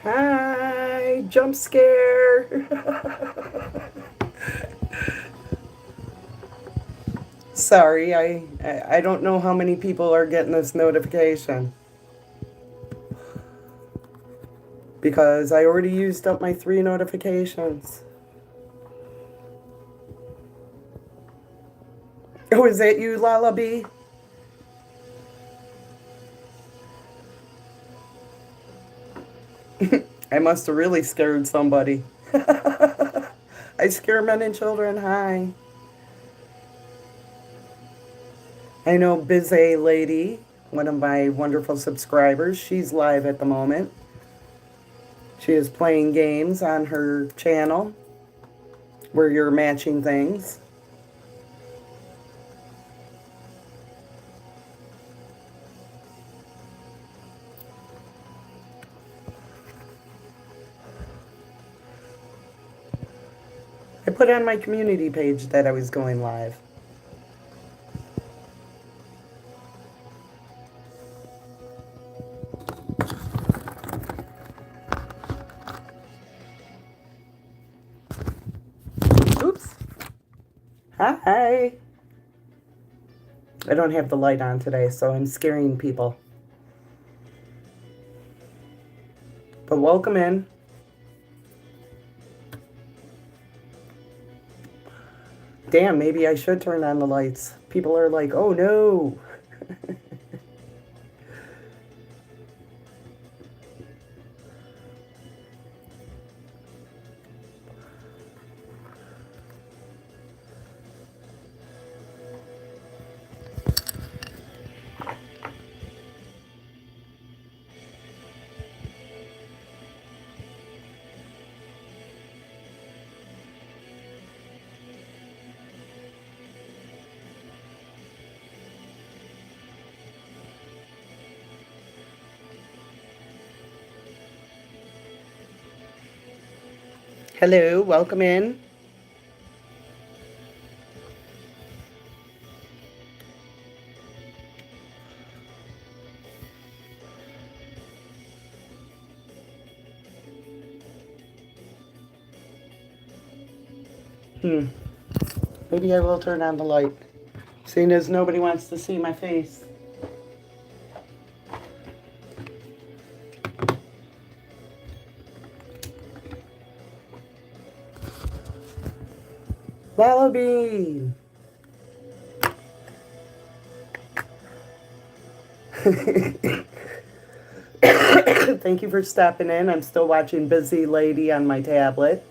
Hi, jump scare. Sorry, I don't know how many people are getting this notification because I already used up my 3 notifications. Oh, is that you, Lullaby? I must have really scared somebody. I scare men and children. Hi. I know, busy lady. one of my wonderful subscribers. She's live at the moment. She is playing games on her channel where you're matching things. I put on my community page that I was going live. Oops. Hi. I don't have the light on today, so I'm scaring people. But welcome in. Damn, maybe I should turn on the lights. People are like, oh no. Hello, welcome in. Maybe I will turn on the light, seeing as nobody wants to see my face. Wallaby! Thank you for stopping in. I'm still watching Busy Lady on my tablet.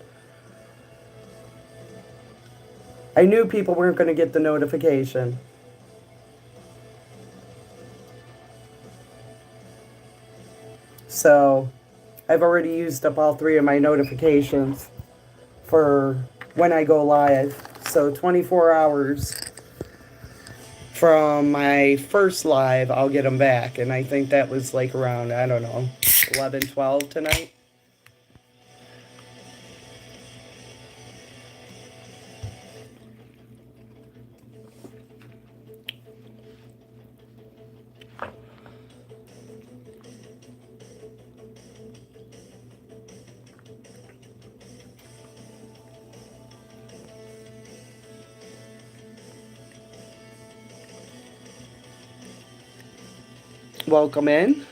I knew people weren't going to get the notification. So I've already used up all 3 of my notifications for when I go live. So 24 hours from my first live, I'll get them back. And I think that was like around, I don't know, 11, 12 tonight. Welcome in.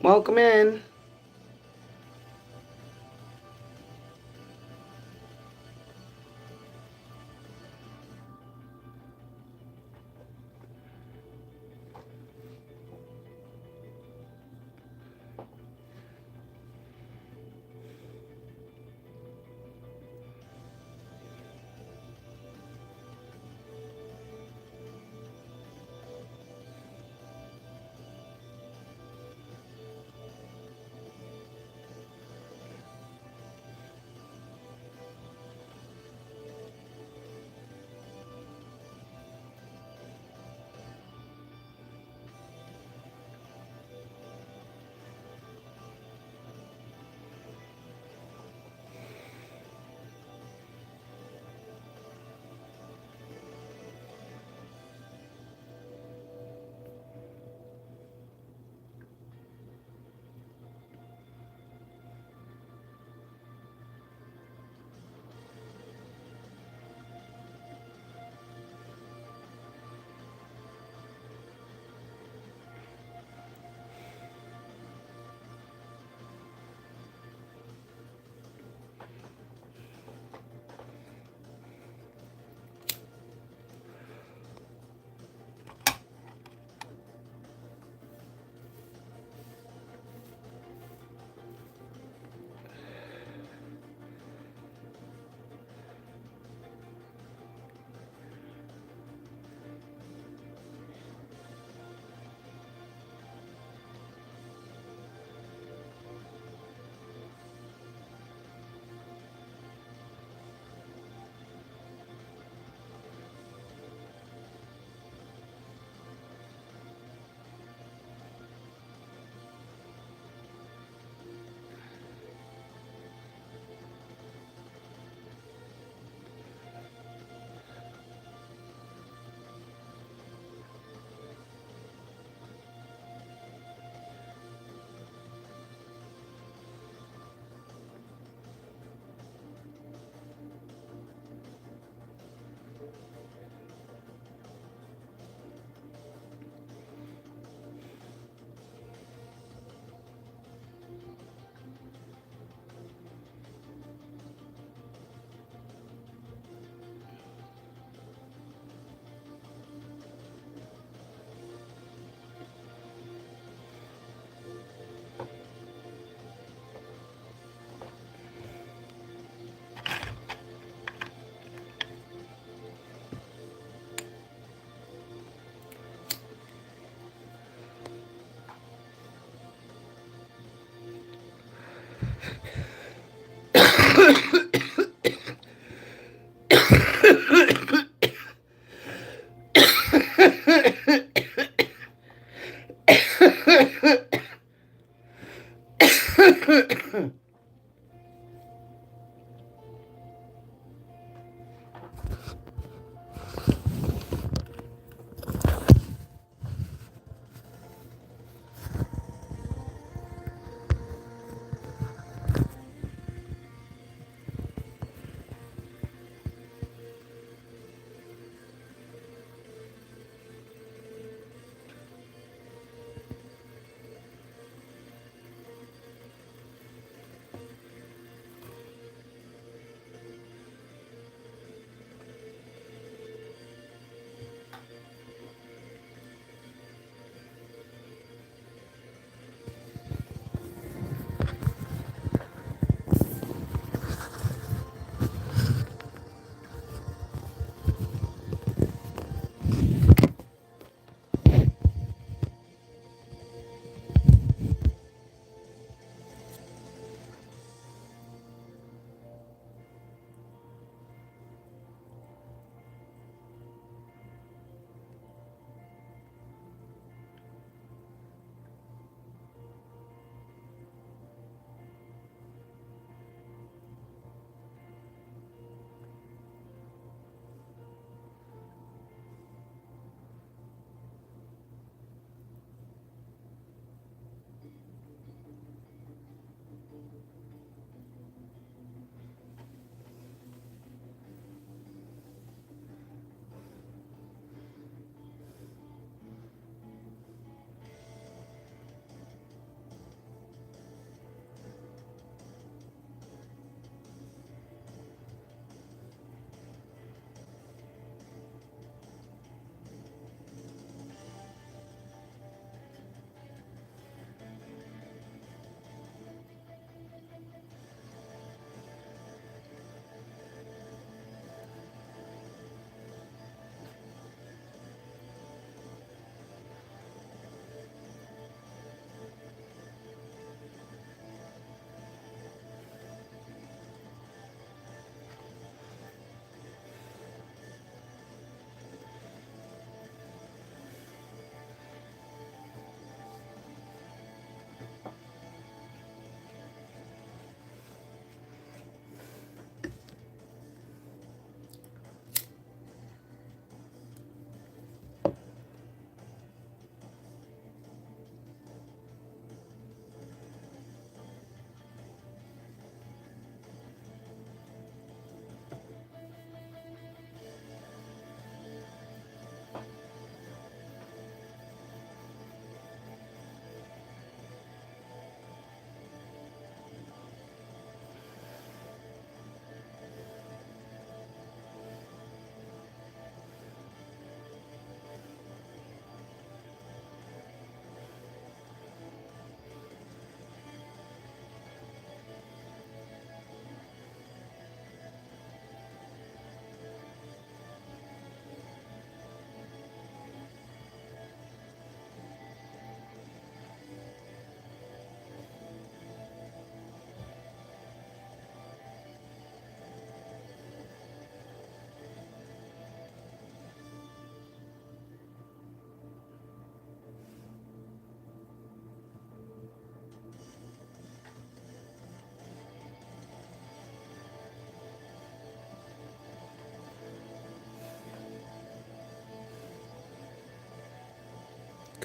Welcome in.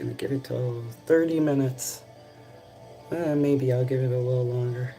Gonna get it till 30 minutes. Maybe I'll give it a little longer.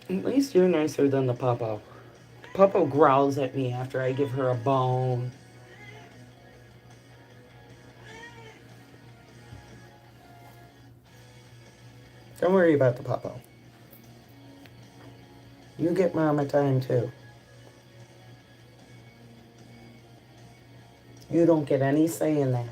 At least you're nicer than the puppo. Puppo growls at me after I give her a bone. Don't worry about the puppo. You get mama time too. You don't get any say in that.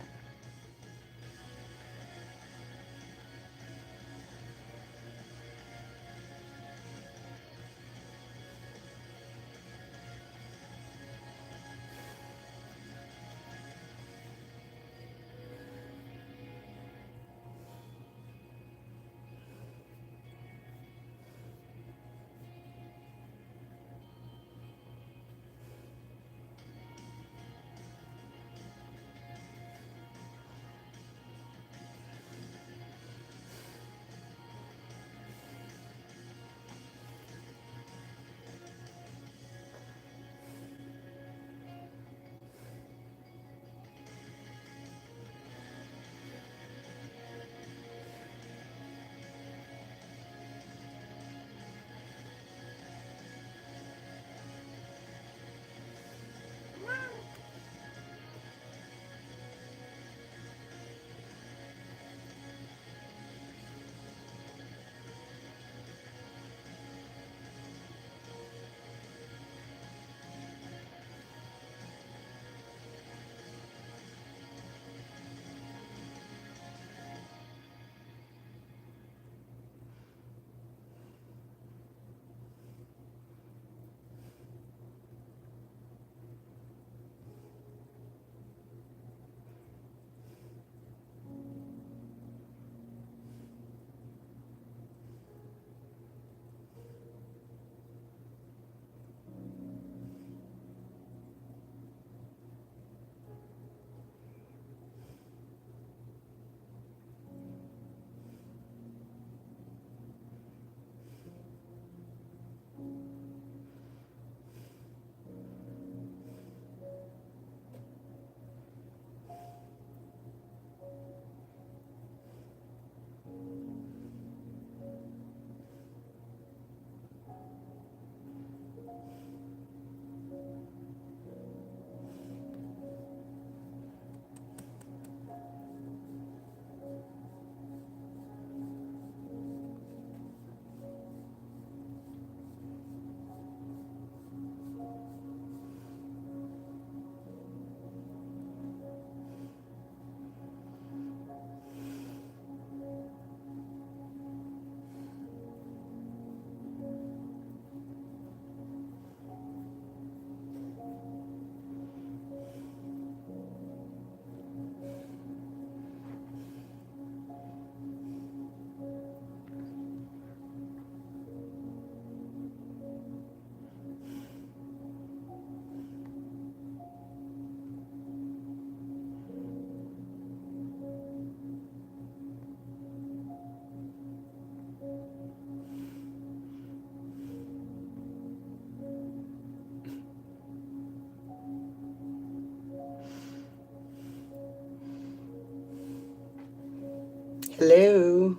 Hello.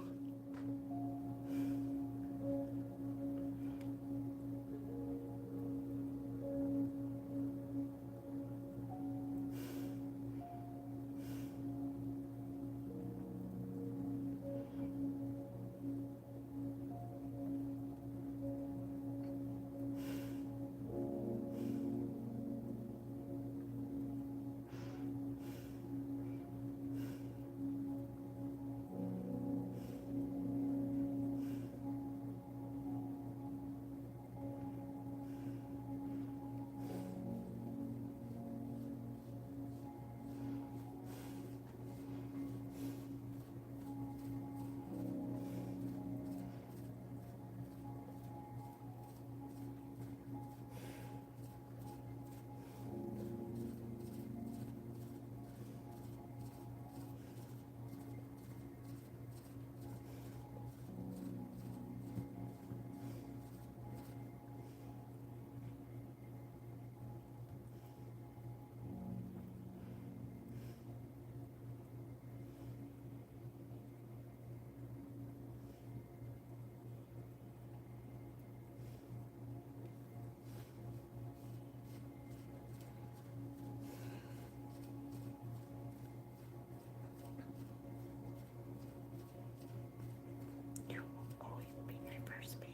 You will always be my first baby.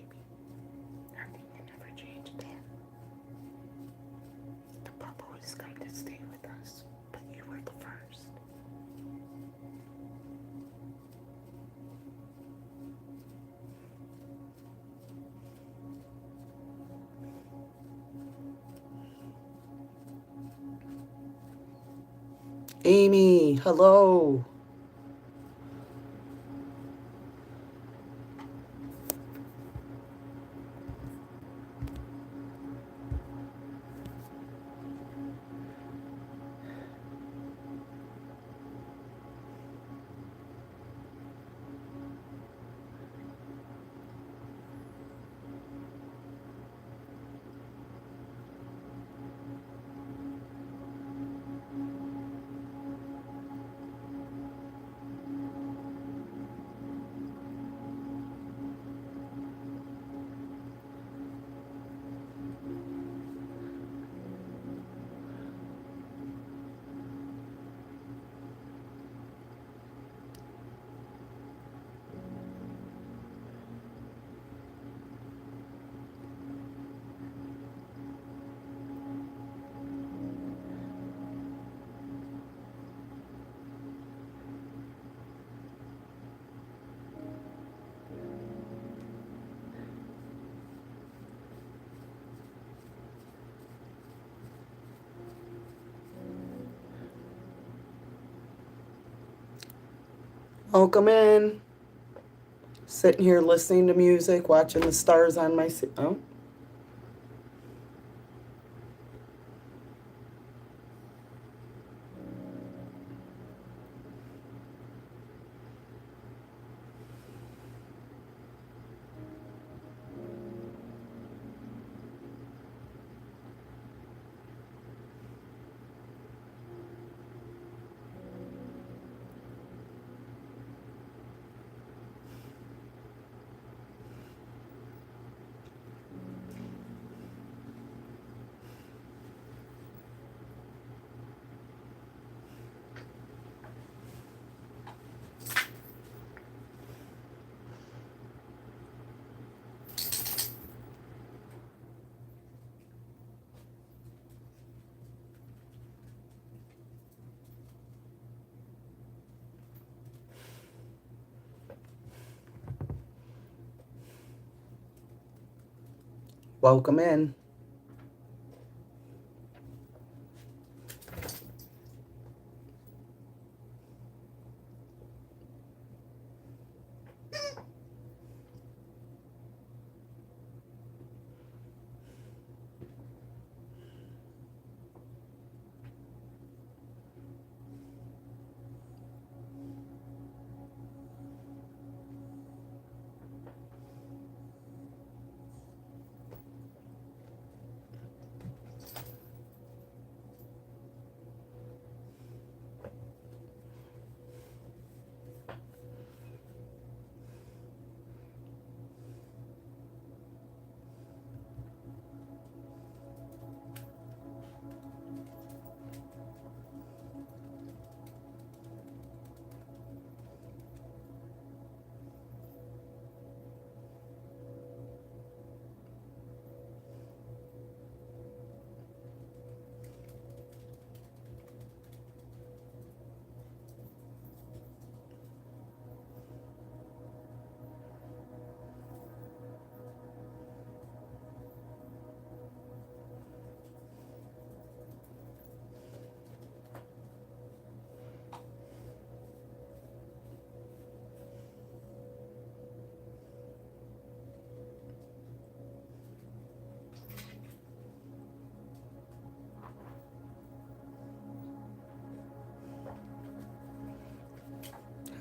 Nothing can ever change that. The pup always come to stay with us, but you were the first. Amy, hello. Welcome in. Sitting here listening to music, watching the stars on my... Oh. Welcome in.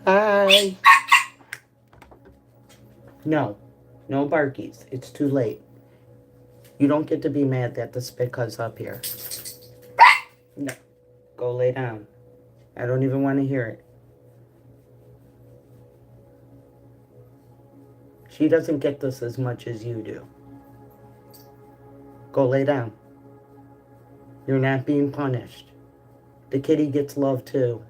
Hi. No. No barkies. It's too late. You don't get to be mad that the Spica's up here. No. Go lay down. I don't even want to hear it. She doesn't get this as much as you do. Go lay down. You're not being punished. The kitty gets love too.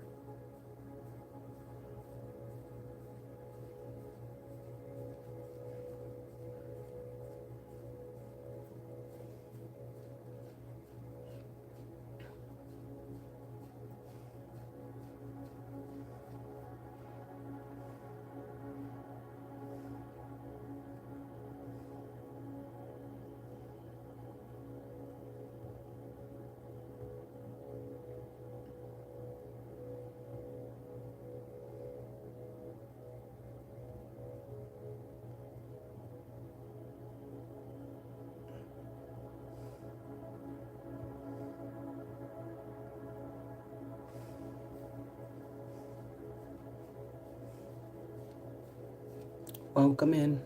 Welcome in.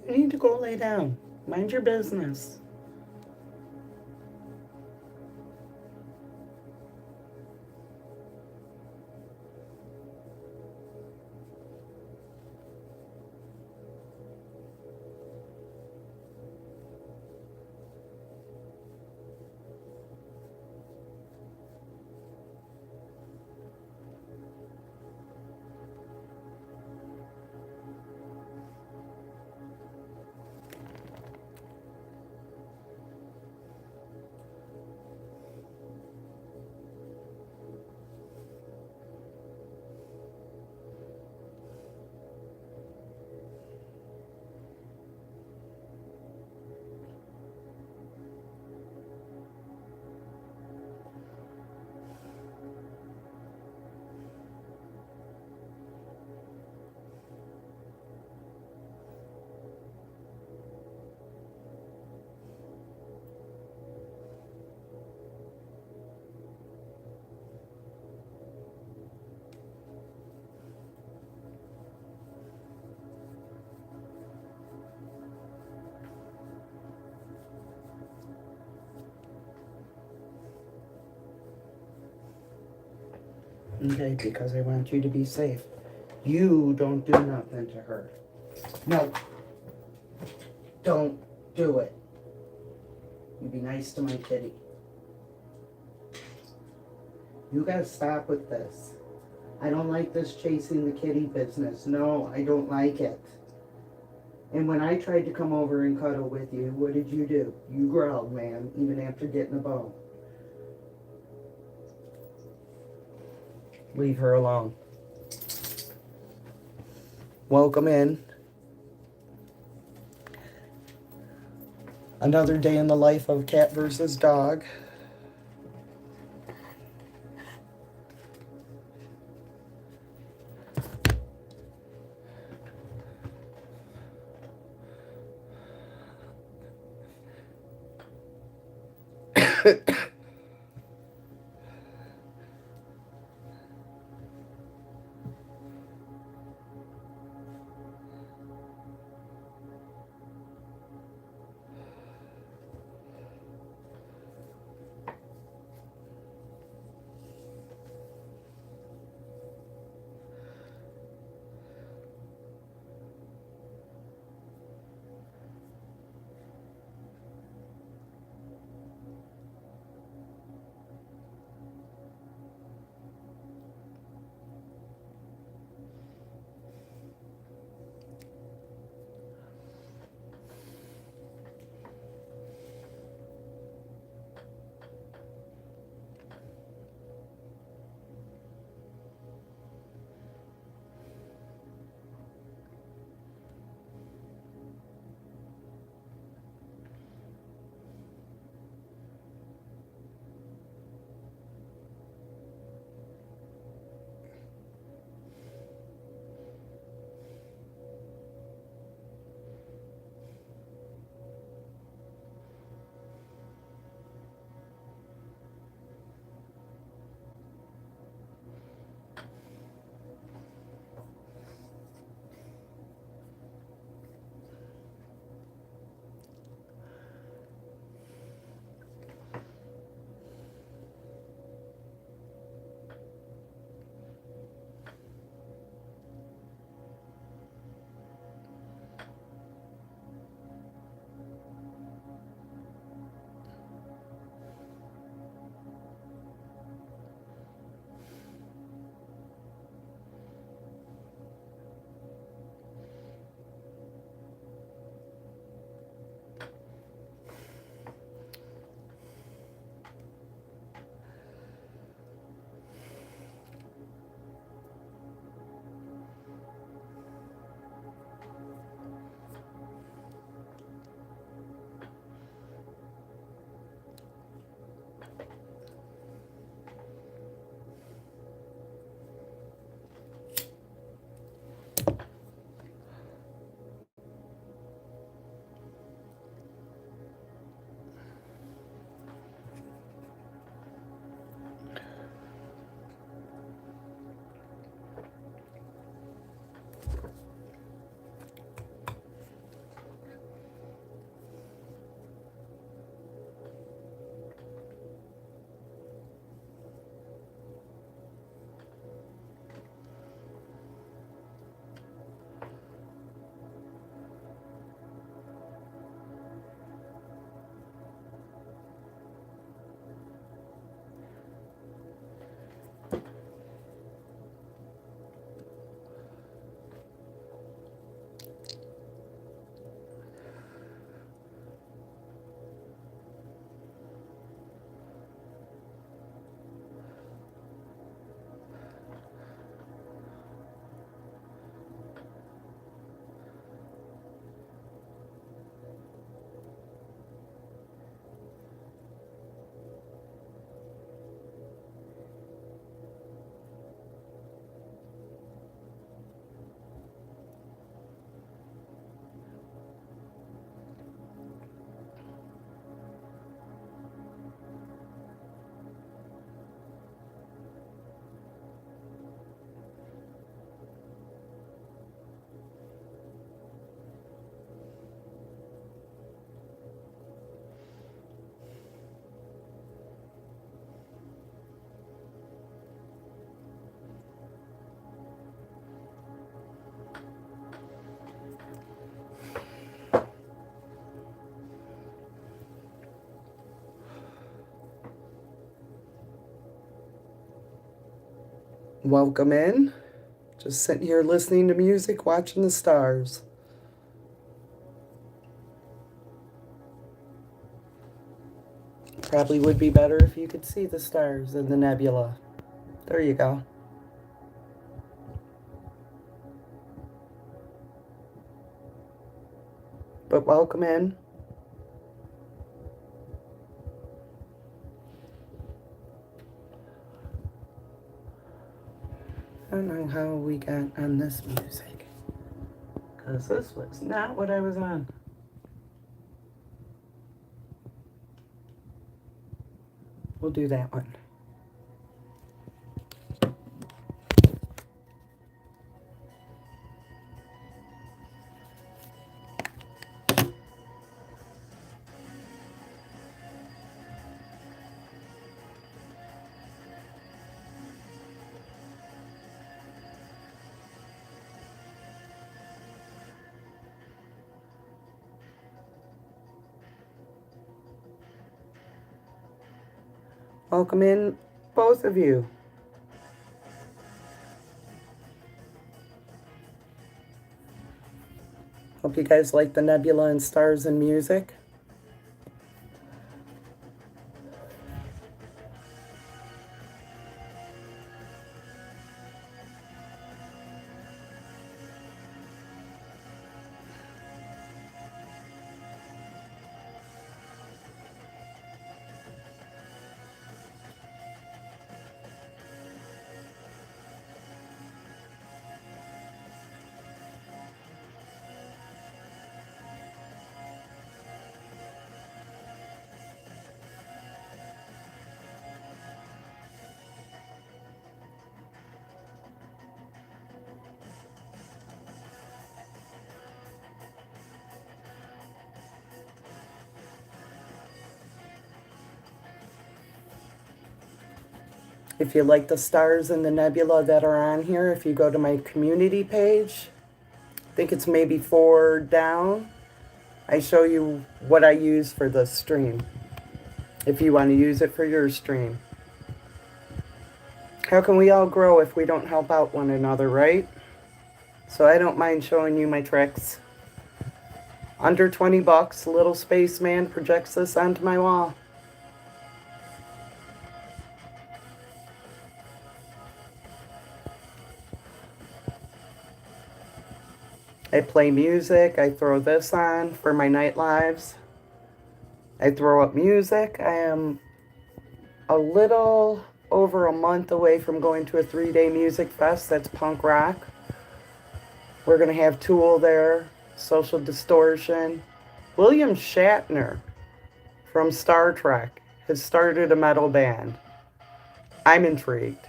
You need to go lay down. Mind your business. Okay, because I want you to be safe. You don't do nothing to her. No. Don't do it. You be nice to my kitty. You gotta stop with this. I don't like this chasing the kitty business. No, I don't like it. And when I tried to come over and cuddle with you, what did you do? You growled, man, even after getting a bone. Leave her alone. Welcome in. Another day in the life of cat versus dog. Welcome in. Just sitting here listening to music, watching the stars. Probably would be better if you could see the stars in the nebula. There you go. But welcome in. I don't know how we got on this music, because this was not what I was on. We'll do that one. Welcome in, both of you. Hope you guys like the nebula and stars and music. If you like the stars and the nebula that are on here, if you go to my community page, I think it's maybe 4 down, I show you what I use for the stream, if you want to use it for your stream. How can we all grow if we don't help out one another, right? So I don't mind showing you my tricks. Under 20 bucks, little spaceman projects this onto my wall. I play music. I throw this on for my night lives. I throw up music. I am a little over a month away from going to a 3-day music fest that's punk rock. We're going to have Tool there, Social Distortion. William Shatner from Star Trek has started a metal band. I'm intrigued.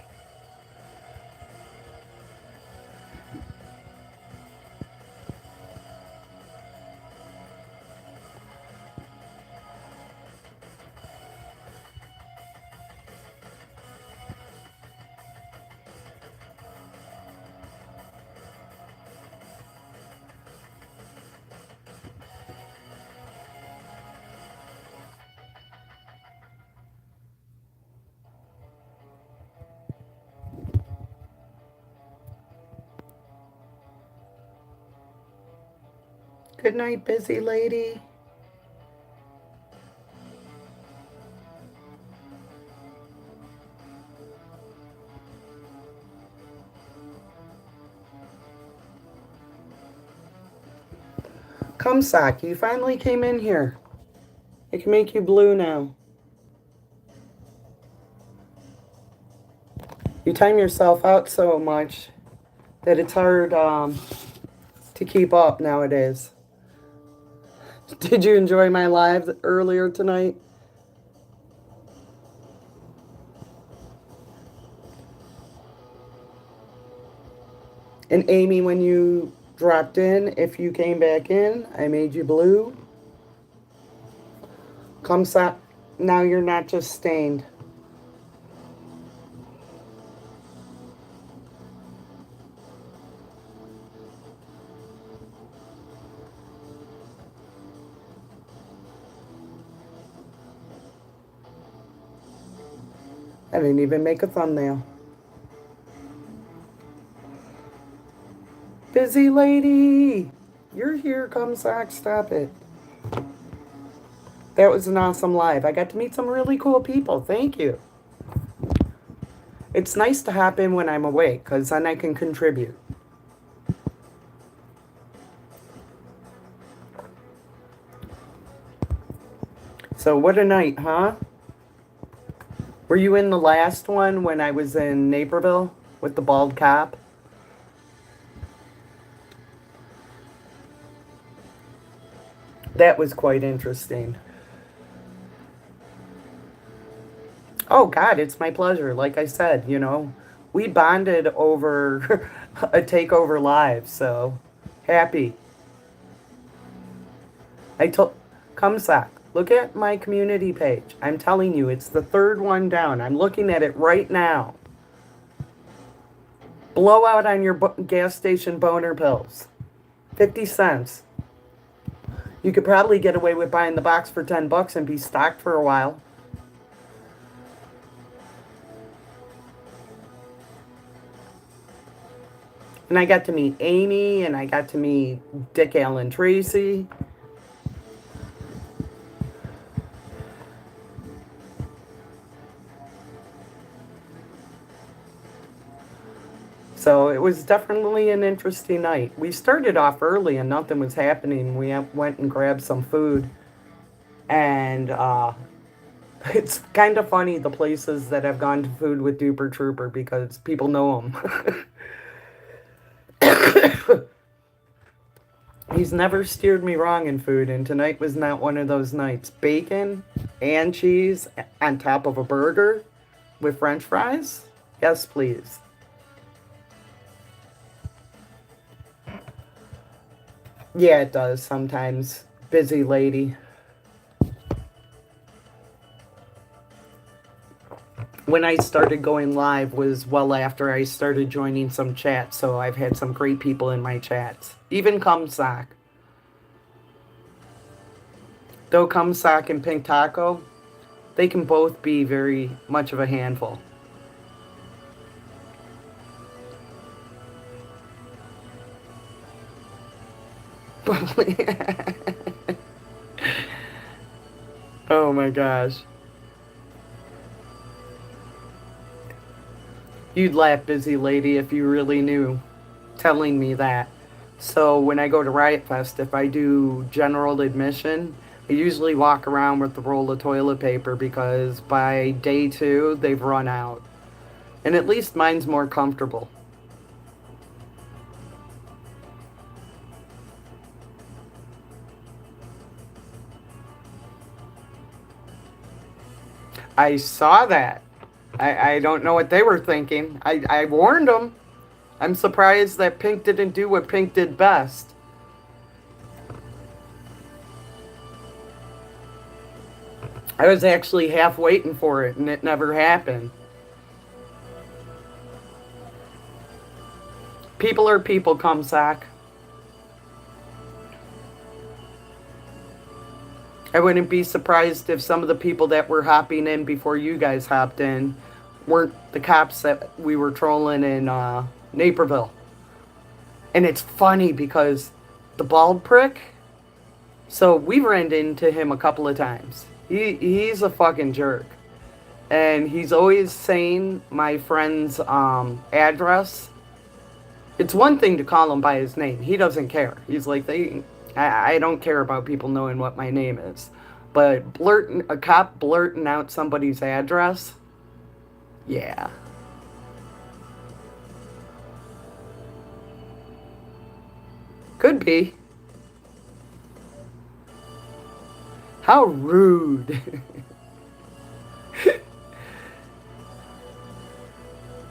Good night, busy lady. Come, Sock, you finally came in here. I can make you blue now. You time yourself out so much that it's hard to keep up nowadays. Did you enjoy my live earlier tonight? And Amy, when you dropped in, if you came back in, I made you blue. Come, Sock. Now you're not just stained. I didn't even make a thumbnail. Busy lady! You're here, come Zach, stop it. That was an awesome live. I got to meet some really cool people. Thank you. It's nice to hop in when I'm awake, because then I can contribute. So what a night, huh? Were you in the last one when I was in Naperville with the bald cop? That was quite interesting. Oh, God, it's my pleasure. Like I said, we bonded over a takeover live, so happy. I told, come Zach, look at my community page. I'm telling you, it's the third one down. I'm looking at it right now. Blowout on your gas station boner pills. 50 cents. You could probably get away with buying the box for $10 and be stocked for a while. And I got to meet Amy, and I got to meet Dick Allen Tracy. So it was definitely an interesting night. We started off early and nothing was happening. We went and grabbed some food. And it's kind of funny, the places that I've gone to food with Duper Trooper, because people know him. He's never steered me wrong in food, and tonight was not one of those nights. Bacon and cheese on top of a burger with French fries? Yes, please. Yeah, it does sometimes. Busy lady. When I started going live was well after I started joining some chats, so I've had some great people in my chats. Even Cumsock. Though Cumsock and Pink Taco, they can both be very much of a handful. Oh my gosh. You'd laugh, busy lady, if you really knew, telling me that. So when I go to Riot Fest, if I do general admission, I usually walk around with the roll of toilet paper because by day 2, they've run out. And at least mine's more comfortable. I saw that. I don't know what they were thinking. I warned them. I'm surprised that Pink didn't do what Pink did best. I was actually half waiting for it, and it never happened. People are people, Cumsock. I wouldn't be surprised if some of the people that were hopping in before you guys hopped in weren't the cops that we were trolling in Naperville. And it's funny because the bald prick, so we ran into him a couple of times. He's a fucking jerk. And he's always saying my friend's address. It's one thing to call him by his name. He doesn't care. He's like, I don't care about people knowing what my name is. But a cop blurting out somebody's address, yeah. Could be. How rude.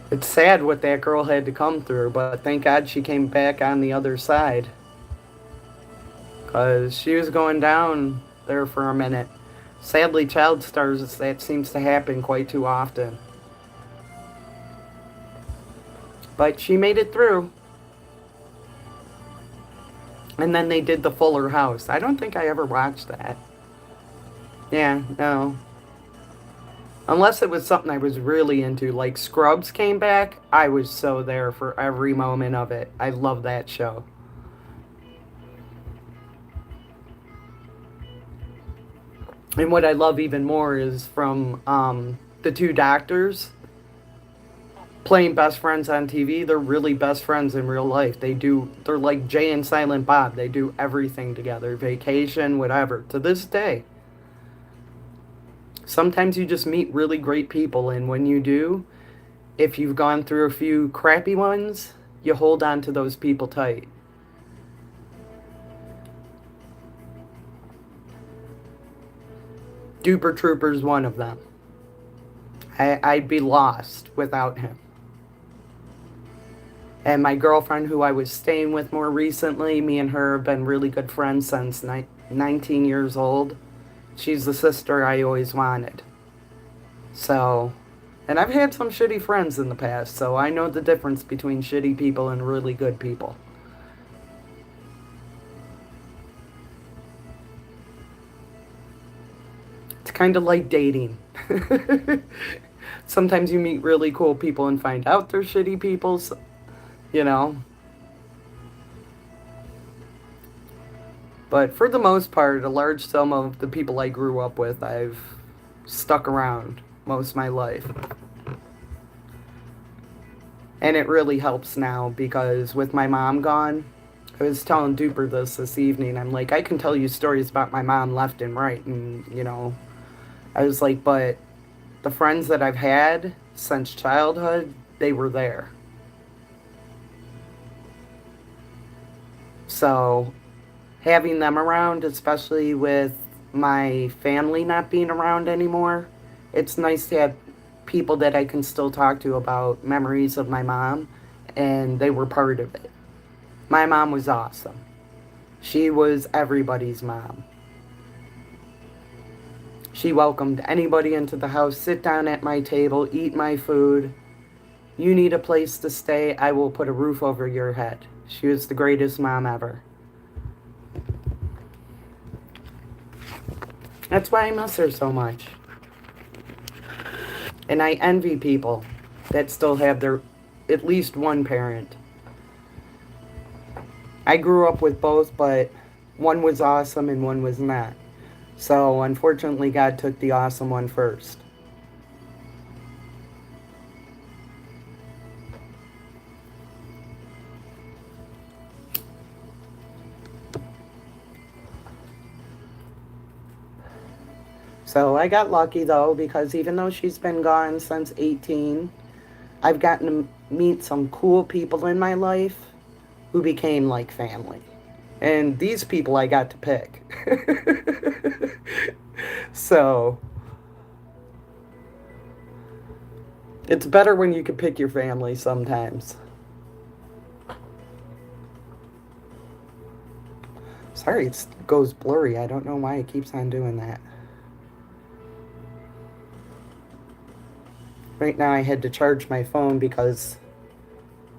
It's sad what that girl had to come through, but thank God she came back on the other side. Because she was going down there for a minute. Sadly, child stars, that seems to happen quite too often. But she made it through. And then they did the Fuller House. I don't think I ever watched that. Yeah, no. Unless it was something I was really into, like Scrubs came back, I was so there for every moment of it. I love that show. And what I love even more is from the two doctors playing best friends on TV. They're really best friends in real life. They're like Jay and Silent Bob. They do everything together, vacation, whatever. To this day, sometimes you just meet really great people, and when you do, if you've gone through a few crappy ones, you hold on to those people tight. Duper Trooper's one of them. I'd be lost without him. And my girlfriend, who I was staying with more recently, me and her have been really good friends since 19 years old. She's the sister I always wanted. So, and I've had some shitty friends in the past, so I know the difference between shitty people and really good people. It's kind of like dating. Sometimes you meet really cool people and find out they're shitty people, you know. But for the most part, a large sum of the people I grew up with, I've stuck around most of my life. And it really helps now because with my mom gone, I was telling Duper this evening. I'm like, I can tell you stories about my mom left and right. And, I was like, but the friends that I've had since childhood, they were there. So having them around, especially with my family not being around anymore, it's nice to have people that I can still talk to about memories of my mom, and they were part of it. My mom was awesome. She was everybody's mom. She welcomed anybody into the house, sit down at my table, eat my food. You need a place to stay, I will put a roof over your head. She was the greatest mom ever. That's why I miss her so much. And I envy people that still have their at least one parent. I grew up with both, but one was awesome and one was not. So unfortunately, God took the awesome one first. So I got lucky though, because even though she's been gone since 18, I've gotten to meet some cool people in my life who became like family. And these people I got to pick. So it's better when you can pick your family sometimes. Sorry, it goes blurry. I don't know why it keeps on doing that. Right now I had to charge my phone because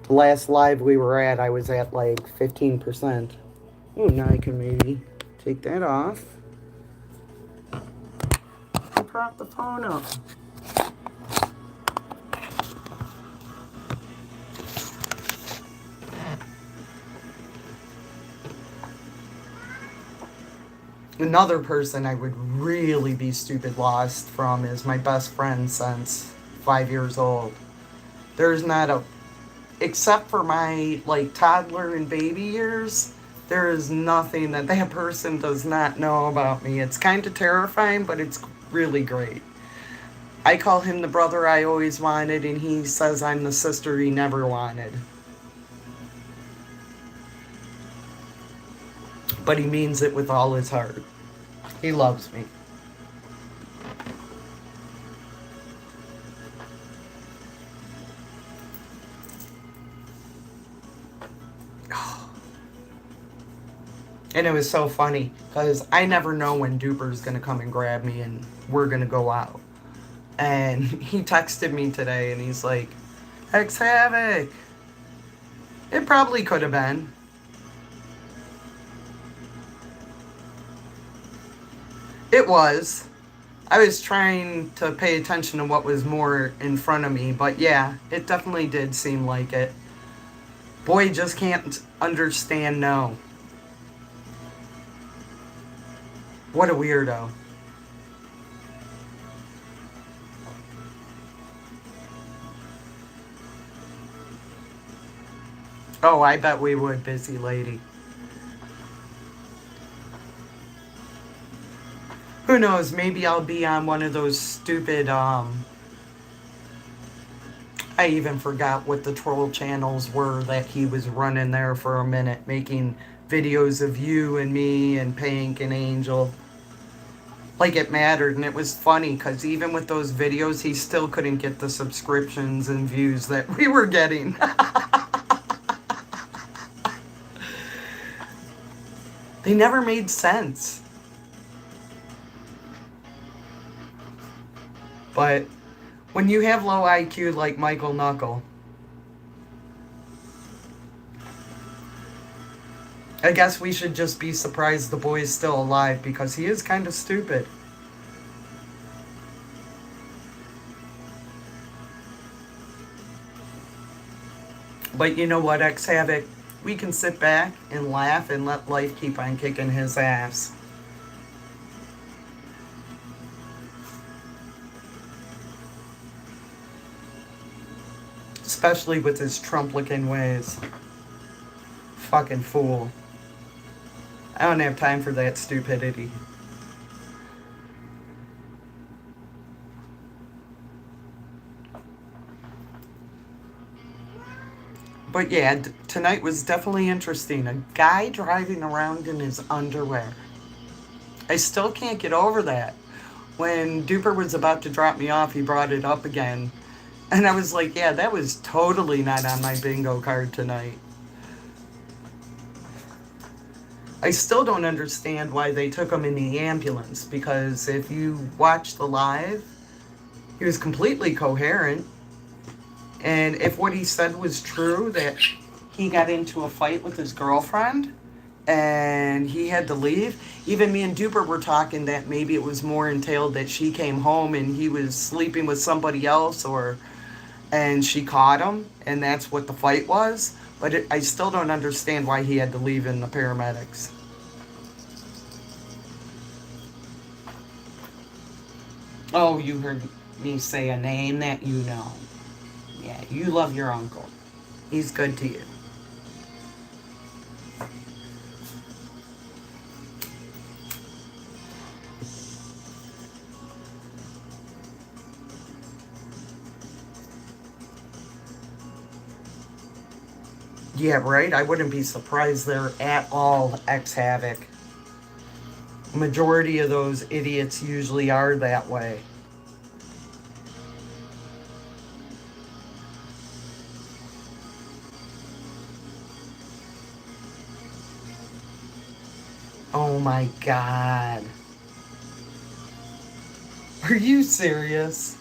the last live we were at, I was at like 15%. Oh, now I can maybe take that off and prop the phone up. Another person I would really be stupid lost from is my best friend since 5 years old. There's not a, except for my like toddler and baby years, there is nothing that that person does not know about me. It's kind of terrifying, but it's really great. I call him the brother I always wanted, and he says I'm the sister he never wanted. But he means it with all his heart. He loves me. And it was so funny because I never know when Duper's going to come and grab me and we're going to go out. And he texted me today and he's like, X Havoc. It probably could have been. It was. I was trying to pay attention to what was more in front of me, but yeah, it definitely did seem like it. Boy just can't understand no. What a weirdo. Oh, I bet we would, busy lady. Who knows? Maybe I'll be on one of those stupid, I even forgot what the troll channels were that he was running there for a minute, making videos of you and me and Pink and Angel. Like it mattered, and it was funny because even with those videos, he still couldn't get the subscriptions and views that we were getting. They never made sense. But when you have low IQ like Michael Knuckle, I guess we should just be surprised the boy's still alive because he is kind of stupid. But you know what, X Havoc? We can sit back and laugh and let life keep on kicking his ass. Especially with his Trump-looking ways. Fucking fool. I don't have time for that stupidity. But yeah, tonight was definitely interesting. A guy driving around in his underwear. I still can't get over that. When Duper was about to drop me off, he brought it up again. And I was like, yeah, that was totally not on my bingo card tonight. I still don't understand why they took him in the ambulance, because if you watch the live, he was completely coherent. And if what he said was true, that he got into a fight with his girlfriend and he had to leave, even me and Duper were talking that maybe it was more entailed that she came home and he was sleeping with somebody else, and she caught him, and that's what the fight was. But I still don't understand why he had to leave in the paramedics. Oh, you heard me say a name that you know. Yeah, you love your uncle. He's good to you. Yeah, right? I wouldn't be surprised there at all, X Havoc. Majority of those idiots usually are that way. Oh my god. Are you serious?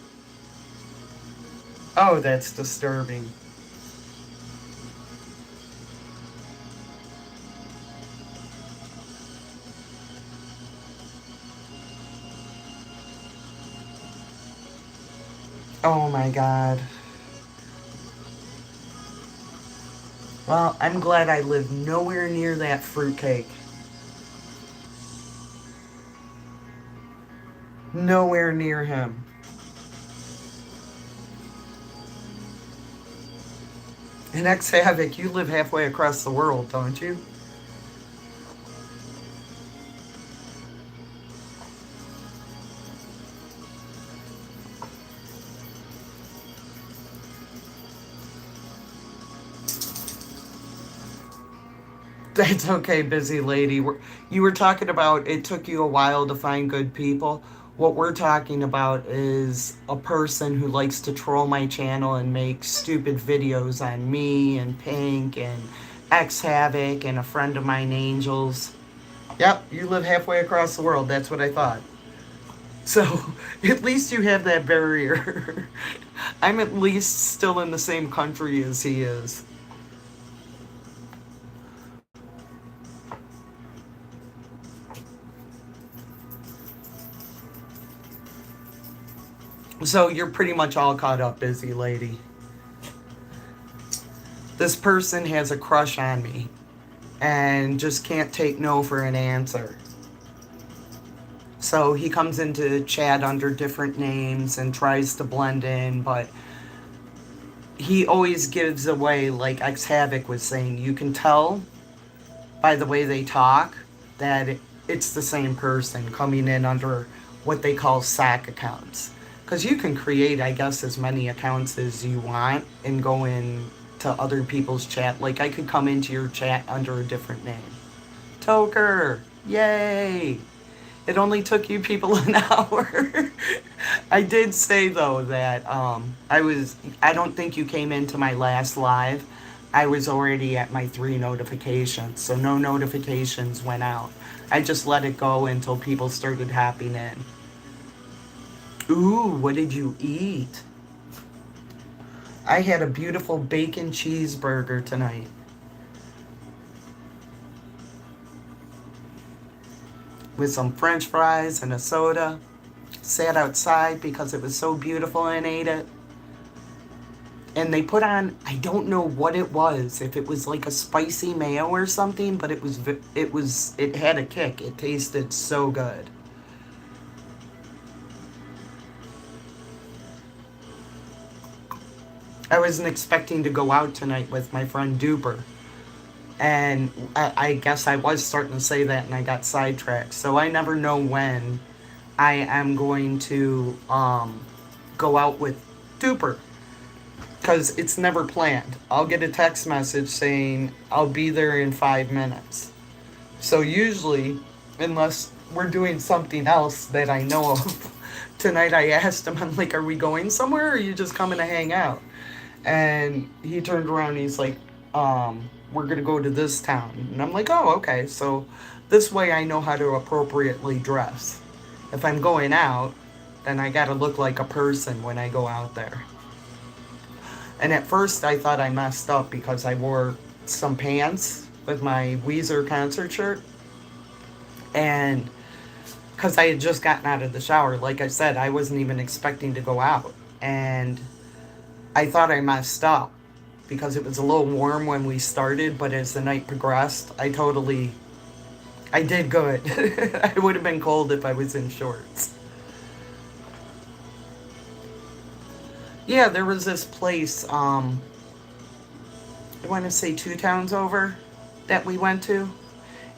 Oh, that's disturbing. Oh my god. Well, I'm glad I live nowhere near that fruitcake. Nowhere near him. And X Havoc, you live halfway across the world, don't you? That's okay, busy lady. You were talking about it took you a while to find good people. What we're talking about is a person who likes to troll my channel and make stupid videos on me and Pink and X Havoc and a friend of mine, Angels. Yep, you live halfway across the world. That's what I thought. So at least you have that barrier. I'm at least still in the same country as he is. So you're pretty much all caught up, busy lady. This person has a crush on me and just can't take no for an answer. So he comes into chat under different names and tries to blend in, but he always gives away, like X Havoc was saying, you can tell by the way they talk that it's the same person coming in under what they call SAC accounts. Because you can create, I guess, as many accounts as you want and go in to other people's chat. Like I could come into your chat under a different name. Toker! Yay! It only took you people an hour. I did say though that I don't think you came into my last live. I was already at my 3 notifications, so no notifications went out. I just let it go until people started hopping in. Ooh, what did you eat? I had a beautiful bacon cheeseburger tonight. With some french fries and a soda. Sat outside because it was so beautiful and ate it. And they put on, I don't know what it was, if it was like a spicy mayo or something, but it had a kick. It tasted so good. I wasn't expecting to go out tonight with my friend Duper. And I guess I was starting to say that and I got sidetracked. So I never know when I am going to go out with Duper. Because it's never planned. I'll get a text message saying I'll be there in 5 minutes. So usually, unless we're doing something else that I know of, tonight I asked him, I'm like, are we going somewhere or are you just coming to hang out? And he turned around and he's like, we're going to go to this town. And I'm like, oh, okay. So this way I know how to appropriately dress. If I'm going out, then I got to look like a person when I go out there. And at first I thought I messed up because I wore some pants with my Weezer concert shirt. And because I had just gotten out of the shower, like I said, I wasn't even expecting to go out. And I thought I messed up because it was a little warm when we started, but as the night progressed, I did good. I would have been cold if I was in shorts. Yeah, there was this place, I want to say 2 towns over that we went to.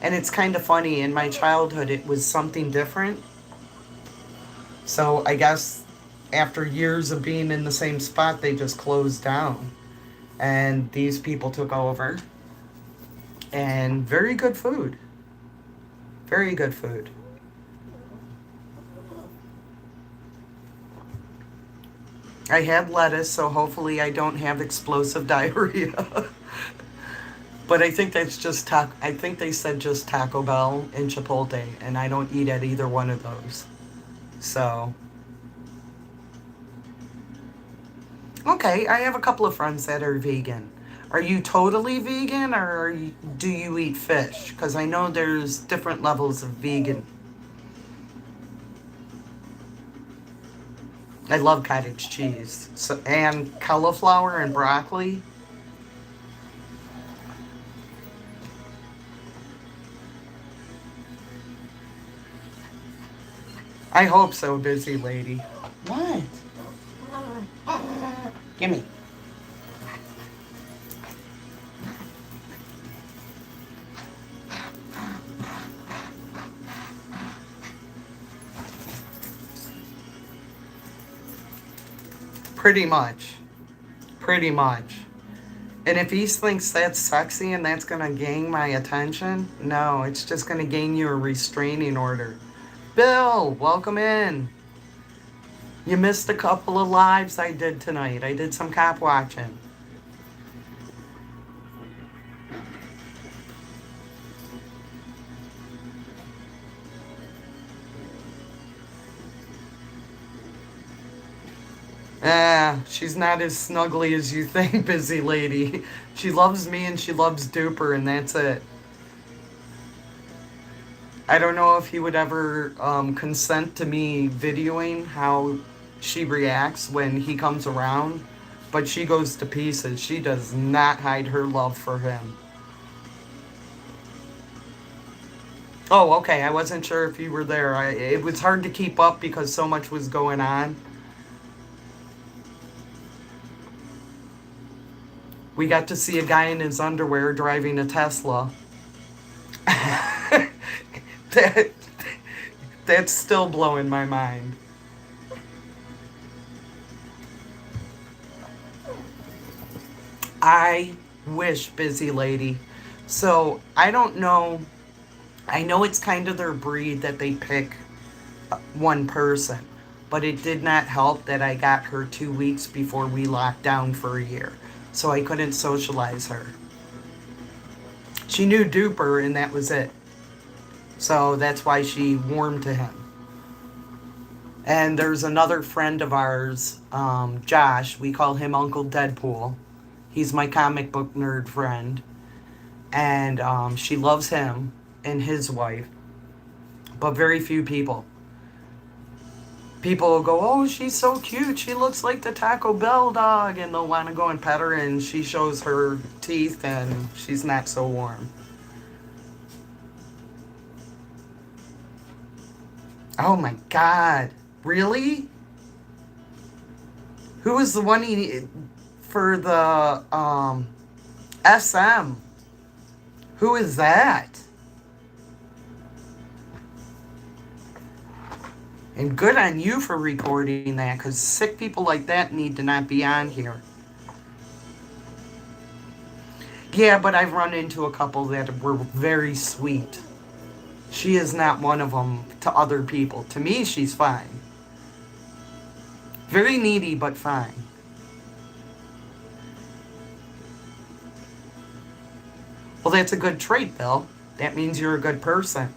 And it's kind of funny. In my childhood, it was something different. So I guess after years of being in the same spot, they just closed down. And these people took over. And very good food. Very good food. I had lettuce, so hopefully I don't have explosive diarrhea. But I think that's just I think they said just Taco Bell and Chipotle, and I don't eat at either one of those. So, okay, I have a couple of friends that are vegan. Are you totally vegan, or do you eat fish? Because I know there's different levels of vegan. I love cottage cheese. So, and cauliflower and broccoli. I hope so, busy lady. What? Gimme. Pretty much. Pretty much. And if he thinks that's sexy and that's going to gain my attention, no, it's just going to gain you a restraining order. Bill, welcome in. You missed a couple of lives I did tonight. I did some cop watching. She's not as snuggly as you think, busy lady. She loves me and she loves Duper, and that's it. I don't know if he would ever consent to me videoing how she reacts when he comes around, but she goes to pieces. She does not hide her love for him. Oh, okay. I wasn't sure if you were there. It was hard to keep up because so much was going on. We got to see a guy in his underwear driving a Tesla. that, that's still blowing my mind. I wish, busy lady. So, I don't know. I know it's kind of their breed that they pick one person, but it did not help that I got her 2 weeks before we locked down for a year. So I couldn't socialize her. She knew Duper and that was it. So that's why she warmed to him. And there's another friend of ours, Josh. We call him Uncle Deadpool. He's my comic book nerd friend. And she loves him and his wife. But very few people. People will go, oh, she's so cute. She looks like the Taco Bell dog. And they'll want to go and pet her. And she shows her teeth and she's not so warm. Oh my God. Really? Who was the one for the SM? Who is that? And good on you for recording that, because sick people like that need to not be on here. Yeah, but I've run into a couple that were very sweet. She is not one of them to other people. To me, she's fine. Very needy, but fine. Well, that's a good trait, Bill. That means you're a good person.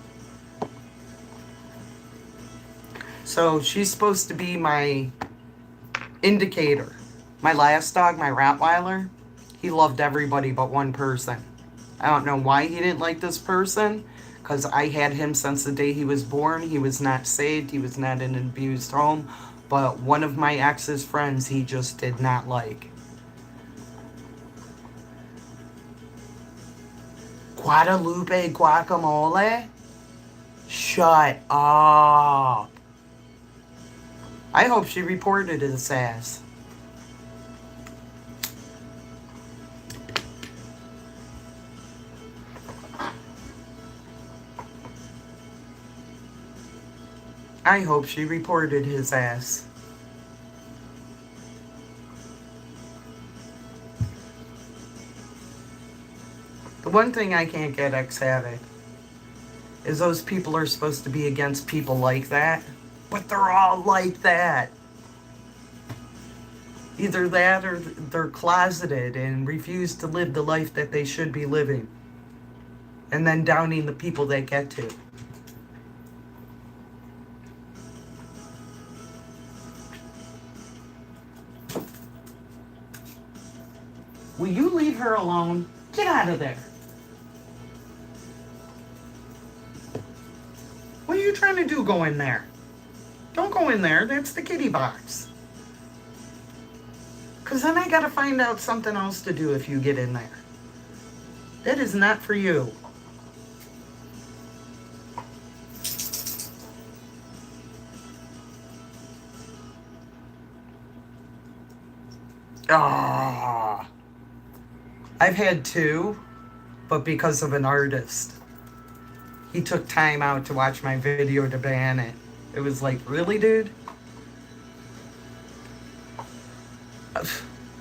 So she's supposed to be my indicator. My last dog, my Rottweiler, he loved everybody but one person. I don't know why he didn't like this person, because I had him since the day he was born. He was not saved. He was not in an abused home. But one of my ex's friends, he just did not like. Guadalupe guacamole? Shut up. I hope she reported his ass. I hope she reported his ass. The one thing I can't get ecstatic is those people are supposed to be against people like that, but they're all like that. Either that or they're closeted and refuse to live the life that they should be living. And then downing the people that get to. Will you leave her alone? Get out of there. What are you trying to do? Go in there. Don't go in there. That's the kitty box. Because then I got to find out something else to do if you get in there. That is not for you. Ah. I've had two, but because of an artist. He took time out to watch my video to ban it. It was like, really, dude?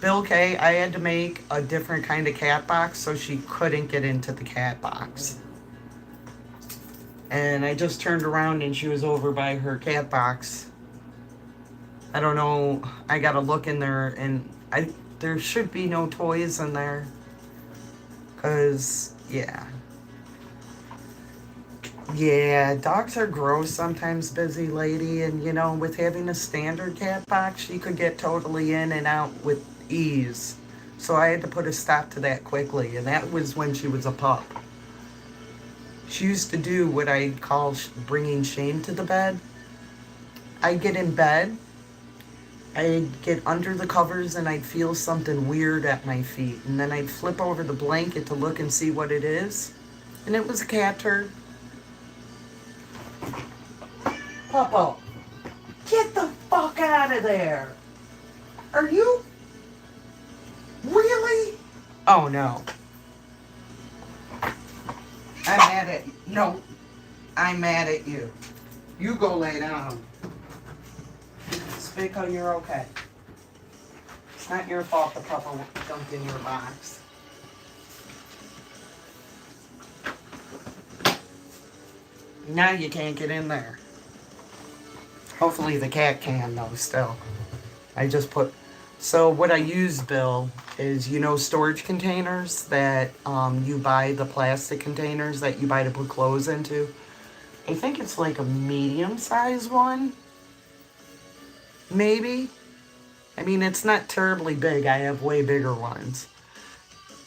Bill K, I had to make a different kind of cat box so she couldn't get into the cat box. And I just turned around and she was over by her cat box. I don't know, I gotta look in there and there should be no toys in there. 'Cause, yeah. Yeah, dogs are gross sometimes, busy lady. And, you know, with having a standard cat box, she could get totally in and out with ease. So I had to put a stop to that quickly. And that was when she was a pup. She used to do what I call bringing shame to the bed. I'd get in bed, I'd get under the covers and I'd feel something weird at my feet. And then I'd flip over the blanket to look and see what it is. And it was a cat turd. Puppo, get the fuck out of there. Are you? Really? Oh no. I'm mad at you. No, I'm mad at you. You go lay down. Spico, you're okay. It's not your fault the puppo jumped in your box. Now you can't get in there. Hopefully the cat can though still. I just put... So what I use, Bill, is, you know, storage containers that you buy, the plastic containers that you buy to put clothes into. I think it's like a medium-sized one. Maybe. I mean, it's not terribly big. I have way bigger ones.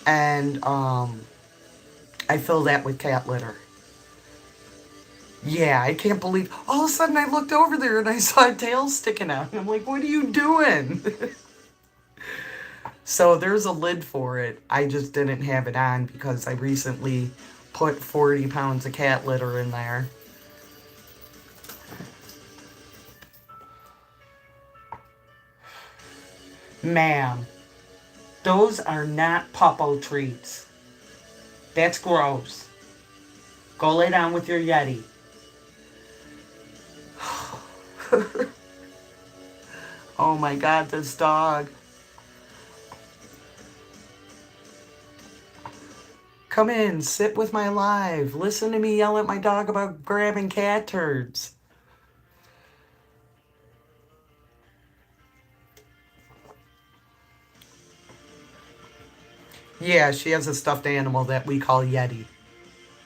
And I fill that with cat litter. Yeah, I can't believe... All of a sudden I looked over there and I saw a tail sticking out. And I'm like, what are you doing? So there's a lid for it. I just didn't have it on because I recently put 40 pounds of cat litter in there. Ma'am, those are not puppo treats. That's gross. Go lay down with your Yeti. Oh my God, this dog. Come in, sit with my live. Listen to me yell at my dog about grabbing cat turds. Yeah, she has a stuffed animal that we call Yeti.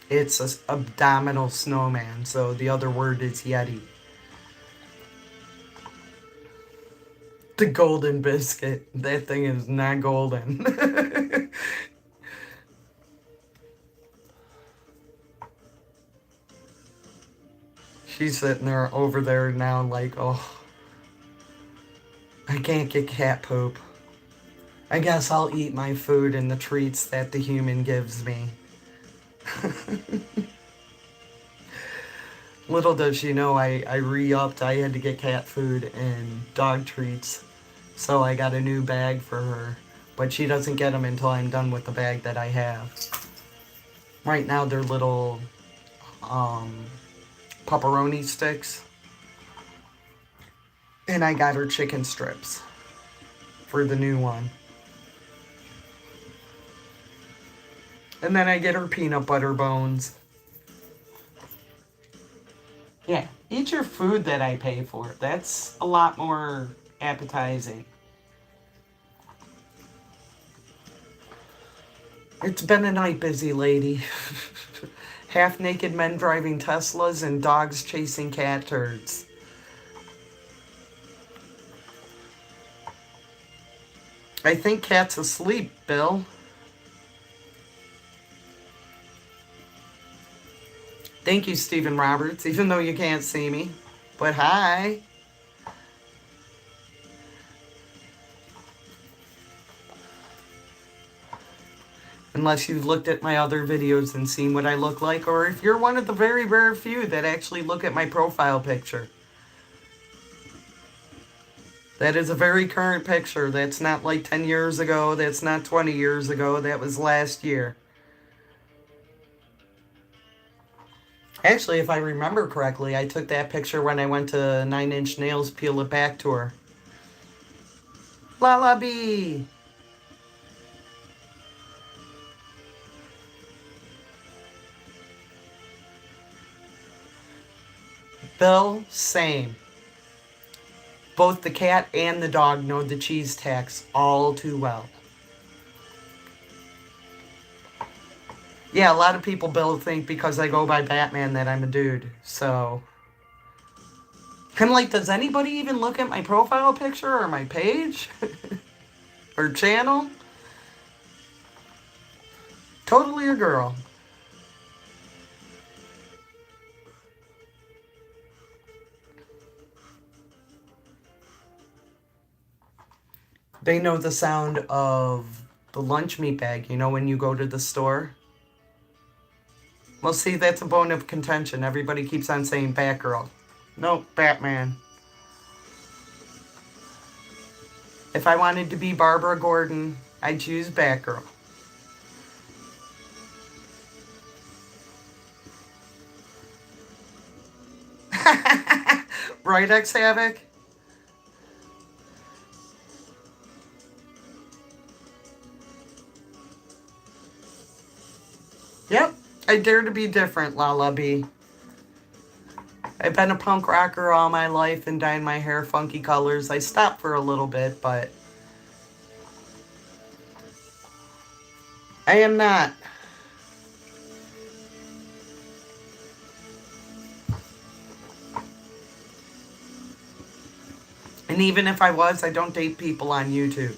It's an abdominal snowman, so the other word is Yeti. The golden biscuit. That thing is not golden. She's sitting there over there now like, oh, I can't get cat poop. I guess I'll eat my food and the treats that the human gives me. Little does she know I re-upped. I had to get cat food and dog treats. So I got a new bag for her. But she doesn't get them until I'm done with the bag that I have. Right now they're little pepperoni sticks. And I got her chicken strips for the new one. And then I get her peanut butter bones. Yeah, eat your food that I pay for. That's a lot more appetizing. It's been a night, busy lady. Half-naked men driving Teslas and dogs chasing cat turds. I think Cat's asleep, Bill. Thank you, Stephen Roberts, even though you can't see me. But hi. Unless you've looked at my other videos and seen what I look like, or if you're one of the very rare few that actually look at my profile picture. That is a very current picture. That's not like 10 years ago. That's not 20 years ago. That was last year. Actually, if I remember correctly, I took that picture when I went to 9 Inch Nails Peel It Back tour. La la bee! Bill, same. Both the cat and the dog know the cheese tax all too well. Yeah, a lot of people, Bill, think because I go by BatMan that I'm a dude, so... I'm like, does anybody even look at my profile picture or my page? Or channel? Totally a girl. They know the sound of the lunch meat bag, you know, when you go to the store. Well, see, that's a bone of contention. Everybody keeps on saying Batgirl. Nope, Batman. If I wanted to be Barbara Gordon, I'd choose Batgirl. Right, X Havoc? Yep, I dare to be different, Lala B. I've been a punk rocker all my life and dyed my hair funky colors. I stopped for a little bit, but I am not. And even if I was, I don't date people on YouTube.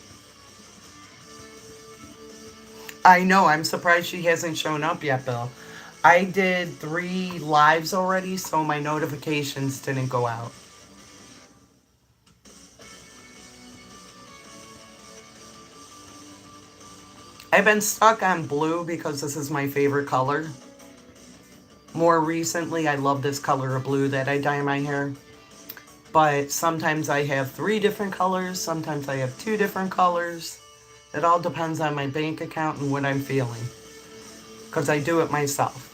I know, I'm surprised she hasn't shown up yet, Bill. I did 3 lives already, so my notifications didn't go out. I've been stuck on blue because this is my favorite color. More recently, I love this color of blue that I dye my hair. But sometimes I have 3 different colors, sometimes I have 2 different colors. It all depends on my bank account and what I'm feeling. Because I do it myself.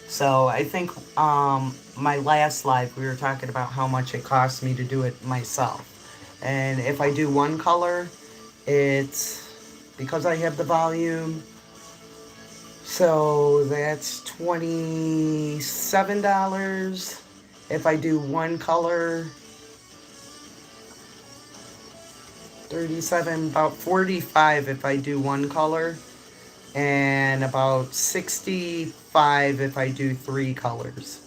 So I think my last live we were talking about how much it costs me to do it myself. And if I do one color, it's because I have the volume. So that's $27. If I do one color, 37, about 45 if I do one color, and about 65 if I do 3 colors.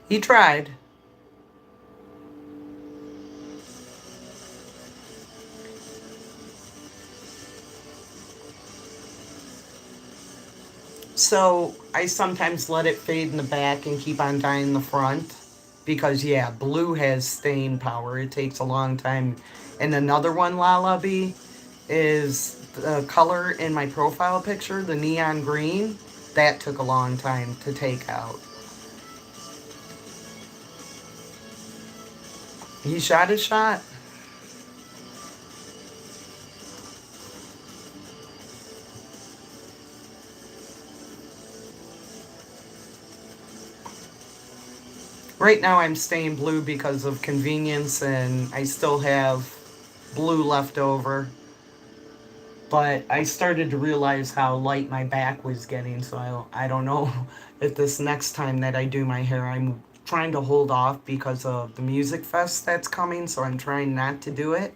He tried. So I sometimes let it fade in the back and keep on dyeing the front. Because, yeah, blue has staying power. It takes a long time. And another one, Lala B, is the color in my profile picture, the neon green. That took a long time to take out. He shot his shot. Right now I'm staying blue because of convenience and I still have blue left over. But I started to realize how light my back was getting, so I don't know if this next time that I do my hair, I'm trying to hold off because of the music fest that's coming, so I'm trying not to do it.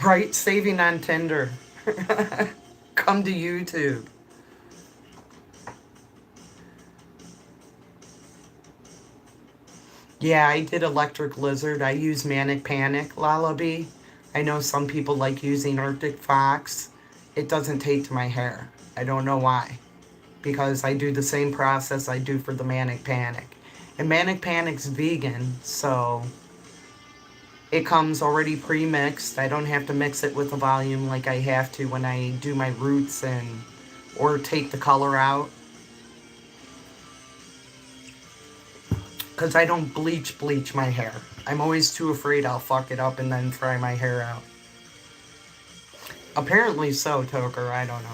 Right? Saving on Tinder. Come to YouTube. Yeah, I did Electric Lizard. I use Manic Panic, Lullaby. I know some people like using Arctic Fox. It doesn't take to my hair. I don't know why. Because I do the same process I do for the Manic Panic. And Manic Panic's vegan, so it comes already pre-mixed. I don't have to mix it with the volume like I have to when I do my roots or take the color out. Because I don't bleach my hair. I'm always too afraid I'll fuck it up and then try my hair out. Apparently so, Toker. I don't know.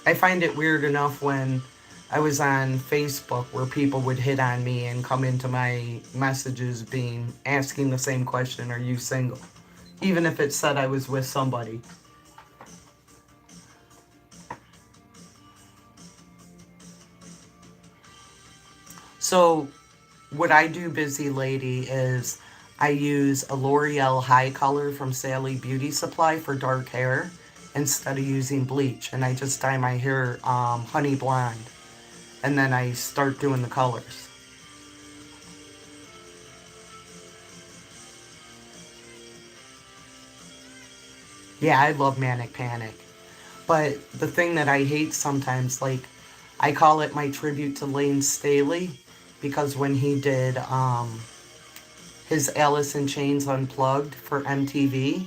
I find it weird enough when I was on Facebook where people would hit on me and come into my messages asking the same question, are you single? Even if it said I was with somebody. So what I do, busy lady, is I use a L'Oreal High Color from Sally Beauty Supply for dark hair instead of using bleach. And I just dye my hair honey blonde. And then I start doing the colors. Yeah, I love Manic Panic. But the thing that I hate sometimes, like, I call it my tribute to Lane Staley, because when he did his Alice in Chains Unplugged for MTV,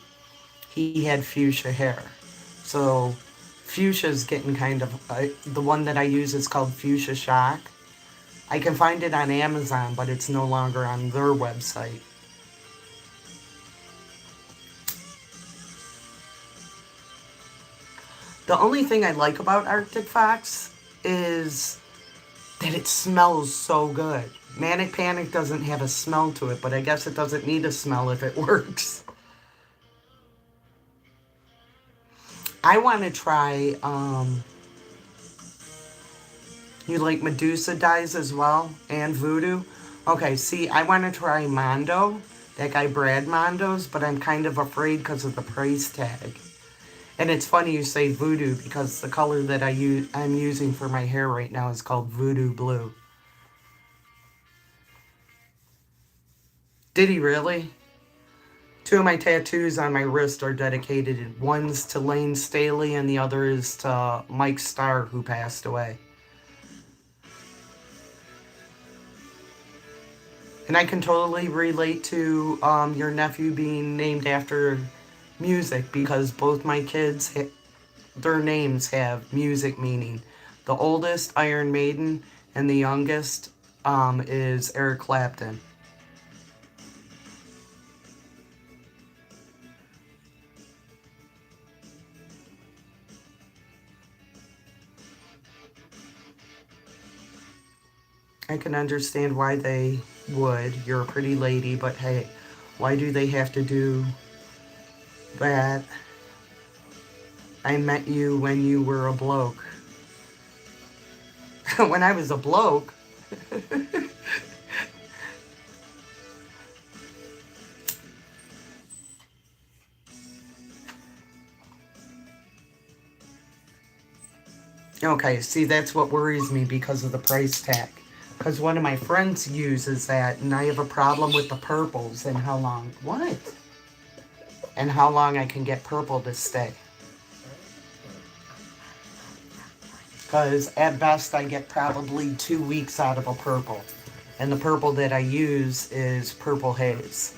he had fuchsia hair. So fuchsia's getting kind of, the one that I use is called Fuchsia Shock. I can find it on Amazon, but it's no longer on their website. The only thing I like about Arctic Fox is that it smells so good. Manic Panic doesn't have a smell to it, but I guess it doesn't need a smell if it works. I want to try, you like Medusa dyes as well, and Voodoo? Okay, see, I want to try Mondo, that guy Brad Mondo's, but I'm kind of afraid because of the price tag. And it's funny you say Voodoo, because the color that I'm using for my hair right now is called Voodoo Blue. Did he really? 2 of my tattoos on my wrist are dedicated. One's to Lane Staley and the other is to Mike Starr, who passed away. And I can totally relate to your nephew being named after music, because both my kids, their names have music meaning. The oldest, Iron Maiden, and the youngest is Eric Clapton. I can understand why they would. You're a pretty lady, but hey, why do they have to do that? I met you when you were a bloke. When I was a bloke? Okay, see, that's what worries me because of the price tag. Because one of my friends uses that, and I have a problem with the purples and how long... What? And how long I can get purple to stay. Because at best I get probably 2 weeks out of a purple. And the purple that I use is Purple Haze.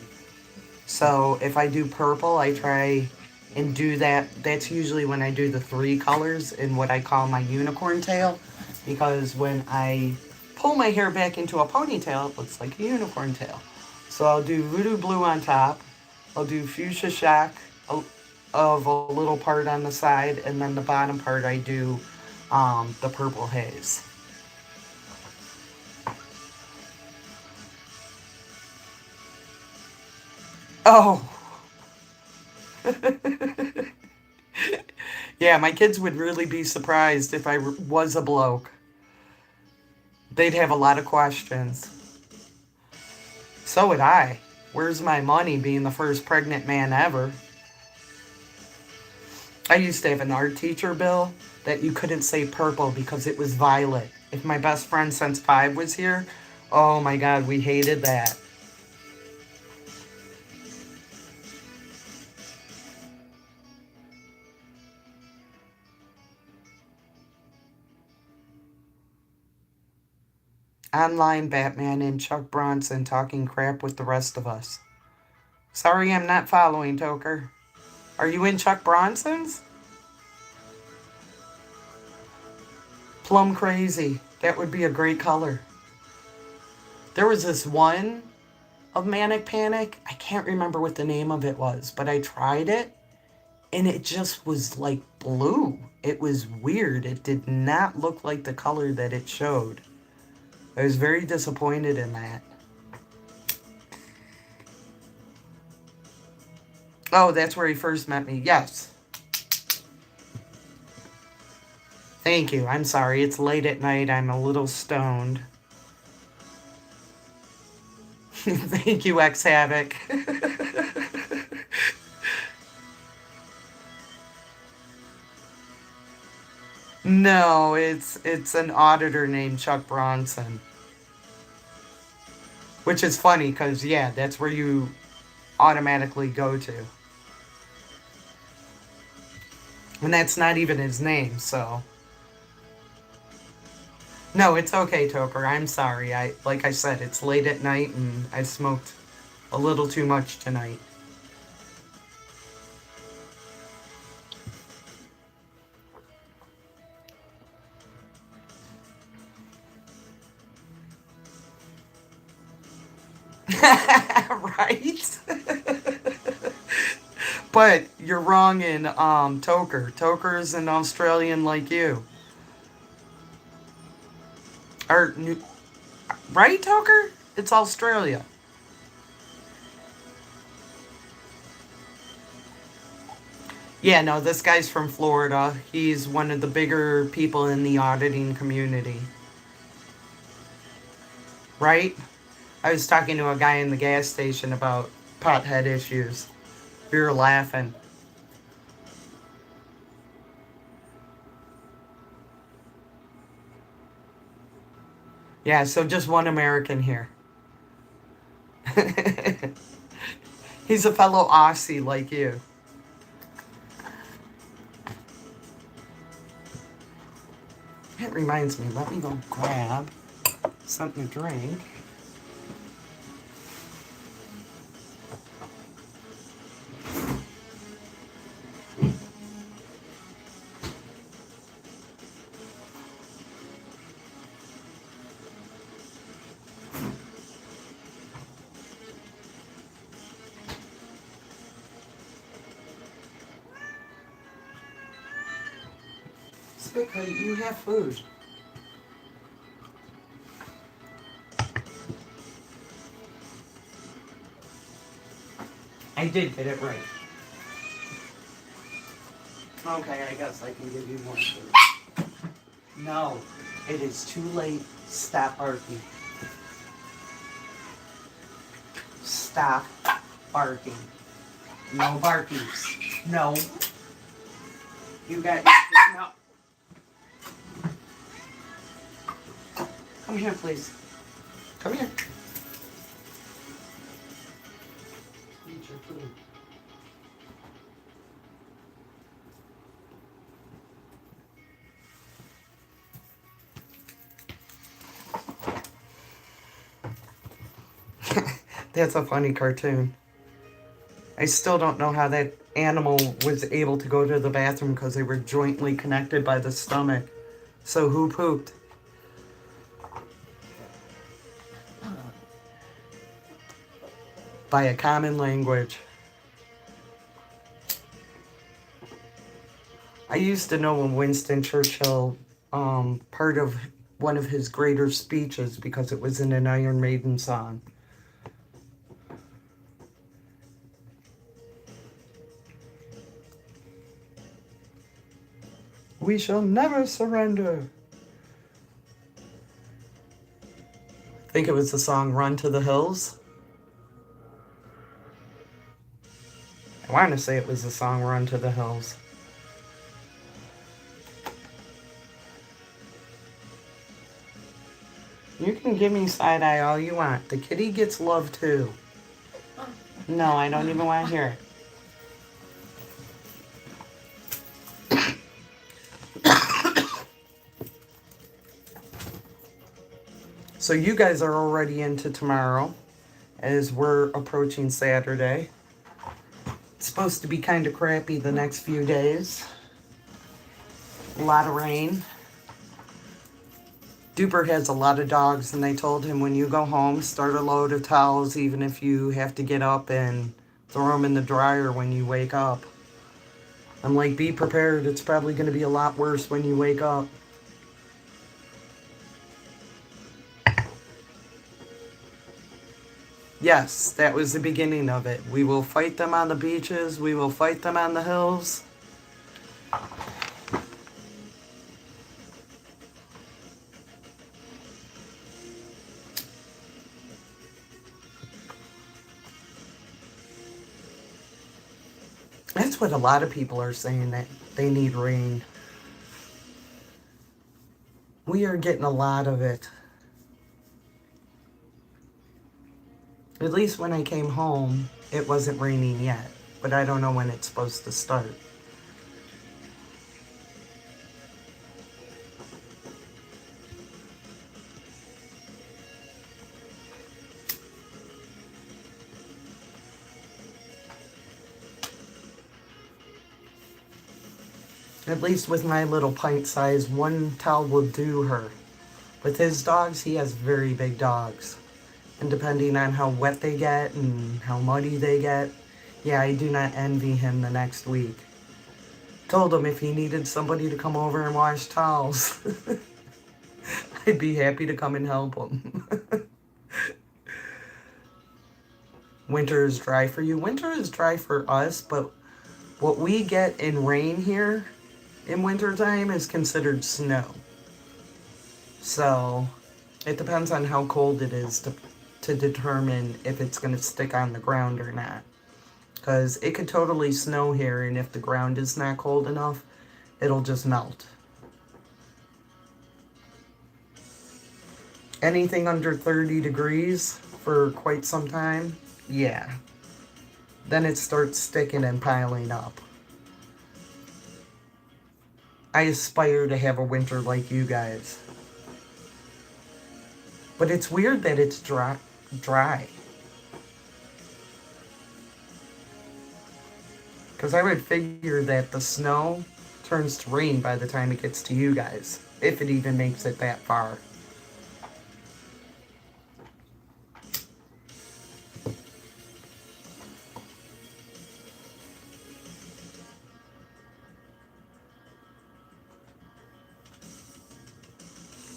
So if I do purple, I try and do that. That's usually when I do the 3 colors in what I call my unicorn tail. Because when I pull my hair back into a ponytail, it looks like a unicorn tail. So I'll do Voodoo Blue on top. I'll do Fuchsia Shock of a little part on the side. And then the bottom part I do the Purple Haze. Oh. Yeah, my kids would really be surprised if I was a bloke. They'd have a lot of questions. So would I. Where's my money being the first pregnant man ever? I used to have an art teacher, Bill, that you couldn't say purple because it was violet. If my best friend since 5 was here, oh my God, we hated that. Online Batman and Chuck Bronson talking crap with the rest of us. Sorry I'm not following, Toker. Are you in Chuck Bronson's? Plum Crazy. That would be a great color. There was this one of Manic Panic. I can't remember what the name of it was, but I tried it and it just was like blue. It was weird. It did not look like the color that it showed. I was very disappointed in that. Oh, that's where he first met me. Yes. Thank you. I'm sorry. It's late at night. I'm a little stoned. Thank you, X-Havoc. No, it's an auditor named Chuck Bronson. Which is funny because, yeah, that's where you automatically go to. And that's not even his name, so. No, it's okay, Toker. I'm sorry. Like I said, it's late at night and I smoked a little too much tonight. Right? But you're wrong in Toker. Toker is an Australian like you. Or right, Toker? It's Australia. Yeah, no, this guy's from Florida. He's one of the bigger people in the auditing community. Right? I was talking to a guy in the gas station about pothead issues. We were laughing. Yeah, so just one American here. He's a fellow Aussie like you. That reminds me, let me go grab something to drink. It's okay, you have food. I did get it right. Okay, I guess I can give you more food. No, it is too late. Stop barking. Stop barking. No barkies. No. You got no. Come here, please. Come here. Eat your food. That's a funny cartoon. I still don't know how that animal was able to go to the bathroom because they were jointly connected by the stomach. So who pooped? By a common language. I used to know Winston Churchill, part of one of his greater speeches because it was in an Iron Maiden song. We shall never surrender. I think it was the song Run to the Hills. I want to say it was the song Run to the Hills. You can give me side eye all you want. The kitty gets love too. No, I don't even want to hear it. So you guys are already into tomorrow as we're approaching Saturday. It's supposed to be kind of crappy the next few days. A lot of rain. Duper has a lot of dogs, and they told him when you go home, start a load of towels, even if you have to get up and throw them in the dryer when you wake up. I'm like, be prepared. It's probably going to be a lot worse when you wake up. Yes, that was the beginning of it. We will fight them on the beaches. We will fight them on the hills. That's what a lot of people are saying, that they need rain. We are getting a lot of it. At least when I came home, it wasn't raining yet. But I don't know when it's supposed to start. At least with my little pint size, one towel will do her. With his dogs, he has very big dogs. And depending on how wet they get and how muddy they get, yeah, I do not envy him the next week. Told him if he needed somebody to come over and wash towels, I'd be happy to come and help him. Winter is dry for you. Winter is dry for us, but what we get in rain here in wintertime is considered snow. So it depends on how cold it is to determine if it's going to stick on the ground or not. Because it could totally snow here, and if the ground is not cold enough, it'll just melt. Anything under 30 degrees for quite some time, yeah. Then it starts sticking and piling up. I aspire to have a winter like you guys. But it's weird that it's dry. Because I would figure that the snow turns to rain by the time it gets to you guys. If it even makes it that far.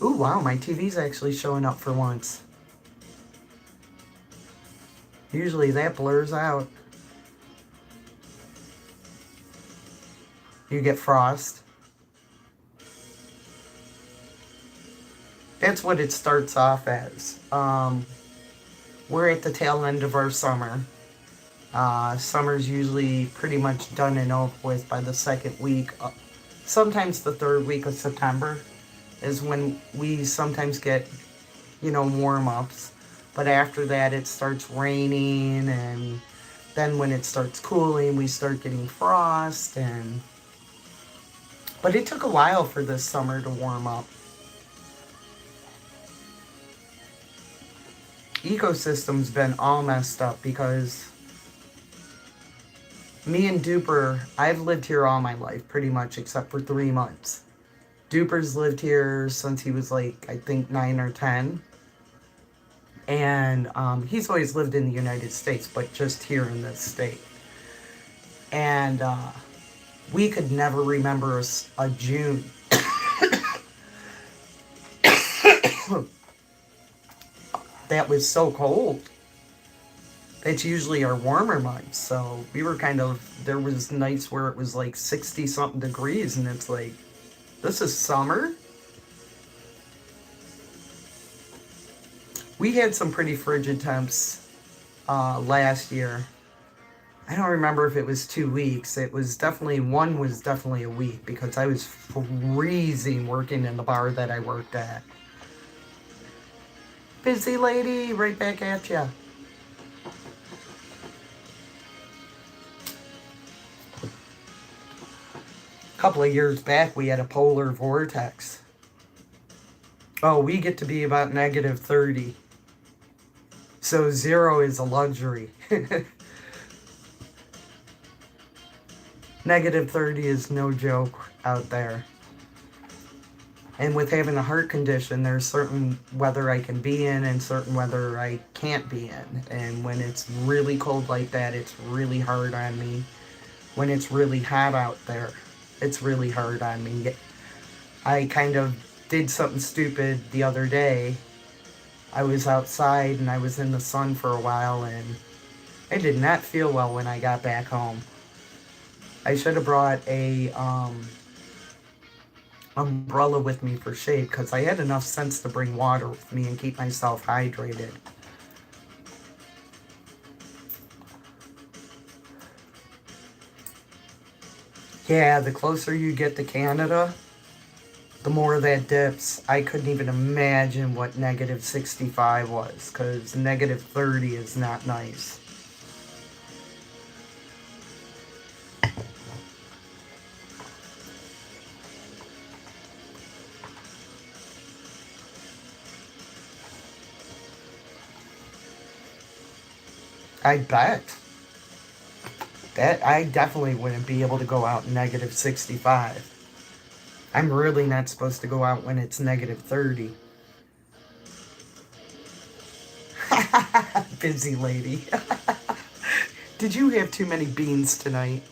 Ooh, wow, my TV's actually showing up for once. Usually that blurs out. You get frost. That's what it starts off as. We're at the tail end of our summer. Summer's usually pretty much done and over with by the second week. Sometimes the third week of September is when we sometimes get, warm-ups. But after that, it starts raining, and then when it starts cooling, we start getting frost. But it took a while for this summer to warm up. Ecosystem's been all messed up because me and Duper, I've lived here all my life, pretty much, except for 3 months. Duper's lived here since he was I think 9 or 10. And he's always lived in the United States, but just here in this state. And we could never remember a June that was so cold. It's usually our warmer months. So we were there was nights where it was 60 something degrees, and it's this is summer? We had some pretty frigid temps last year. I don't remember if it was 2 weeks. One was definitely a week, because I was freezing working in the bar that I worked at. Busy lady, right back at ya. Couple of years back, we had a polar vortex. Oh, we get to be about negative 30. So 0 is a luxury. Negative 30 is no joke out there. And with having a heart condition, there's certain weather I can be in and certain weather I can't be in. And when it's really cold like that, it's really hard on me. When it's really hot out there, it's really hard on me. I kind of did something stupid the other day. I was outside and I was in the sun for a while, and I did not feel well when I got back home. I should have brought a umbrella with me for shade, because I had enough sense to bring water with me and keep myself hydrated. Yeah, the closer you get to Canada, the more that dips. I couldn't even imagine what negative 65 was, because negative 30 is not nice. I bet. That I definitely wouldn't be able to go out in negative 65. I'm really not supposed to go out when it's -30. Busy lady. Did you have too many beans tonight?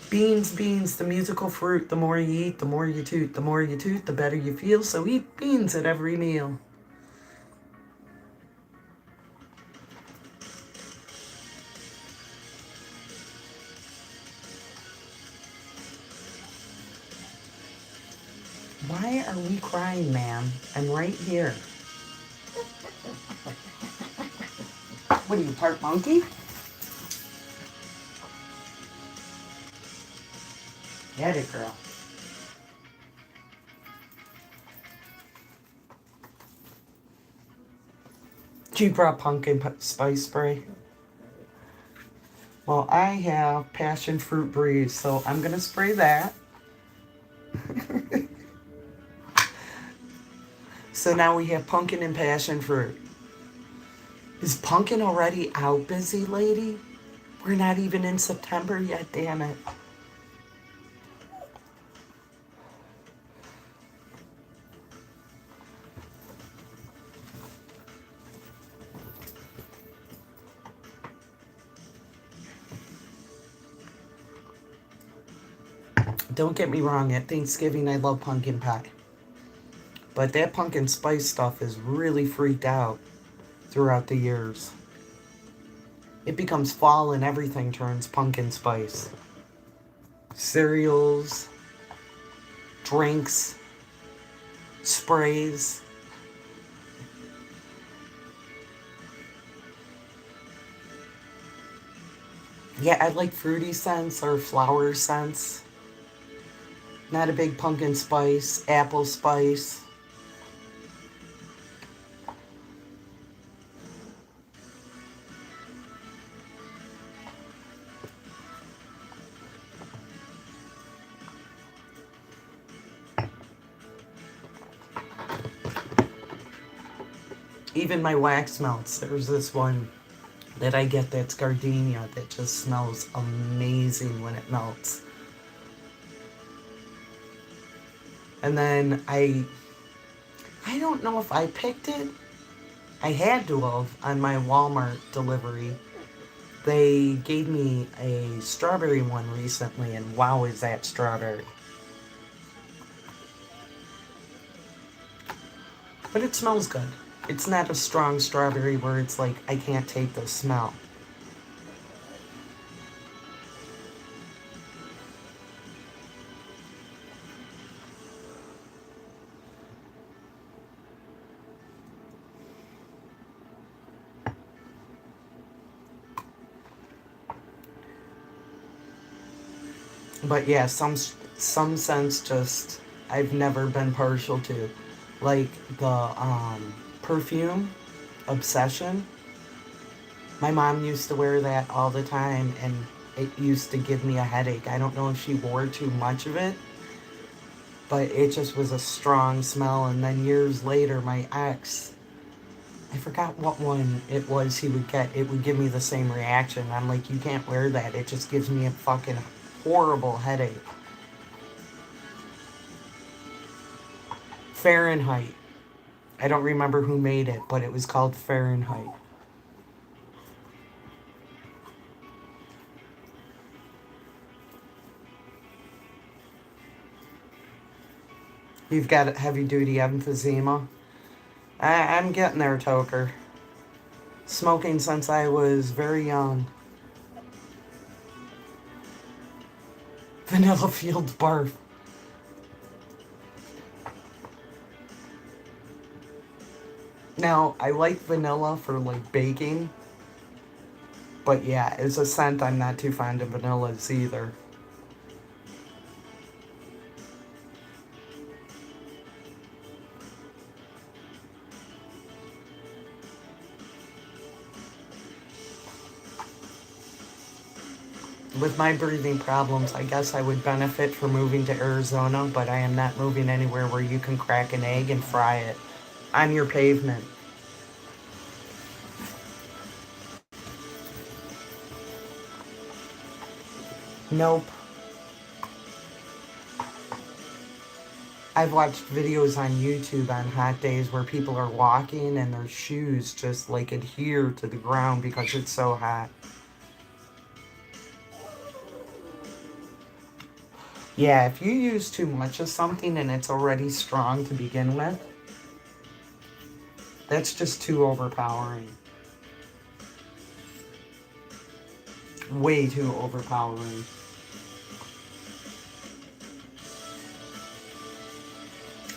Beans, beans, the musical fruit. The more you eat, the more you toot. The more you toot, the better you feel. So eat beans at every meal. Why are we crying, ma'am? I'm right here. What are you, part monkey? Get it, girl. You brought pumpkin spice spray. Well, I have passion fruit breeze, so I'm going to spray that. So now we have pumpkin and passion fruit. Is pumpkin already out, busy lady? We're not even in September yet, damn it. Don't get me wrong, at Thanksgiving I love pumpkin pie. But that pumpkin spice stuff is really freaked out throughout the years. It becomes fall and everything turns pumpkin spice. Cereals, drinks, sprays. Yeah, I like fruity scents or flower scents. Not a big pumpkin spice, apple spice. Even my wax melts. There's this one that I get that's gardenia that just smells amazing when it melts. And then I don't know if I picked it. I had to have on my Walmart delivery. They gave me a strawberry one recently, and wow, is that strawberry. But it smells good. It's not a strong strawberry where it's like, I can't take the smell. But yeah, some scents just I've never been partial to. Like the perfume Obsession. My mom used to wear that all the time and it used to give me a headache. I don't know if she wore too much of it, but it just was a strong smell. And then years later, my ex, I forgot what one it was he would get. It would give me the same reaction. I'm like, you can't wear that. It just gives me a fucking horrible headache. Fahrenheit. I don't remember who made it, but it was called Fahrenheit. You've got heavy-duty emphysema. I'm getting there, Toker. Smoking since I was very young. Vanilla Fields barf. Now, I like vanilla for like baking. But yeah, as a scent, I'm not too fond of vanillas either. With my breathing problems, I guess I would benefit from moving to Arizona, but I am not moving anywhere where you can crack an egg and fry it on your pavement. Nope. I've watched videos on YouTube on hot days where people are walking and their shoes just like adhere to the ground because it's so hot. Yeah, if you use too much of something and it's already strong to begin with, that's just too overpowering. Way too overpowering.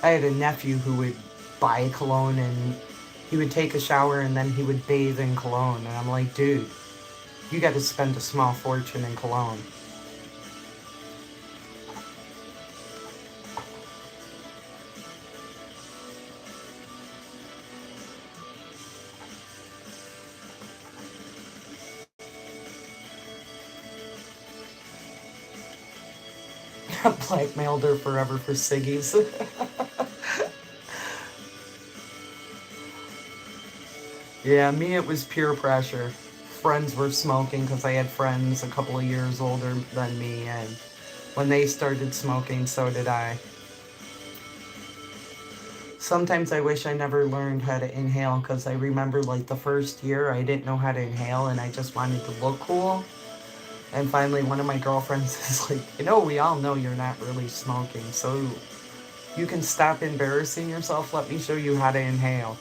I had a nephew who would buy cologne and he would take a shower and then he would bathe in cologne. And I'm like, dude, you got to spend a small fortune in cologne. Blackmailed her forever for ciggies. Yeah, me, it was peer pressure. Friends were smoking because I had friends a couple of years older than me, and when they started smoking, so did I. Sometimes I wish I never learned how to inhale because I remember like the first year I didn't know how to inhale and I just wanted to look cool. And finally, one of my girlfriends is like, we all know you're not really smoking, so you can stop embarrassing yourself. Let me show you how to inhale.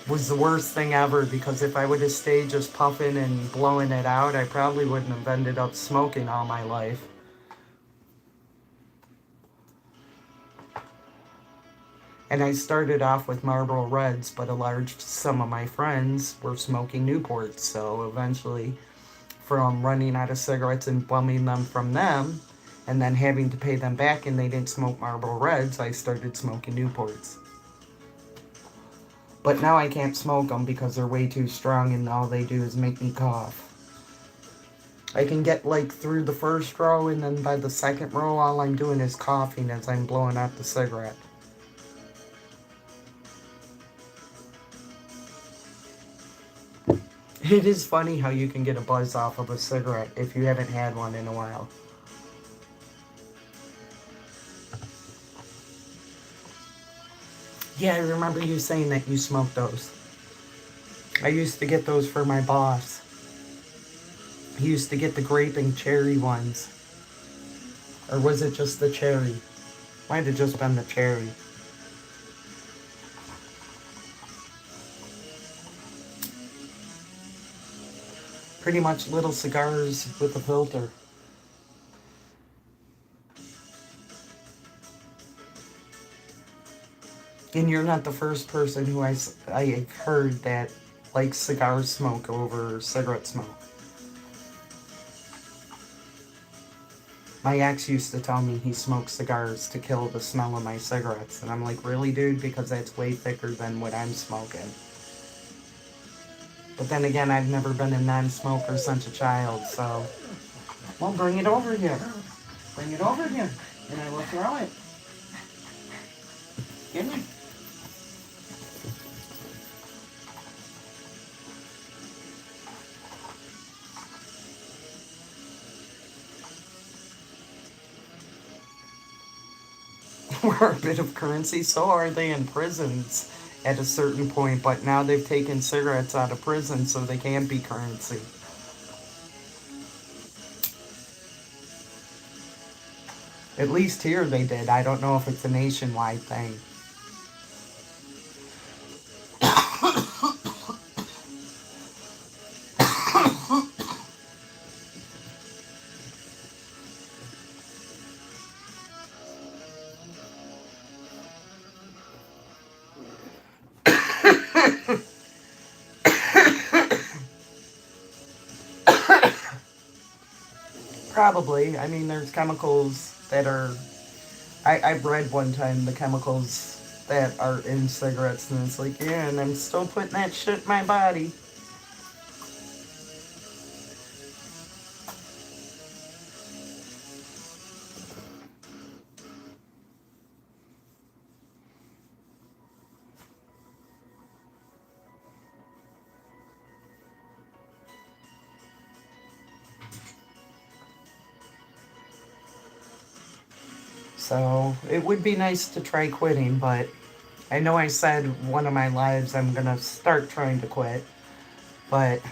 Was the worst thing ever because if I would have stayed just puffing and blowing it out, I probably wouldn't have ended up smoking all my life. And I started off with Marlboro Reds, but a large sum of my friends were smoking Newports. So eventually, from running out of cigarettes and bumming them from them, and then having to pay them back and they didn't smoke Marlboro Reds, I started smoking Newports. But now I can't smoke them because they're way too strong and all they do is make me cough. I can get like through the first row and then by the second row all I'm doing is coughing as I'm blowing out the cigarette. It is funny how you can get a buzz off of a cigarette if you haven't had one in a while. Yeah, I remember you saying that you smoked those. I used to get those for my boss. He used to get the grape and cherry ones. Or was it just the cherry? Might have just been the cherry. Pretty much little cigars with a filter. And you're not the first person who I've heard that likes cigar smoke over cigarette smoke. My ex used to tell me he smoked cigars to kill the smell of my cigarettes. And I'm like, really, dude? Because that's way thicker than what I'm smoking. But then again, I've never been a non-smoker since a child, so... Well, bring it over here. Bring it over here, and I will throw it. Give me. We're a bit of currency, so are they in prisons at a certain point, but now they've taken cigarettes out of prison, so they can't be currency. At least here they did. I don't know if it's a nationwide thing. Probably. I mean, there's chemicals that are... I've read one time the chemicals that are in cigarettes, and it's like, yeah, and I'm still putting that shit in my body. So it would be nice to try quitting, but I know I said one of my lives I'm going to start trying to quit, but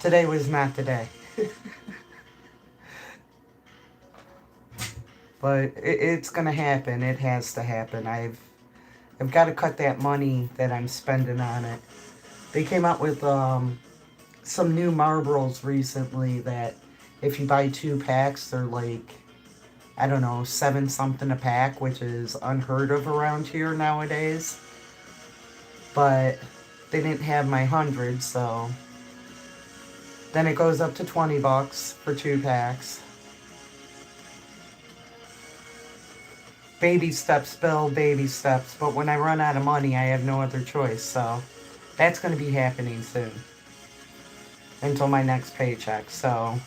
today was not the day. But it's going to happen. It has to happen. I've got to cut that money that I'm spending on it. They came out with some new Marlboros recently that if you buy 2 packs, they're like, I don't know, 7 something a pack, which is unheard of around here nowadays. But they didn't have my 100, so then it goes up to $20 for 2 packs. Baby steps, Bill, baby steps. But when I run out of money, I have no other choice. So that's going to be happening soon. Until my next paycheck. So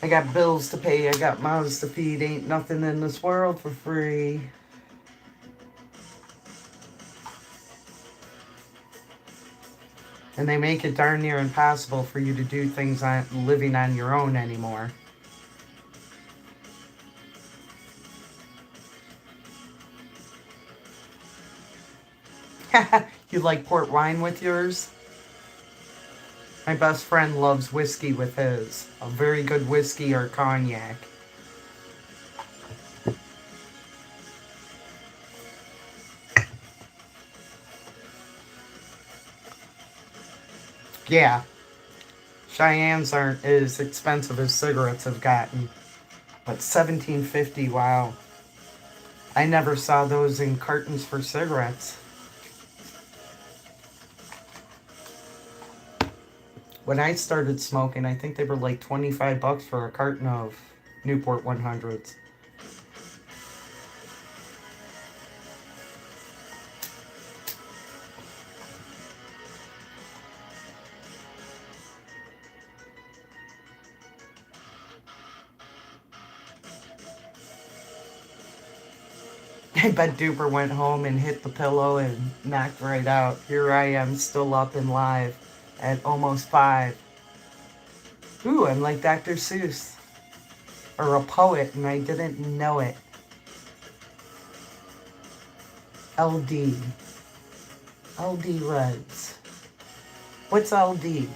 I got bills to pay. I got mouths to feed. Ain't nothing in this world for free. And they make it darn near impossible for you to do things living on your own anymore. You like port wine with yours? My best friend loves whiskey with his. A very good whiskey or cognac. Yeah. Cheyennes aren't as expensive as cigarettes have gotten. But $17.50, wow. I never saw those in cartons for cigarettes. When I started smoking, I think they were like $25 for a carton of Newport 100s. I bet Duper went home and hit the pillow and knocked right out. Here I am, still up and live at almost 5. Ooh, I'm like Dr. Seuss. Or a poet, and I didn't know it. LD. LD Reds. What's LD?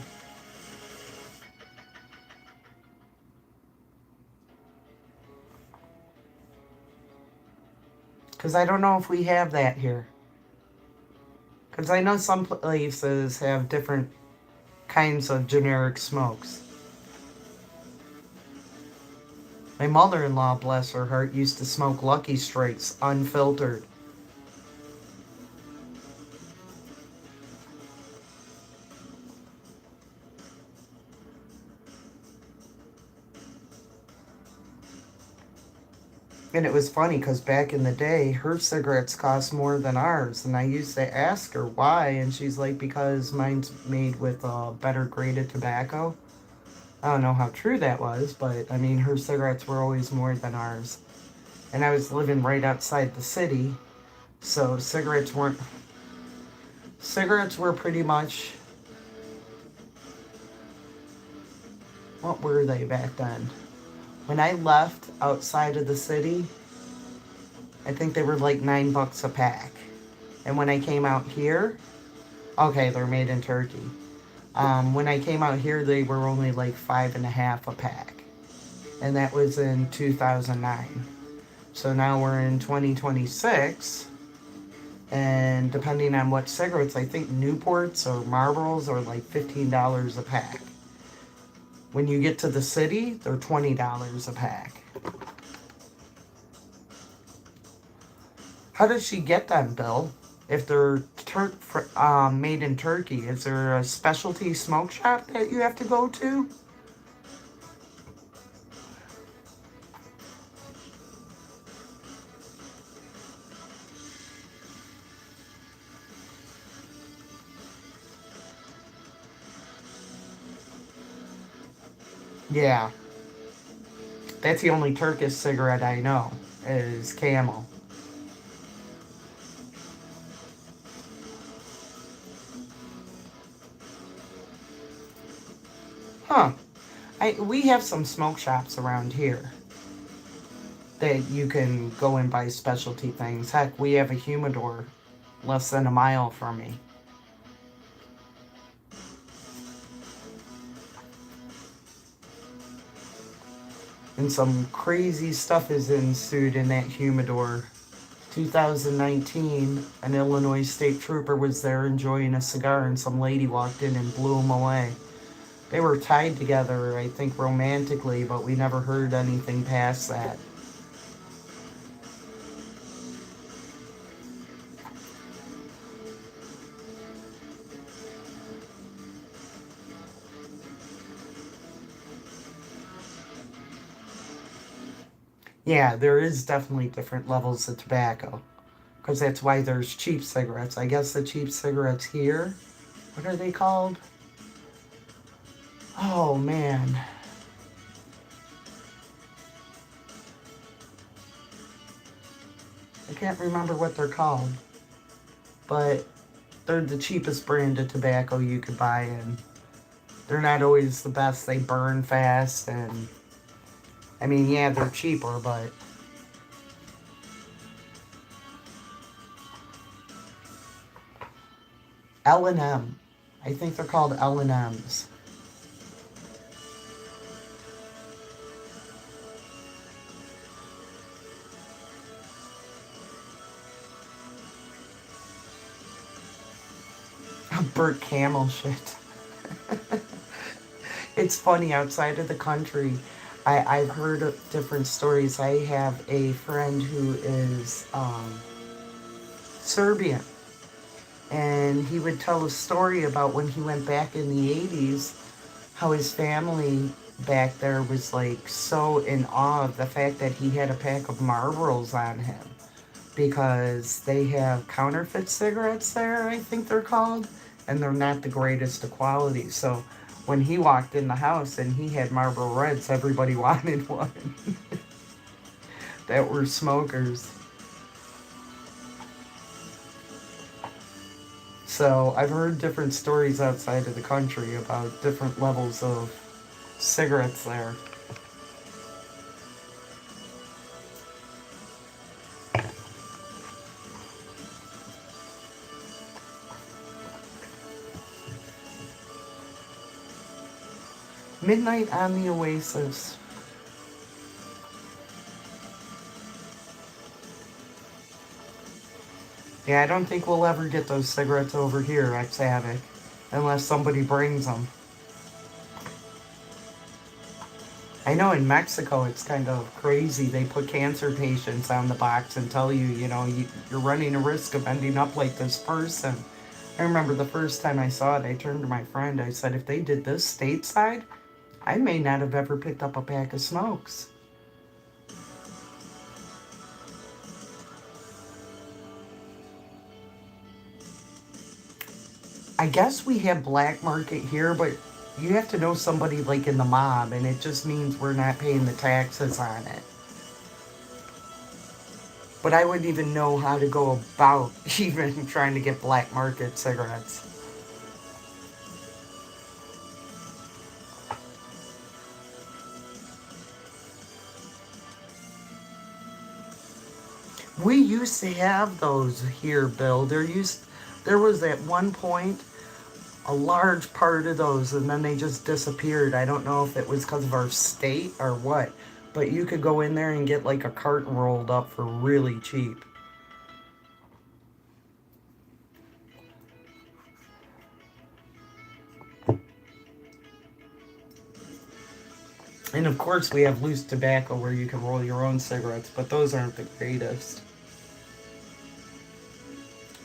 Because I don't know if we have that here. Because I know some places have different kinds of generic smokes. My mother-in-law, bless her heart, used to smoke Lucky Strikes unfiltered. And it was funny because back in the day, her cigarettes cost more than ours. And I used to ask her why. And she's like, because mine's made with better graded tobacco. I don't know how true that was, but I mean, her cigarettes were always more than ours. And I was living right outside the city. So cigarettes were pretty much, what were they back then? When I left outside of the city, I think they were like $9 a pack. And when I came out here, okay, they're made in Turkey. When I came out here, they were only like 5.5 a pack. And that was in 2009. So now we're in 2026. And depending on what cigarettes, I think Newports or Marlboros are like $15 a pack. When you get to the city, they're $20 a pack. How does she get them, Bill? If they're made in Turkey, is there a specialty smoke shop that you have to go to? Yeah. That's the only Turkish cigarette I know, is Camel. Huh. We have some smoke shops around here that you can go and buy specialty things. Heck, we have a humidor less than a mile from me. And some crazy stuff has ensued in that humidor. 2019, an Illinois state trooper was there enjoying a cigar, and some lady walked in and blew him away. They were tied together, I think romantically, but we never heard anything past that. Yeah, there is definitely different levels of tobacco. Because that's why there's cheap cigarettes. I guess the cheap cigarettes here, what are they called? Oh, man. I can't remember what they're called. But they're the cheapest brand of tobacco you could buy, and they're not always the best. They burn fast, and I mean, yeah, they're cheaper, but L&M. I think they're called L&Ms. Burnt camel shit. It's funny, outside of the country, I've heard of different stories. I have a friend who is Serbian, and he would tell a story about when he went back in the 80s, how his family back there was like so in awe of the fact that he had a pack of Marlboros on him, because they have counterfeit cigarettes there, I think they're called, and they're not the greatest of quality. So when he walked in the house and he had Marlboro Reds, everybody wanted one that were smokers. So I've heard different stories outside of the country about different levels of cigarettes there. Midnight on the Oasis. Yeah, I don't think we'll ever get those cigarettes over here at Savick, unless somebody brings them. I know in Mexico it's kind of crazy. They put cancer patients on the box and tell you, you're running a risk of ending up like this person. I remember the first time I saw it, I turned to my friend. I said, if they did this stateside, I may not have ever picked up a pack of smokes. I guess we have black market here, but you have to know somebody like in the mob, and it just means we're not paying the taxes on it. But I wouldn't even know how to go about even trying to get black market cigarettes. We used to have those here, Bill. There was at one point a large part of those, and then they just disappeared. I don't know if it was because of our state or what, but you could go in there and get like a carton rolled up for really cheap. And of course, we have loose tobacco where you can roll your own cigarettes, but those aren't the greatest.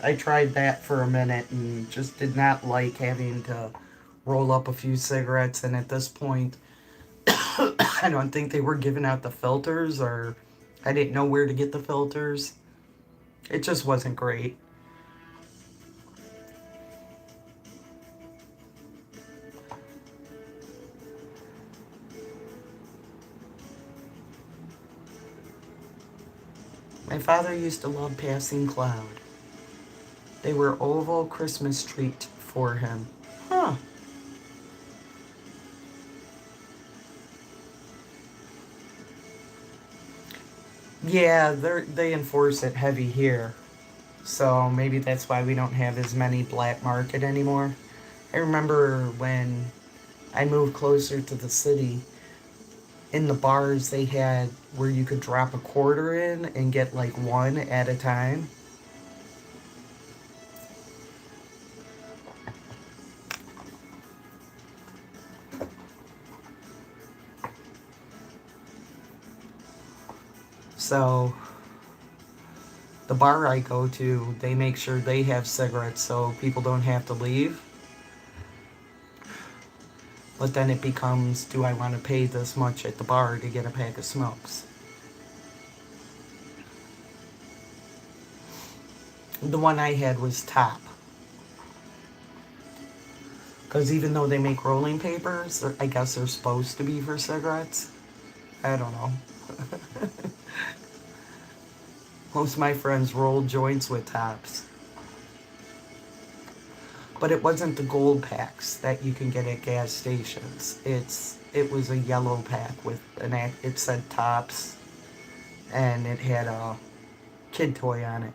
I tried that for a minute and just did not like having to roll up a few cigarettes, and at this point, I don't think they were giving out the filters, or I didn't know where to get the filters. It just wasn't great. My father used to love Passing Cloud. They were oval Christmas treat for him. Huh. Yeah, they enforce it heavy here. So maybe that's why we don't have as many black market anymore. I remember when I moved closer to the city, in the bars they had where you could drop a quarter in and get like one at a time. So the bar I go to, they make sure they have cigarettes so people don't have to leave. But then it becomes, do I want to pay this much at the bar to get a pack of smokes? The one I had was top. Because even though they make rolling papers, I guess they're supposed to be for cigarettes. I don't know. Most of my friends roll joints with tops. But it wasn't the gold packs that you can get at gas stations. It was a yellow pack with it said tops and it had a kid toy on it.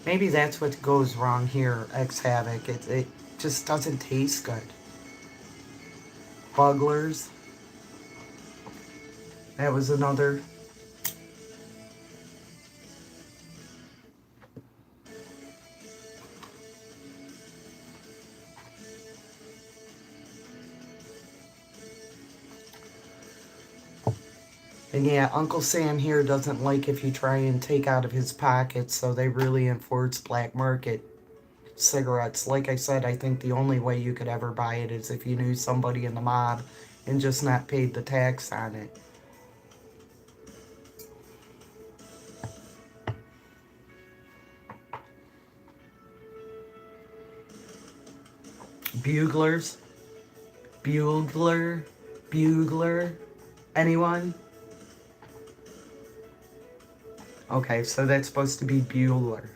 Maybe that's what goes wrong here, X Havoc. It just doesn't taste good. Bugglers. That was another. And yeah, Uncle Sam here doesn't like if you try and take out of his pocket, so they really enforce black market cigarettes. Like I said, I think the only way you could ever buy it is if you knew somebody in the mob and just not paid the tax on it. Buglers? Bugler? Bugler? Anyone? Okay, so that's supposed to be Bueller.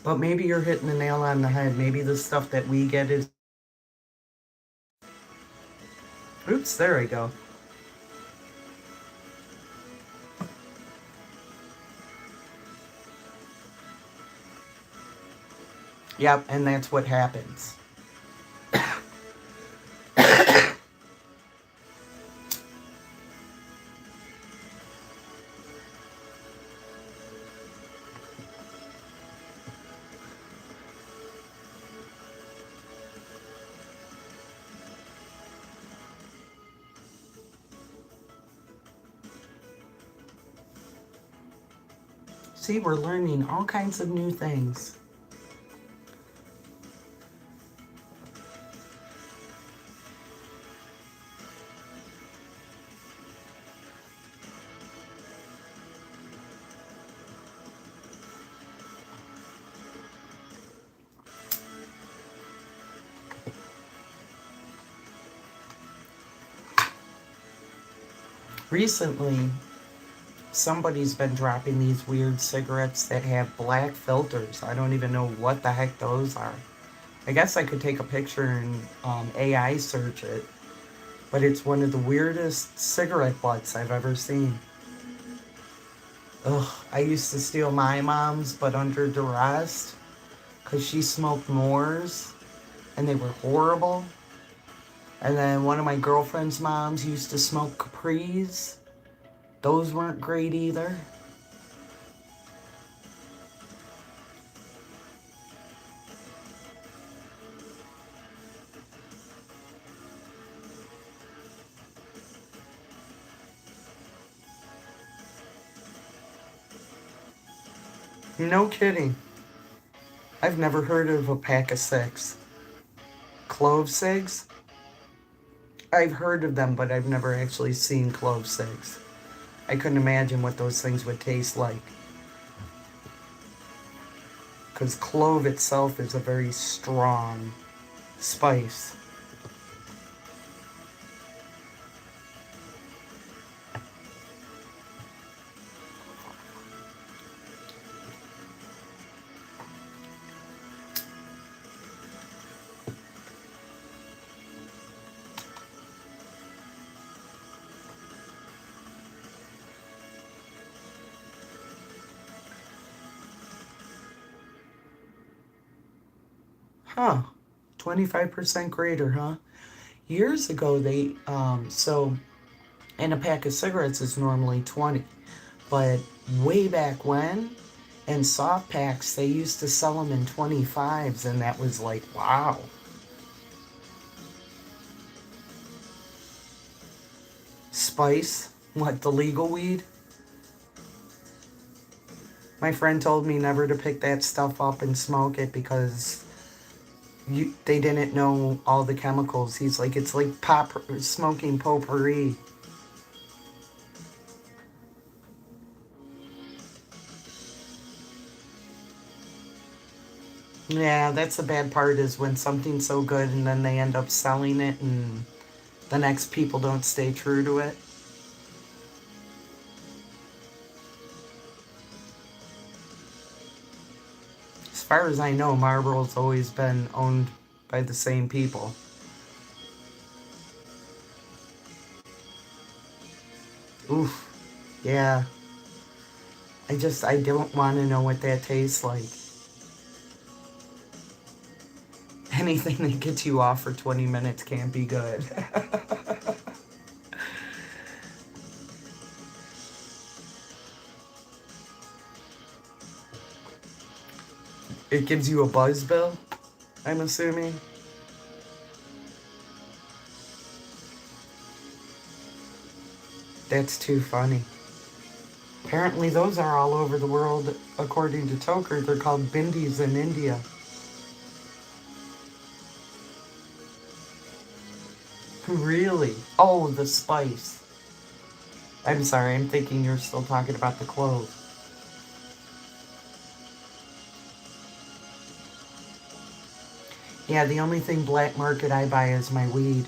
But maybe you're hitting the nail on the head. Maybe the stuff that we get is... Oops, there I go. Yep, and that's what happens. See, we're learning all kinds of new things. Recently, somebody's been dropping these weird cigarettes that have black filters. I don't even know what the heck those are. I guess I could take a picture and AI search it, but it's one of the weirdest cigarette butts I've ever seen. Ugh, I used to steal my mom's, but under duress, because she smoked Moors, and they were horrible. And then one of my girlfriend's moms used to smoke Capris. Those weren't great either. No kidding. I've never heard of a pack of six. Clove cigs? I've heard of them, but I've never actually seen clove sticks. I couldn't imagine what those things would taste like. Because clove itself is a very strong spice. Huh. 25% greater, huh? Years ago, so in a pack of cigarettes is normally 20. But way back when, in soft packs, they used to sell them in 25s, and that was like, wow. Spice? What, the legal weed? My friend told me never to pick that stuff up and smoke it because they didn't know all the chemicals. He's like, it's like smoking potpourri. Yeah, that's the bad part is when something's so good and then they end up selling it and the next people don't stay true to it. As far as I know, Marlboro's always been owned by the same people. Oof. Yeah. I don't want to know what that tastes like. Anything that gets you off for 20 minutes can't be good. It gives you a buzz, Bill, I'm assuming. That's too funny. Apparently those are all over the world, according to Toker. They're called bindis in India. Really? Oh, the spice. I'm sorry, I'm thinking you're still talking about the clove. Yeah, the only thing black market I buy is my weed.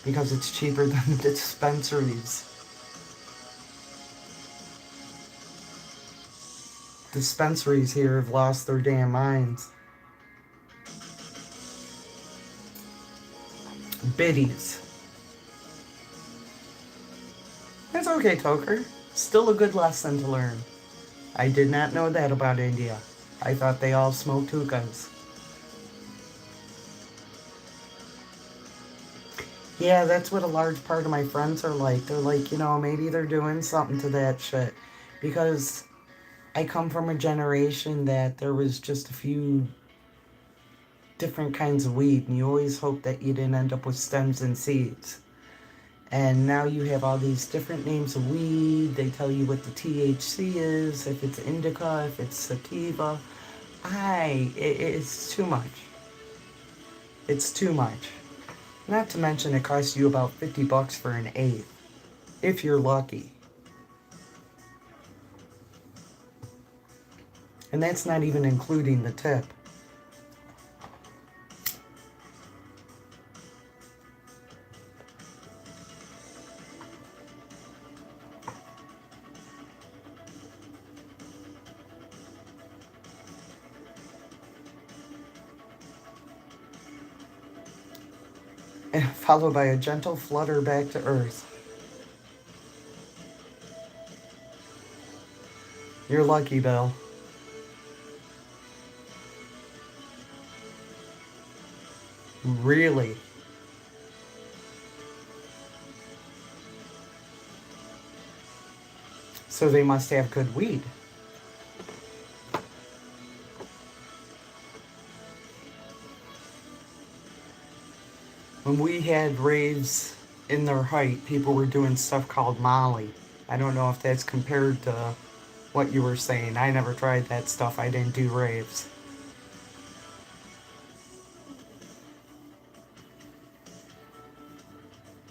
Because it's cheaper than the dispensaries. Dispensaries here have lost their damn minds. Biddies. That's okay, Toker. Still a good lesson to learn. I did not know that about India. I thought they all smoked hookahs. Yeah, that's what a large part of my friends are like. They're like, maybe they're doing something to that shit. Because I come from a generation that there was just a few different kinds of weed, and you always hope that you didn't end up with stems and seeds. And now you have all these different names of weed. They tell you what the THC is, if it's indica, if it's sativa. It's too much. It's too much. Not to mention it costs you about $50 for an eighth, if you're lucky. And that's not even including the tip. Followed by a gentle flutter back to earth. You're lucky, Bill. Really? So they must have good weed. When we had raves in their height, people were doing stuff called Molly. I don't know if that's compared to what you were saying. I never tried that stuff. I didn't do raves.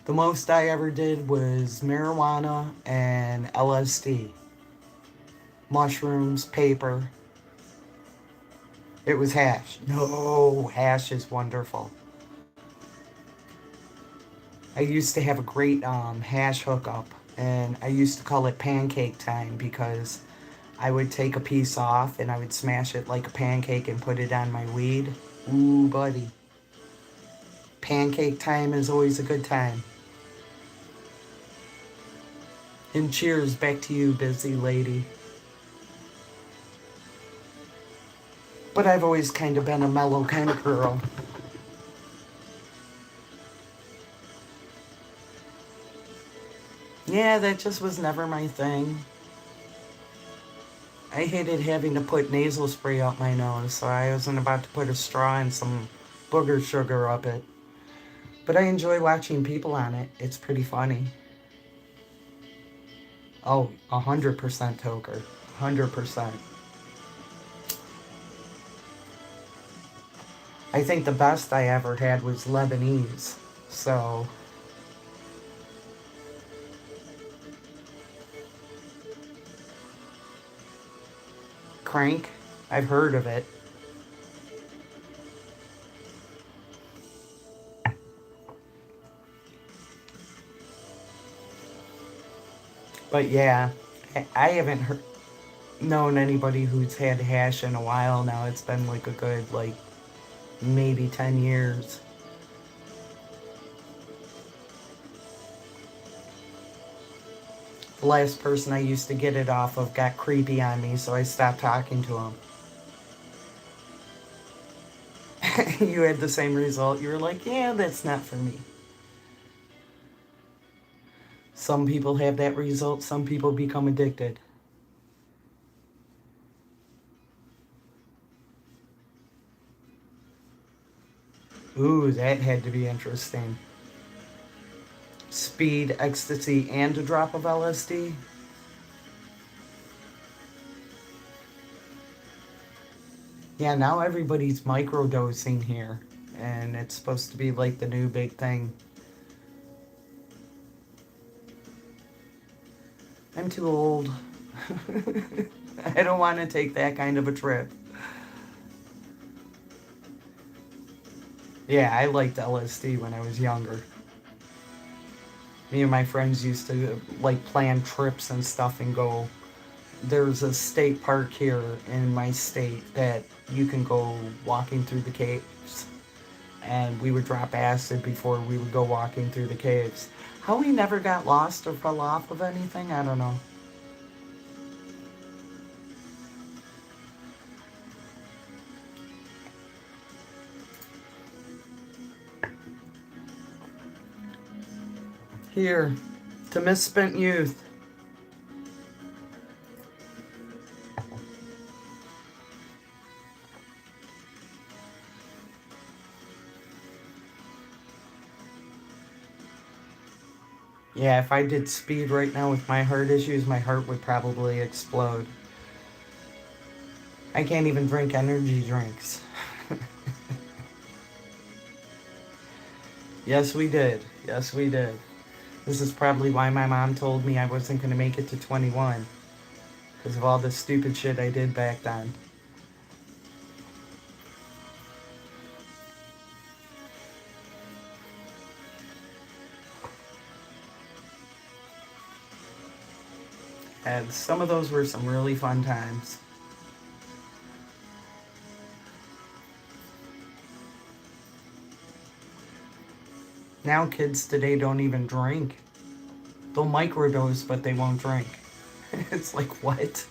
The most I ever did was marijuana and LSD. Mushrooms, paper. It was hash. No, hash is wonderful. I used to have a great hash hookup, and I used to call it pancake time because I would take a piece off and I would smash it like a pancake and put it on my weed. Ooh, buddy. Pancake time is always a good time. And cheers back to you, busy lady. But I've always kind of been a mellow kind of girl. Yeah, that just was never my thing. I hated having to put nasal spray up my nose, so I wasn't about to put a straw and some booger sugar up it. But I enjoy watching people on it. It's pretty funny. Oh, 100% Toker. 100%. I think the best I ever had was Lebanese. So, crank, I've heard of it. But yeah, I haven't known anybody who's had hash in a while now. It's been like a good, like, maybe 10 years. The last person I used to get it off of got creepy on me, so I stopped talking to him. You had the same result. You were like, yeah, that's not for me. Some people have that result, some people become addicted. Ooh, that had to be interesting. Speed, ecstasy, and a drop of LSD. Yeah, now everybody's microdosing here, and it's supposed to be like the new big thing. I'm too old. I don't want to take that kind of a trip. Yeah, I liked LSD when I was younger. Me and my friends used to like plan trips and stuff and go. There's a state park here in my state that you can go walking through the caves. And we would drop acid before we would go walking through the caves. How we never got lost or fell off of anything, I don't know. Here, to misspent youth. Yeah, if I did speed right now with my heart issues, my heart would probably explode. I can't even drink energy drinks. Yes, we did. Yes, we did. This is probably why my mom told me I wasn't going to make it to 21. Because of all the stupid shit I did back then. And some of those were some really fun times. Now kids today don't even drink. They'll microdose, but they won't drink. It's like, what?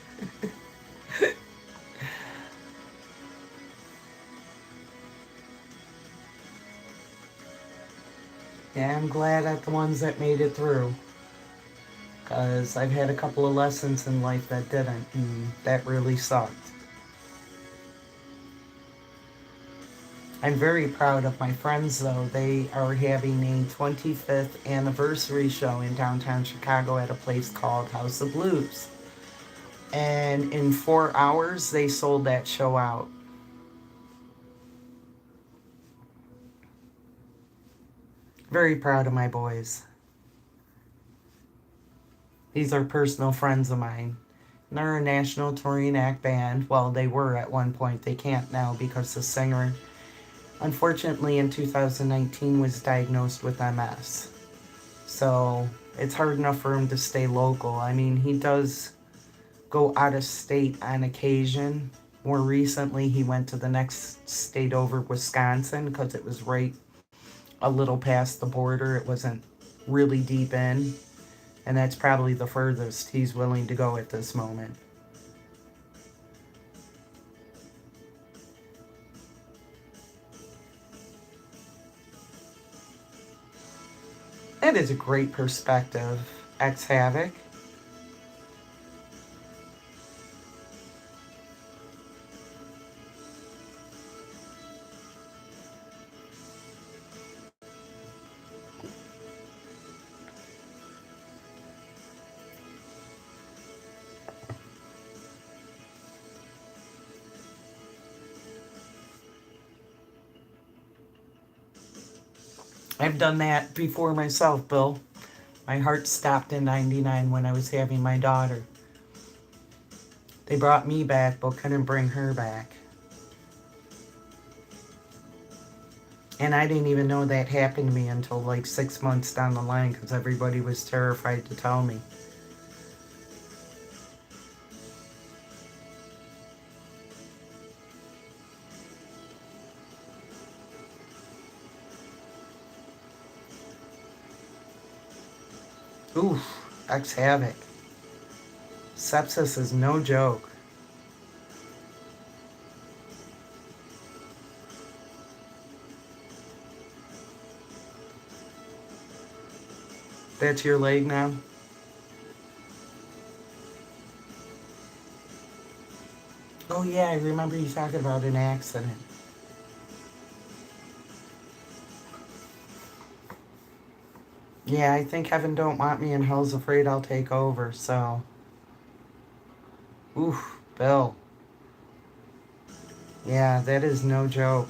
Yeah, I'm glad at the ones that made it through. Because I've had a couple of lessons in life that didn't, and that really sucked. I'm very proud of my friends, though. They are having a 25th anniversary show in downtown Chicago at a place called House of Blues. And in 4 hours, they sold that show out. Very proud of my boys. These are personal friends of mine. And they're a national touring act band. Well, they were at one point. They can't now because the singer, unfortunately, in 2019 was diagnosed with MS. So it's hard enough for him to stay local. I mean, he does go out of state on occasion. More recently, he went to the next state over, Wisconsin, because it was right a little past the border. It wasn't really deep in. And that's probably the furthest he's willing to go at this moment. That is a great perspective, X Havoc. I've done that before myself, Bill. My heart stopped in 99 when I was having my daughter. They brought me back, but couldn't bring her back. And I didn't even know that happened to me until like 6 months down the line because everybody was terrified to tell me. Oof, X Havoc. Sepsis is no joke. That's your leg now? Oh yeah, I remember you talking about an accident. Yeah, I think heaven don't want me and hell's afraid I'll take over, so. Oof, Bill. Yeah, that is no joke.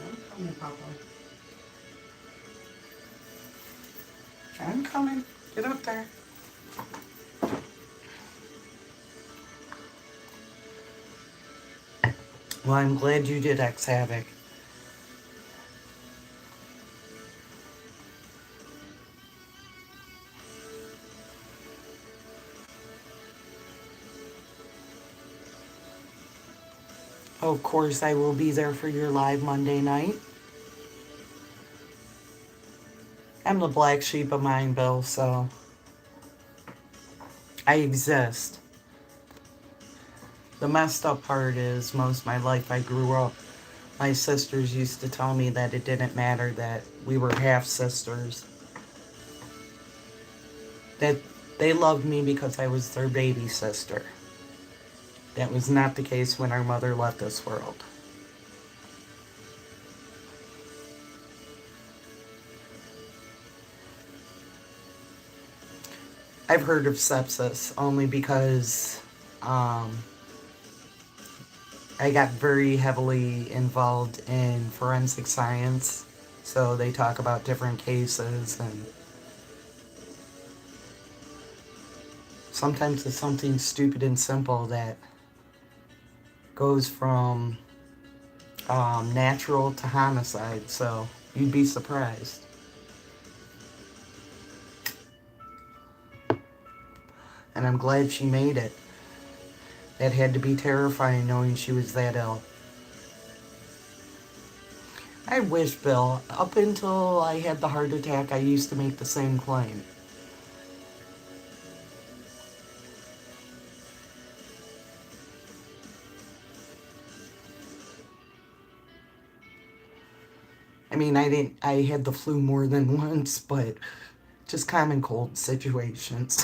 I'm coming, Papa. I'm coming. Get up there. Well, I'm glad you did, X Havoc. Of course, I will be there for your live Monday night. I'm the black sheep of mine, Bill, so I exist. The messed up part is most of my life I grew up. My sisters used to tell me that it didn't matter that we were half sisters. That they loved me because I was their baby sister. That was not the case when our mother left this world. I've heard of sepsis only because I got very heavily involved in forensic science. So they talk about different cases, and sometimes it's something stupid and simple that goes from natural to homicide. So you'd be surprised. And I'm glad she made it. That had to be terrifying knowing she was that ill. I wish, Bill, up until I had the heart attack, I used to make the same claim. I mean, I had the flu more than once, but just common cold situations.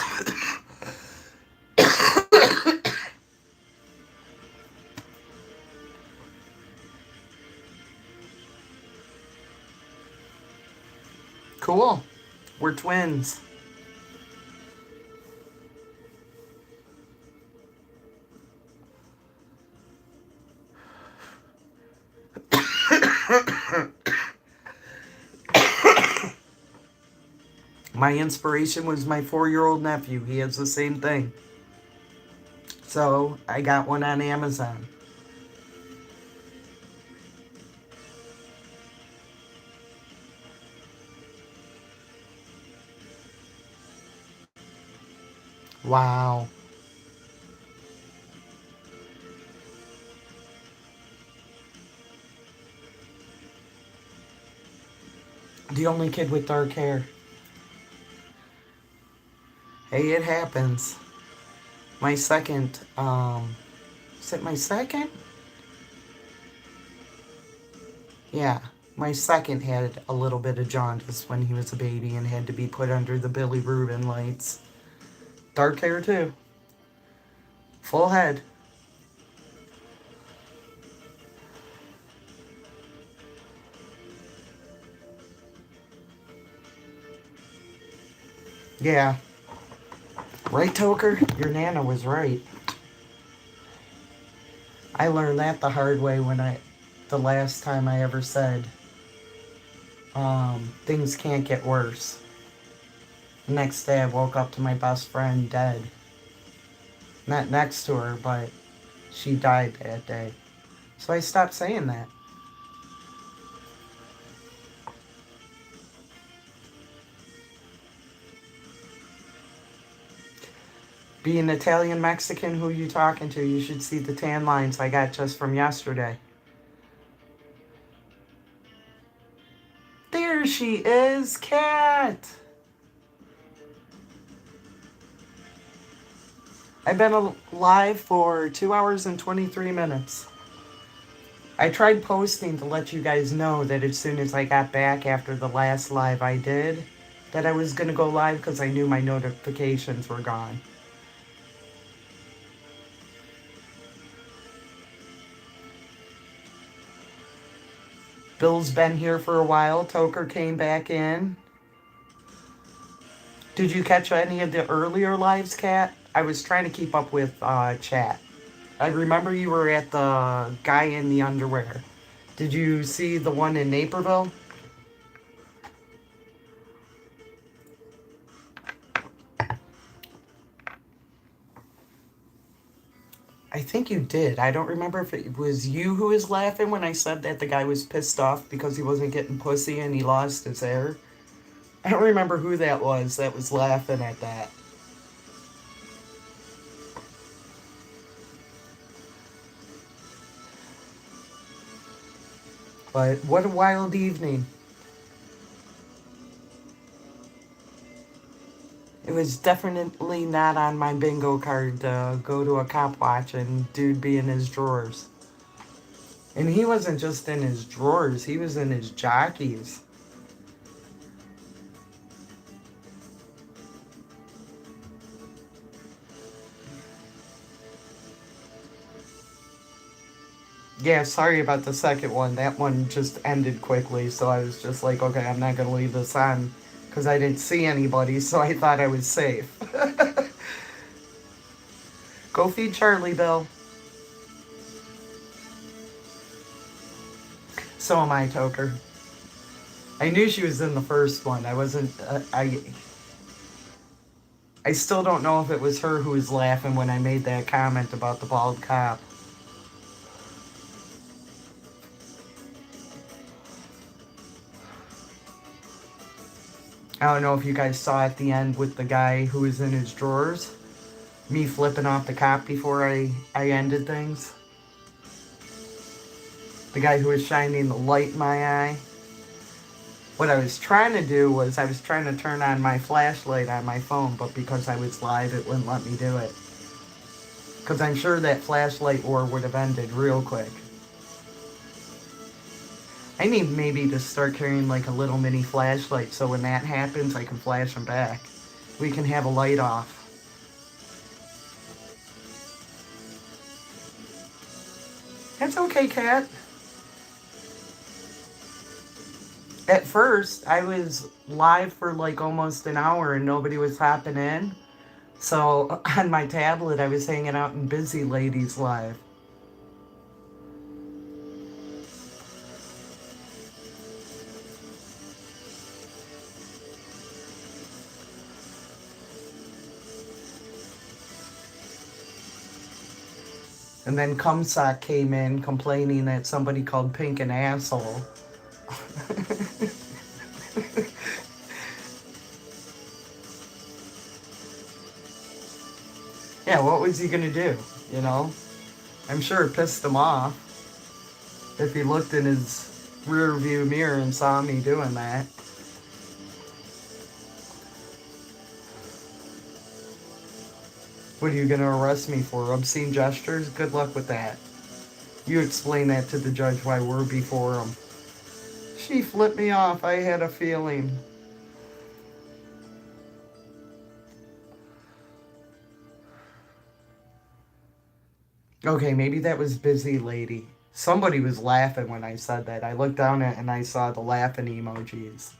Cool. We're twins. My inspiration was my 4-year-old nephew. He has the same thing. So I got one on Amazon. Wow. The only kid with dark hair. Hey, it happens. My second, is it my second? Yeah, my second had a little bit of jaundice when he was a baby and had to be put under the Billy Rubin lights. Dark hair too. Full head. Yeah. Right, Toker? Your Nana was right. I learned that the hard way the last time I ever said, things can't get worse. The next day I woke up to my best friend dead. Not next to her, but she died that day. So I stopped saying that. Being Italian Mexican, who you talking to? You should see the tan lines I got just from yesterday. There she is, Cat. I've been live for 2 hours and 23 minutes. I tried posting to let you guys know that as soon as I got back after the last live I did, that I was going to go live because I knew my notifications were gone. Bill's been here for a while. Toker came back in. Did you catch any of the earlier lives, Kat? I was trying to keep up with chat. I remember you were at the guy in the underwear. Did you see the one in Naperville? I think you did. I don't remember if it was you who was laughing when I said that the guy was pissed off because he wasn't getting pussy and he lost his hair. I don't remember who that was laughing at that. But what a wild evening. It was definitely not on my bingo card to go to a cop watch and dude be in his drawers. And he wasn't just in his drawers, he was in his jockeys. Yeah, sorry about the second one. That one just ended quickly, so I was just like, okay, I'm not going to leave this on because I didn't see anybody, so I thought I was safe. Go feed Charlie, Bill. So am I, Toker. I knew she was in the first one. I wasn't. I still don't know if it was her who was laughing when I made that comment about the bald cop. I don't know if you guys saw at the end with the guy who was in his drawers. Me flipping off the cop before I ended things. The guy who was shining the light in my eye. What I was trying to do was I was trying to turn on my flashlight on my phone, but because I was live, it wouldn't let me do it. Because I'm sure that flashlight war would have ended real quick. I need maybe to start carrying like a little mini flashlight so when that happens, I can flash them back. We can have a light off. That's okay, Kat. At first, I was live for like almost an hour and nobody was hopping in. So on my tablet, I was hanging out in Busy Ladies Live. And then Cumsock came in complaining that somebody called Pink an asshole. Yeah, what was he gonna do, you know? I'm sure it pissed him off if he looked in his rear view mirror and saw me doing that. What are you gonna arrest me for? Obscene gestures? Good luck with that. You explain that to the judge why we're before him. She flipped me off. I had a feeling. Okay, maybe that was Busy Lady. Somebody was laughing when I said that. I looked down at it and I saw the laughing emojis.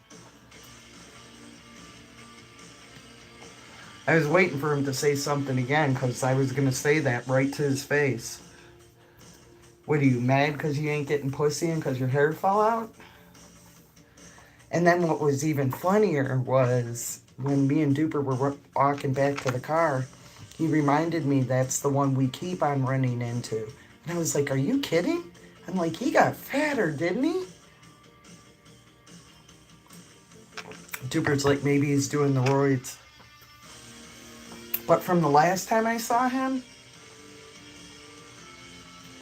I was waiting for him to say something again because I was going to say that right to his face. What, are you mad because you ain't getting pussy and because your hair fell out? And then what was even funnier was when me and Duper were walking back to the car, he reminded me that's the one we keep on running into. And I was like, are you kidding? I'm like, he got fatter, didn't he? Duper's like, maybe he's doing the roids. But from the last time I saw him,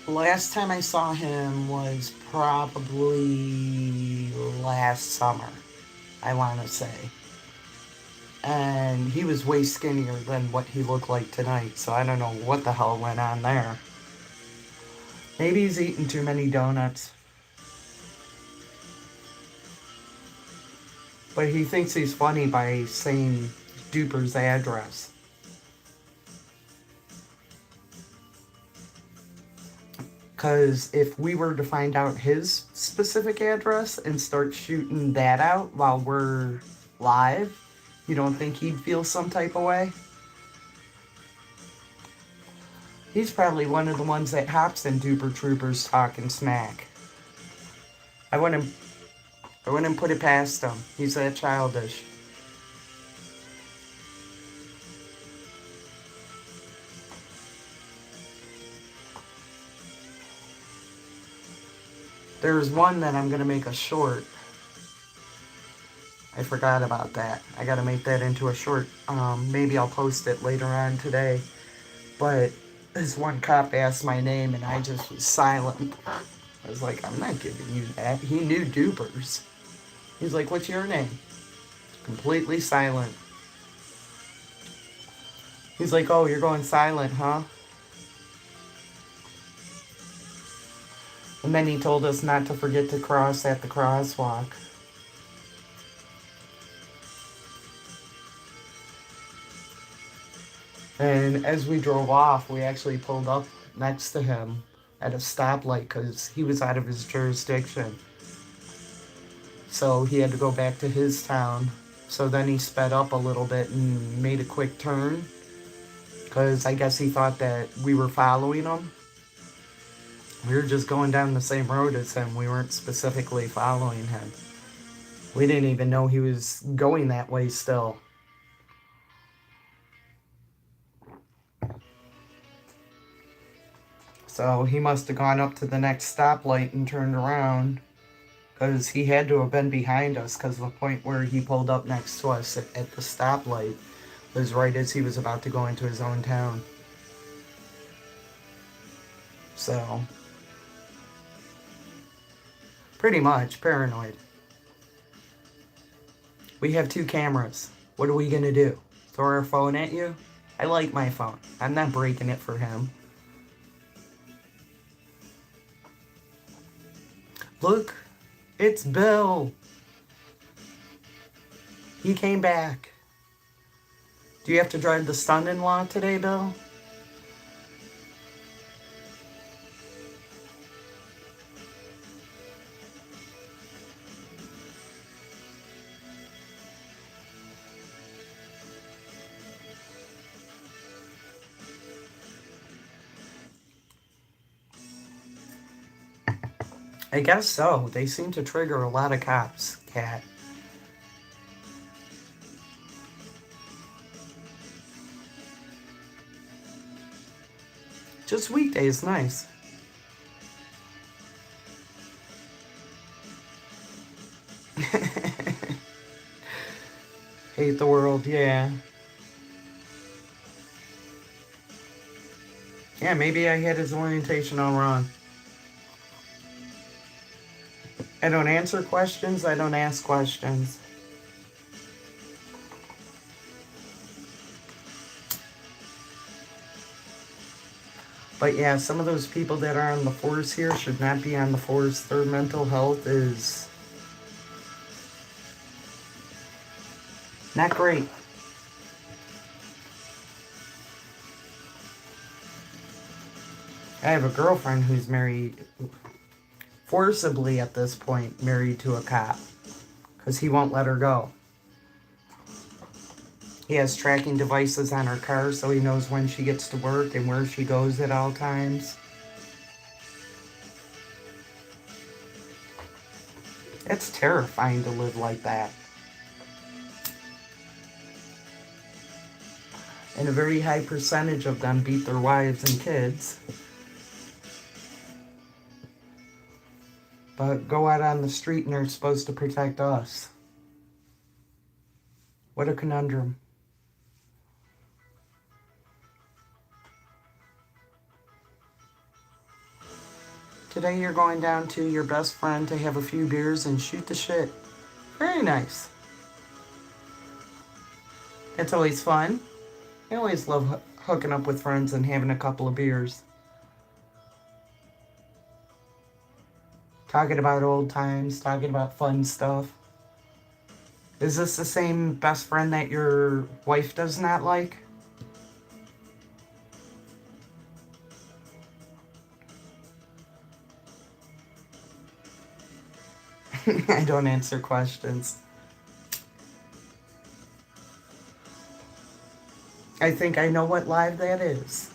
was probably last summer, I want to say. And he was way skinnier than what he looked like tonight, so I don't know what the hell went on there. Maybe he's eating too many donuts. But he thinks he's funny by saying Duper's address. Because if we were to find out his specific address and start shooting that out while we're live, you don't think he'd feel some type of way? He's probably one of the ones that hops in Duper Troopers talking smack. I wouldn't put it past him. He's that childish. There's one that I'm going to make a short. I forgot about that. I got to make that into a short. Maybe I'll post it later on today. But this one cop asked my name and I just was silent. I was like, I'm not giving you that. He knew Dupers. He's like, what's your name? Completely silent. He's like, oh, you're going silent, huh? And then he told us not to forget to cross at the crosswalk. And as we drove off, we actually pulled up next to him at a stoplight because he was out of his jurisdiction. So he had to go back to his town. So then he sped up a little bit and made a quick turn because I guess he thought that we were following him. We were just going down the same road as him. We weren't specifically following him. We didn't even know he was going that way still. So he must have gone up to the next stoplight and turned around. Because he had to have been behind us, because the point where he pulled up next to us at the stoplight was right as he was about to go into his own town. So, pretty much paranoid. We have 2 cameras. What are we going to do? Throw our phone at you? I like my phone. I'm not breaking it for him. Look, it's Bill. He came back. Do you have to drive the son-in-law today, Bill? I guess so. They seem to trigger a lot of cops, Cat. Just weekdays, nice. Hate the world, yeah. Yeah, maybe I had his orientation all wrong. I don't answer questions, I don't ask questions. But yeah, some of those people that are on the force here should not be on the force. Their mental health is not great. I have a girlfriend who's married, forcibly at this point, married to a cop. Because he won't let her go. He has tracking devices on her car so he knows when she gets to work and where she goes at all times. It's terrifying to live like that. And a very high percentage of them beat their wives and kids. But go out on the street and they're supposed to protect us. What a conundrum. Today you're going down to your best friend to have a few beers and shoot the shit. Very nice. It's always fun. I always love hooking up with friends and having a couple of beers. Talking about old times, talking about fun stuff. Is this the same best friend that your wife does not like? I don't answer questions. I think I know what live that is.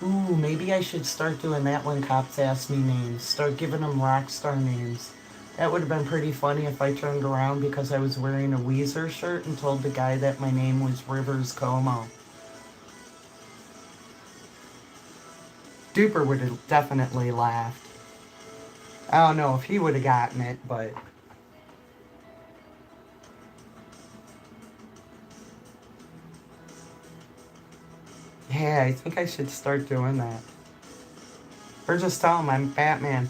Ooh, maybe I should start doing that when cops ask me names. Start giving them rock star names. That would have been pretty funny if I turned around because I was wearing a Weezer shirt and told the guy that my name was Rivers Como. Duper would have definitely laughed. I don't know if he would have gotten it, but... yeah, I think I should start doing that. Or just tell him I'm Batman.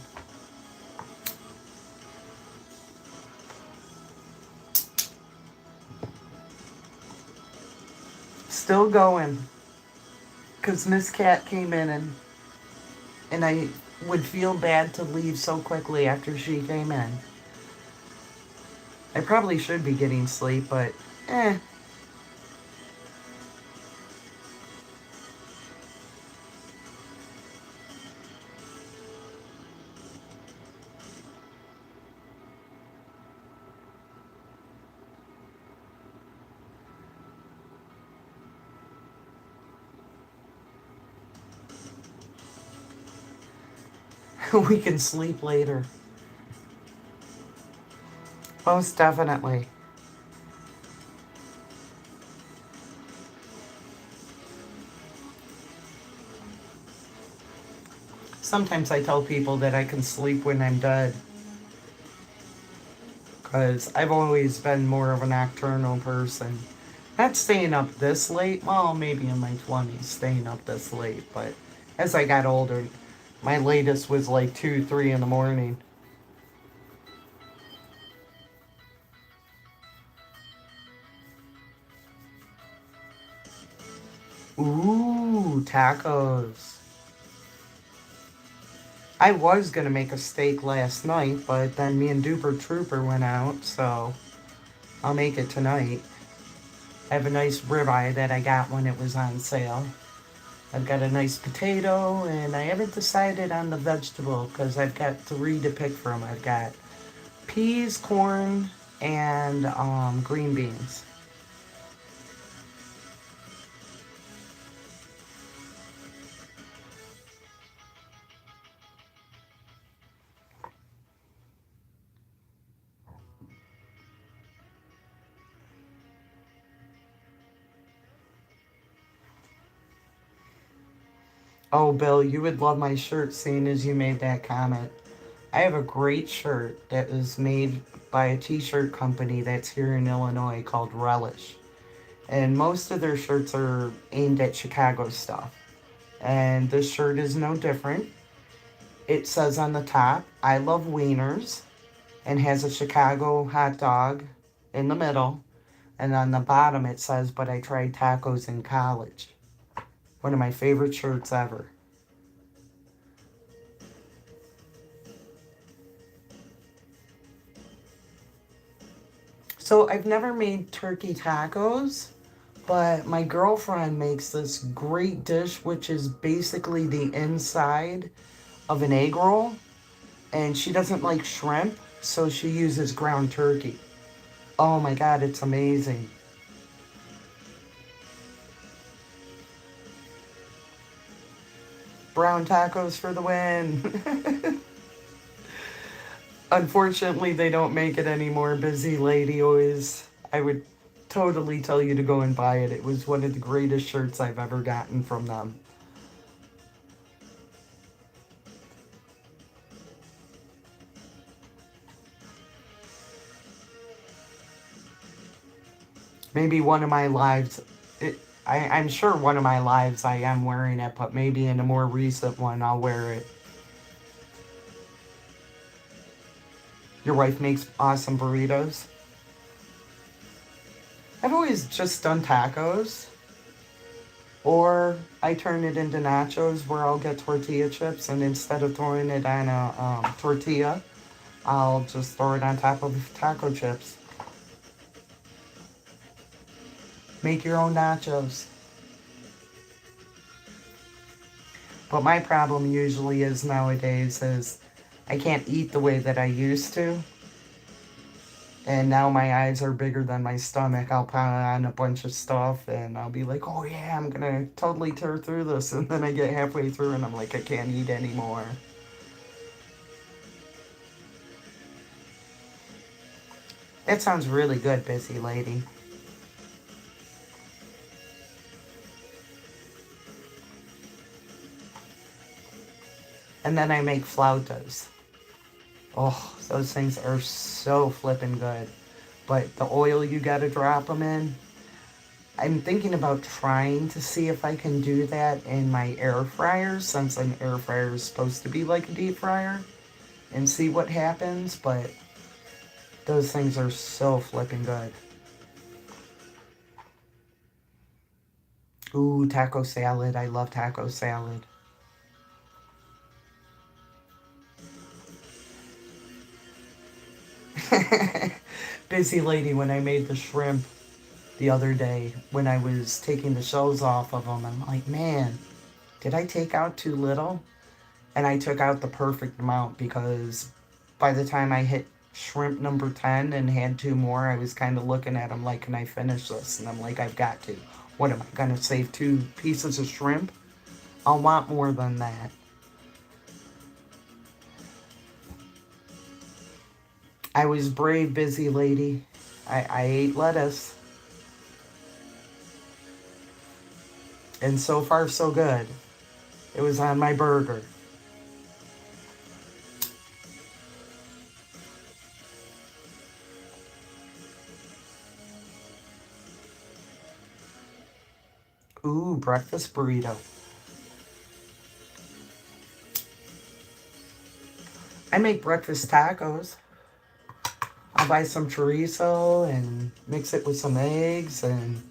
Still going. Because Miss Cat came in and I would feel bad to leave so quickly after she came in. I probably should be getting sleep, but We can sleep later. Most definitely. Sometimes I tell people that I can sleep when I'm dead because I've always been more of a nocturnal person. Not staying up this late, well, maybe in my 20s, staying up this late, but as I got older, my latest was like 2, 3 in the morning. Ooh, tacos. I was gonna make a steak last night, but then me and Duper Trooper went out, so I'll make it tonight. I have a nice ribeye that I got when it was on sale. I've got a nice potato, and I haven't decided on the vegetable because I've got 3 to pick from. I've got peas, corn, and green beans. Oh, Bill, you would love my shirt seeing as you made that comment. I have a great shirt that was made by a t-shirt company that's here in Illinois called Relish. And most of their shirts are aimed at Chicago stuff. And this shirt is no different. It says on the top, I love wieners, and has a Chicago hot dog in the middle. And on the bottom it says, but I tried tacos in college. One of my favorite shirts ever. So I've never made turkey tacos, but my girlfriend makes this great dish, which is basically the inside of an egg roll. And she doesn't like shrimp, so she uses ground turkey. Oh my God, it's amazing. Brown tacos for the win. Unfortunately, they don't make it anymore. Busy lady always. I would totally tell you to go and buy it. It was one of the greatest shirts I've ever gotten from them. Maybe one of my lives, I'm sure one of my lives I am wearing it, but maybe in a more recent one I'll wear it. Your wife makes awesome burritos. I've always just done tacos. Or I turn it into nachos where I'll get tortilla chips, and instead of throwing it on a tortilla, I'll just throw it on top of taco chips. Make your own nachos. But my problem usually is nowadays is I can't eat the way that I used to. And now my eyes are bigger than my stomach. I'll put on a bunch of stuff and I'll be like, oh yeah, I'm gonna totally tear through this. And then I get halfway through and I'm like, I can't eat anymore. That sounds really good, busy lady. And then I make flautas. Oh, those things are so flippin' good. But the oil you gotta drop them in. I'm thinking about trying to see if I can do that in my air fryer, since an air fryer is supposed to be like a deep fryer, and see what happens. But those things are so flippin' good. Ooh, taco salad. I love taco salad. Busy lady, when I made the shrimp the other day, when I was taking the shells off of them, I'm like, man, did I take out too little? And I took out the perfect amount because by the time I hit shrimp number 10 and had 2 more, I was kind of looking at them like, can I finish this? And I'm like, I've got to. What am I going to save 2 pieces of shrimp? I'll want more than that. I was brave, busy lady. I ate lettuce. And so far, so good. It was on my burger. Ooh, breakfast burrito. I make breakfast tacos. I'll buy some chorizo and mix it with some eggs and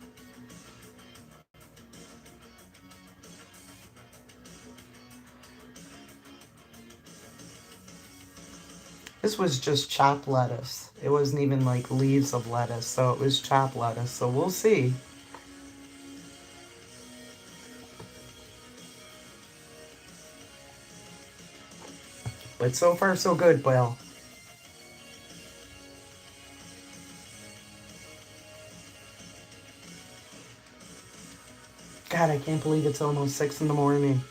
this was just chopped lettuce. It wasn't even like leaves of lettuce, so it was chopped lettuce. So we'll see. But so far, so good, Bill. God, I can't believe it's almost 6 in the morning.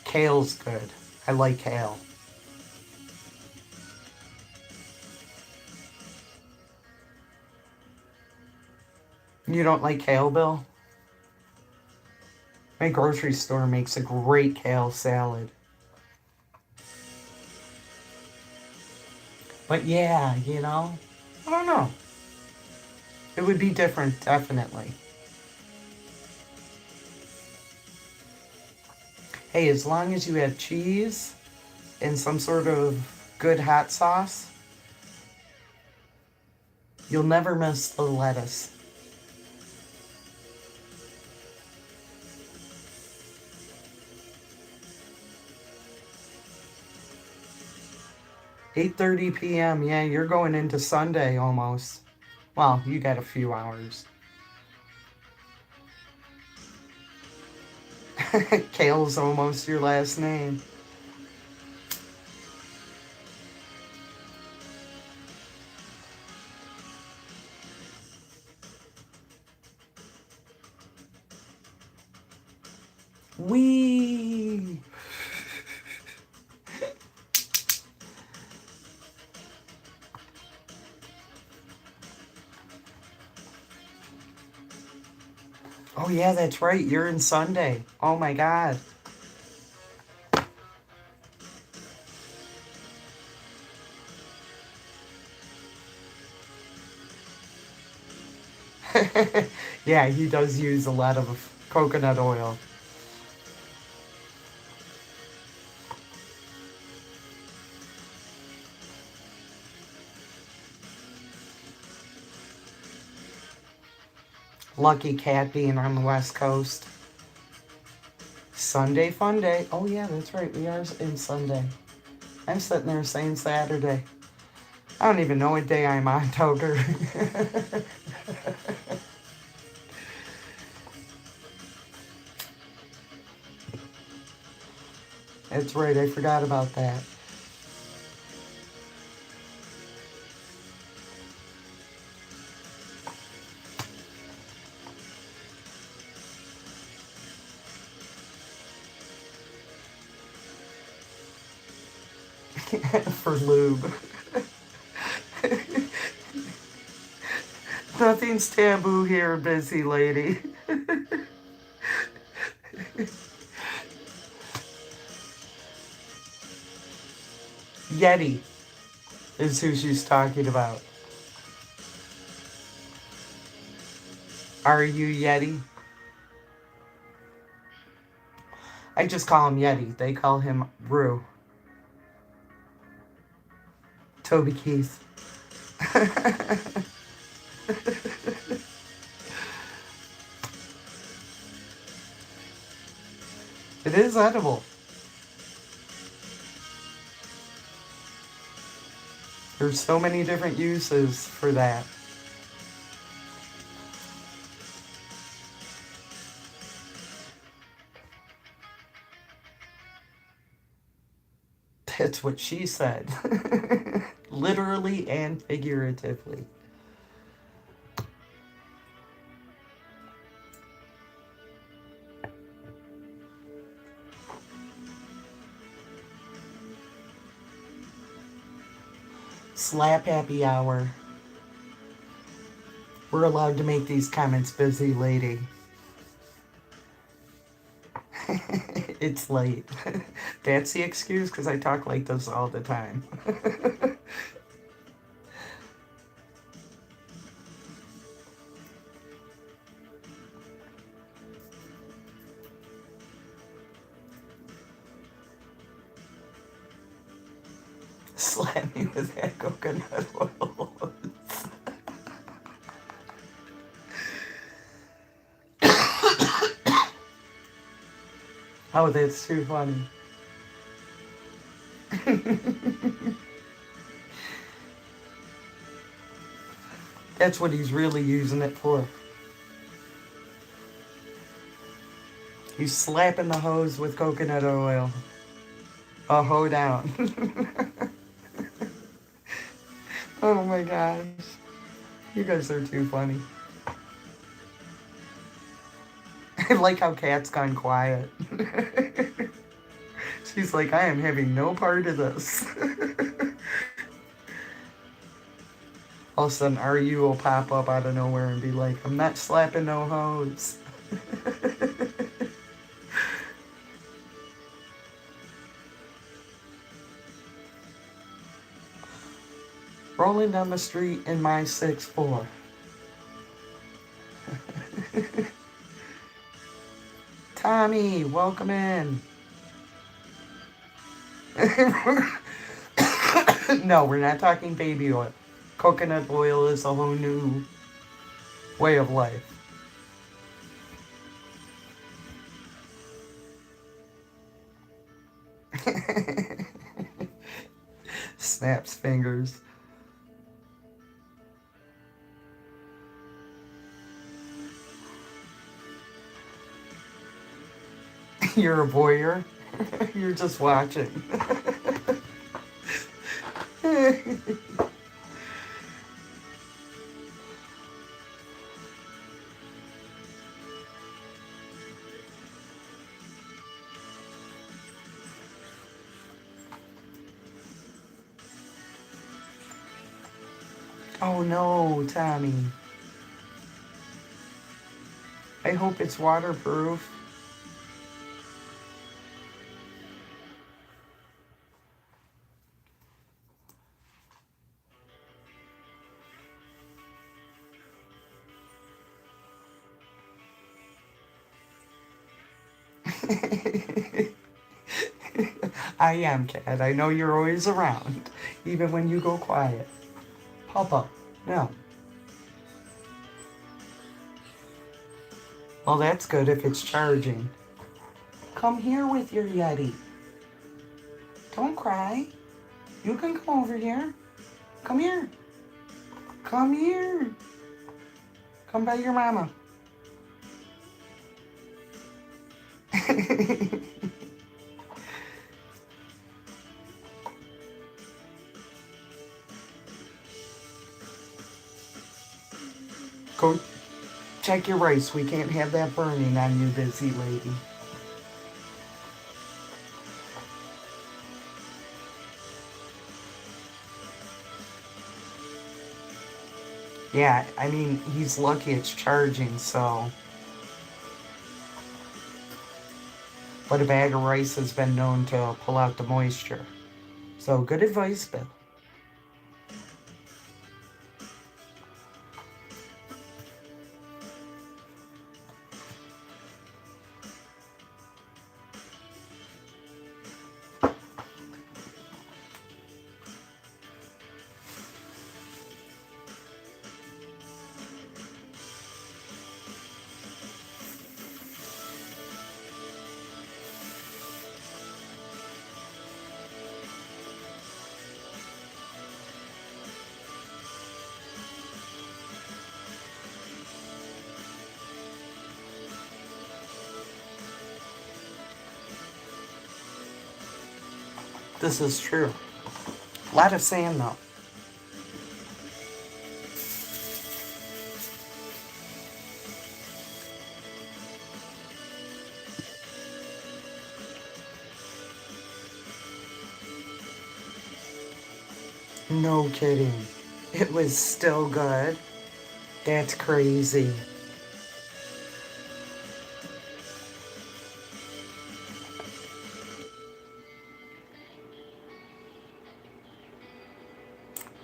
Kale's good. I like kale. You don't like kale, Bill? My grocery store makes a great kale salad. But yeah, I don't know. It would be different, definitely. Hey, as long as you have cheese and some sort of good hot sauce, you'll never miss the lettuce. "8:30 p.m. Yeah, you're going into Sunday almost. Well, you got a few hours. Kale's almost your last name. Wee. Oh yeah, that's right. You're in Sunday. Oh my God. Yeah, he does use a lot of coconut oil. Lucky cat being on the West Coast. Sunday fun day. Oh yeah, that's right. We are in Sunday. I'm sitting there saying Saturday. I don't even know what day I'm on, Toker. That's right. I forgot about that. For lube. Nothing's taboo here, busy lady. Yeti is who she's talking about. Are you Yeti? I just call him Yeti. They call him Rue. Toby Keith. It is edible. There's so many different uses for that. That's what she said. Literally and figuratively. Slap happy hour. We're allowed to make these comments, busy lady. It's late. That's the excuse because I talk like this all the time. Slap me with that coconut oil. Oh, that's too funny. That's what he's really using it for. He's slapping the hose with coconut oil. A hoe down. Oh my gosh. You guys are too funny. I like how Kat's gone quiet. She's like, I am having no part of this. All of a sudden, RU will pop up out of nowhere and be like, I'm not slapping no hoes. Rolling down the street in my 6'4". Tommy, welcome in. No, we're not talking baby oil. Coconut oil is a whole new way of life. Snaps fingers. You're a voyeur. You're just watching. Oh no, Tommy. I hope it's waterproof. I am, Cat. I know you're always around, even when you go quiet. Papa, no. Well, that's good if it's charging. Come here with your Yeti. Don't cry. You can come over here. Come here. Come here. Come by your mama. Go check your rice. We can't have that burning on you, busy lady. Yeah, I mean, he's lucky it's charging, so. But a bag of rice has been known to pull out the moisture. So good advice, Bill. This is true. A lot of sand, though. No kidding. It was still good. That's crazy.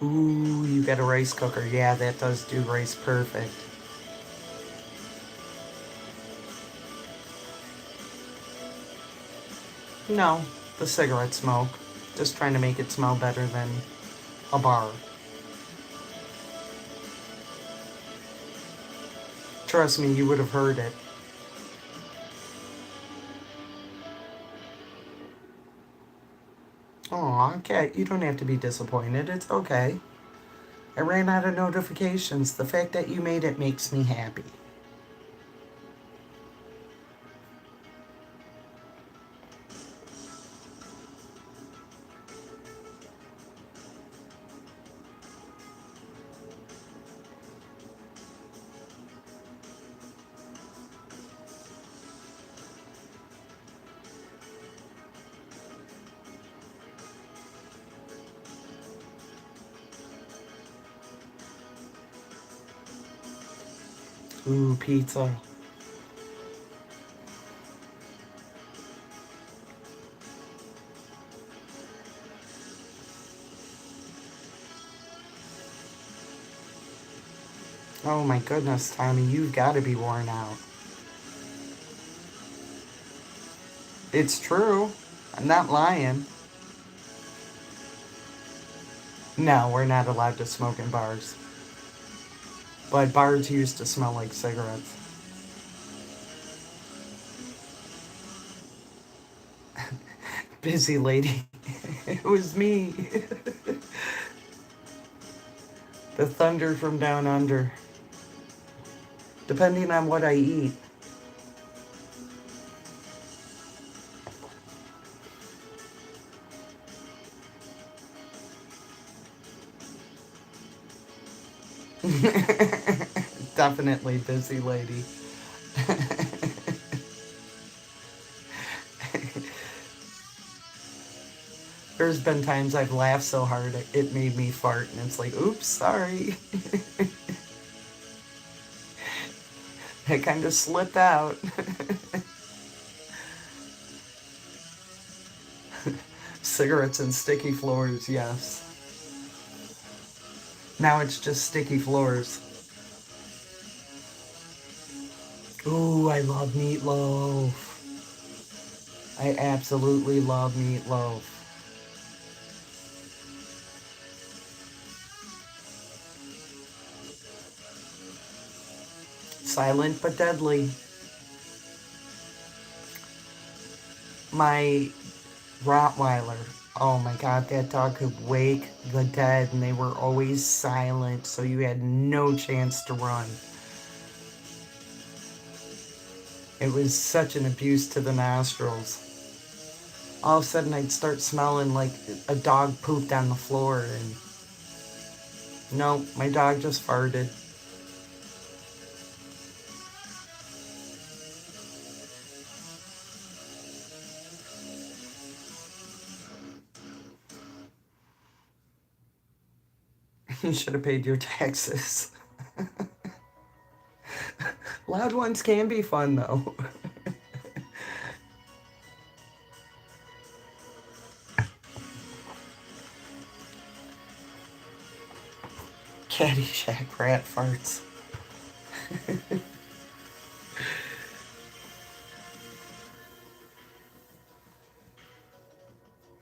Ooh, you got a rice cooker. Yeah, that does do rice perfect. No, the cigarette smoke. Just trying to make it smell better than a bar. Trust me, you would have heard it. Aw, Kat, you don't have to be disappointed. It's okay. I ran out of notifications. The fact that you made it makes me happy. Ooh, pizza. Oh my goodness, Tommy, you've got to be worn out. It's true. I'm not lying. No, we're not allowed to smoke in bars. But bars used to smell like cigarettes. Busy lady. It was me. The thunder from down under. Depending on what I eat. Definitely busy lady. There's been times I've laughed so hard it made me fart, and it's like, oops, sorry. It kind of slipped out. Cigarettes and sticky floors, yes. Now it's just sticky floors. Ooh, I love meatloaf. I absolutely love meatloaf. Silent but deadly. My Rottweiler. Oh my god, that dog could wake the dead, and they were always silent, so you had no chance to run. It was such an abuse to the nostrils. All of a sudden, I'd start smelling like a dog pooped on the floor, and no, my dog just farted. You should have paid your taxes. Loud ones can be fun, though. Caddyshack rat farts.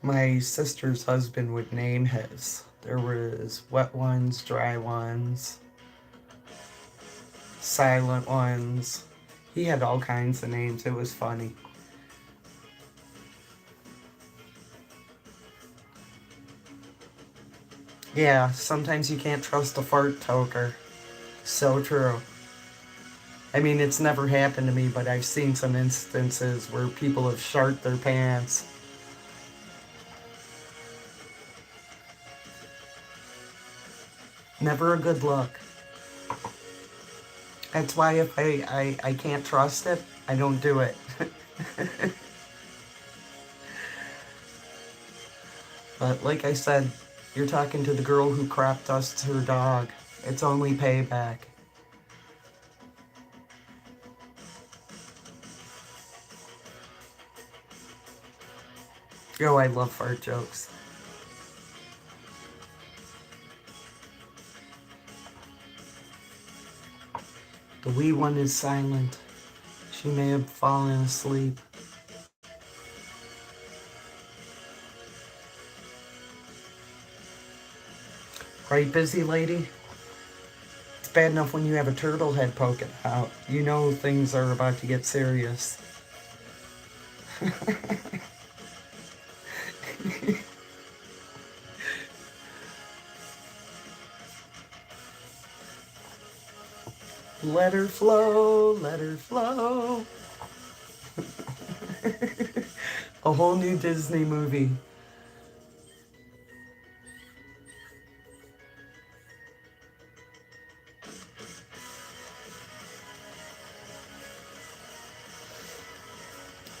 My sister's husband would name his. There was wet ones, dry ones, silent ones. He had all kinds of names. It was funny. Yeah, sometimes you can't trust a fart toker. So true. I mean, it's never happened to me, but I've seen some instances where people have sharted their pants. Never a good look. That's why if I can't trust it, I don't do it. But like I said, You're talking to the girl who crop dusts her dog. It's only payback. Oh, I love fart jokes. The wee one is silent. She may have fallen asleep. Right, busy lady? It's bad enough when you have a turtle head poking out. You know things are about to get serious. Let her flow, let her flow. A whole new Disney movie.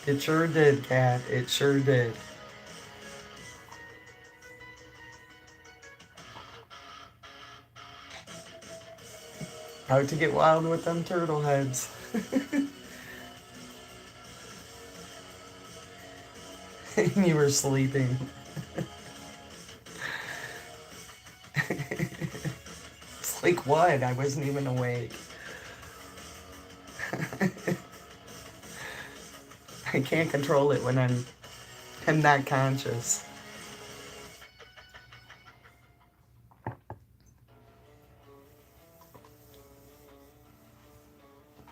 It sure did, Kat. It sure did. Out to get wild with them turtle heads. And you were sleeping. It's like what? I wasn't even awake. I can't control it when I'm not conscious.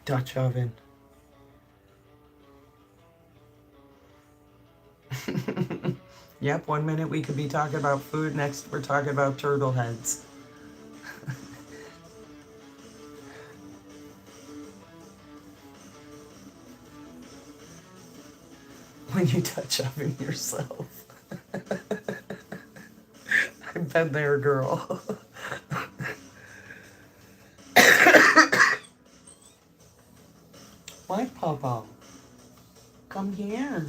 Dutch oven. Yep, 1 minute we could be talking about food, next we're talking about turtle heads. When you Dutch oven yourself. I've been there, girl. What, Papa? Come here.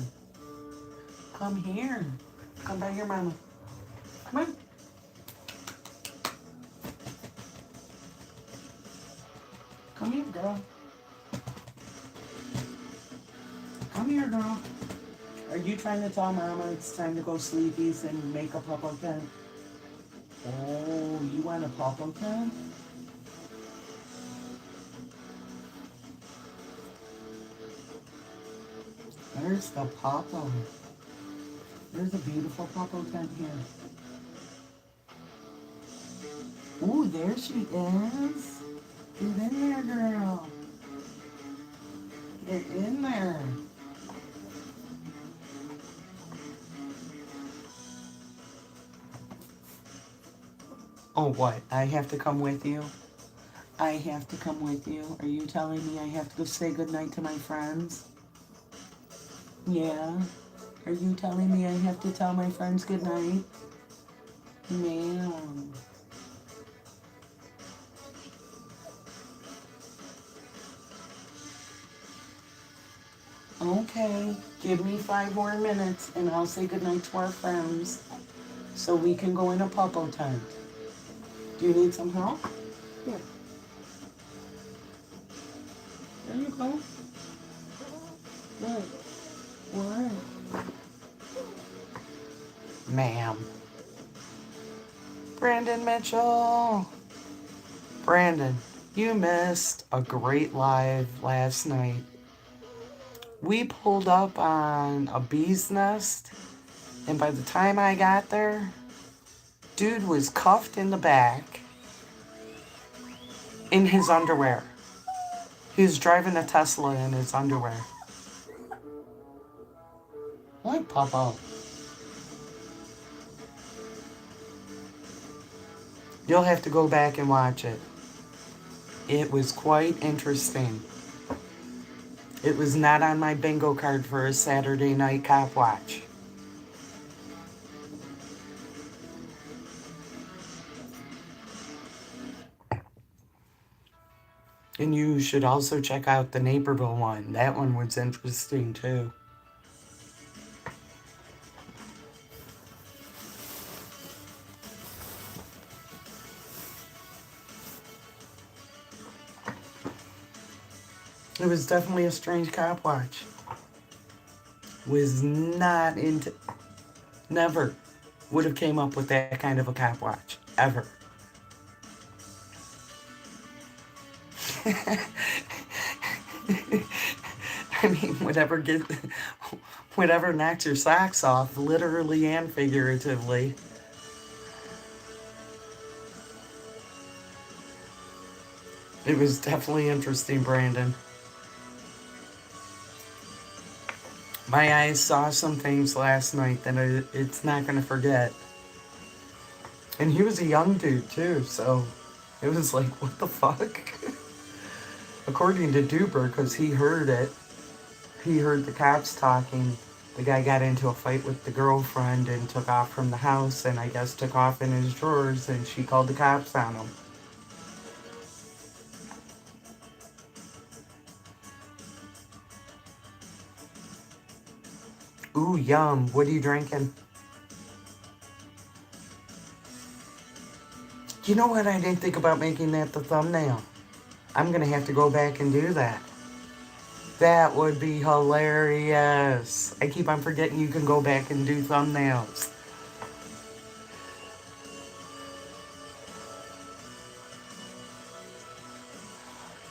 Come here. Come by your mama. Come on. Come here, girl. Come here, girl. Are you trying to tell Mama it's time to go sleepies and make a Papa tent? Oh, you want a Papa tent? There's the Papa. There's a beautiful Papa tent here. Ooh, there she is. Get in there, girl. Get in there. Oh, what? I have to come with you? I have to come with you? Are you telling me I have to go say goodnight to my friends? Yeah. Are you telling me I have to tell my friends goodnight? Ma'am. Okay, give me 5 more minutes and I'll say goodnight to our friends so we can go in a Papa tent. Do you need some help? Here. There you go. What? What? Ma'am. Brandon Mitchell. Brandon, you missed a great live last night. We pulled up on a bee's nest, and by the time I got there, dude was cuffed in the back in his underwear. He was driving a Tesla in his underwear. What, Papa? You'll have to go back and watch it. It was quite interesting. It was not on my bingo card for a Saturday night cop watch. And you should also check out the Naperville one. That one was interesting too. It was definitely a strange cop watch. Was not into, never would have came up with that kind of a cop watch, ever. I mean, whatever knocks your socks off, literally and figuratively. It was definitely interesting, Brandon. My eyes saw some things last night that it's not going to forget. And he was a young dude, too, so it was like, what the fuck? According to Duper, because he heard it, he heard the cops talking. The guy got into a fight with the girlfriend and took off from the house, and I guess took off in his drawers, and she called the cops on him. Ooh, yum. What are you drinking? You know what? I didn't think about making that the thumbnail. I'm going to have to go back and do that. That would be hilarious. I keep on forgetting you can go back and do thumbnails.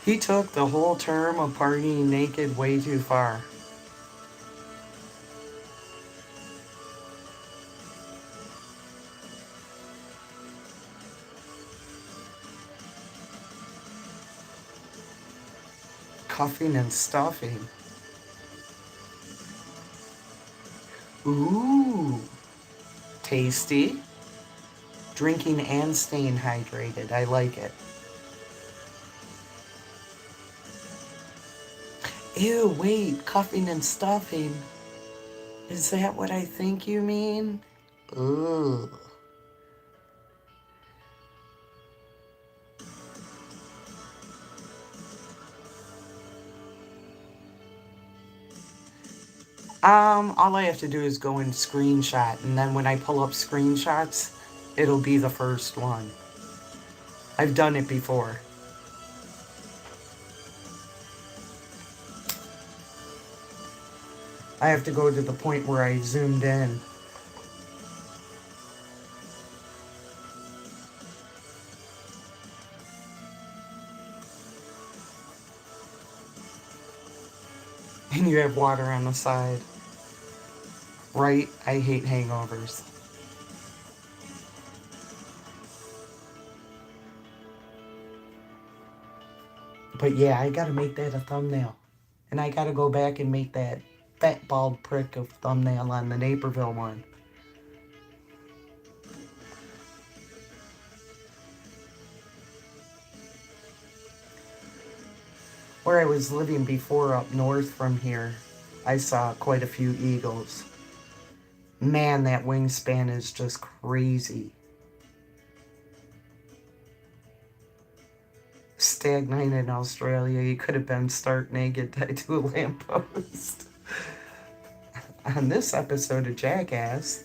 He took the whole term of partying naked way too far. Cuffing and stuffing. Ooh. Tasty. Drinking and staying hydrated. I like it. Ew, wait. Cuffing and stuffing. Is that what I think you mean? Ugh. All I have to do is go and screenshot, and then when I pull up screenshots, it'll be the first one. I've done it before. I have to go to the point where I zoomed in. And you have water on the side. Right? I hate hangovers. But yeah, I gotta make that a thumbnail. And I gotta go back and make that fat bald prick of thumbnail on the Naperville one. Where I was living before up north from here, I saw quite a few eagles. Man, that wingspan is just crazy. Stag night in Australia, you could have been stark naked tied to a lamppost. On this episode of Jackass,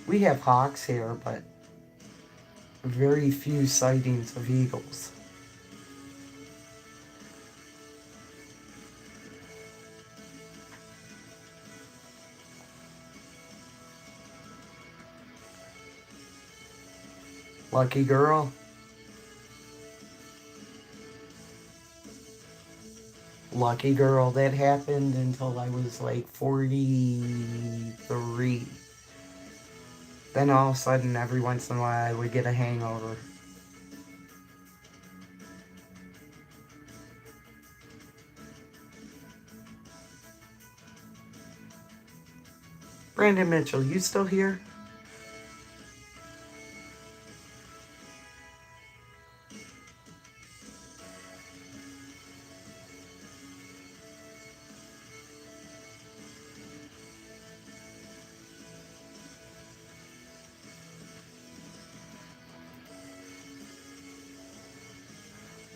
we have hawks here, but very few sightings of eagles. Lucky girl. Lucky girl. That happened until I was like 43. Then all of a sudden, every once in a while, I would get a hangover. Brandon Mitchell, you still here?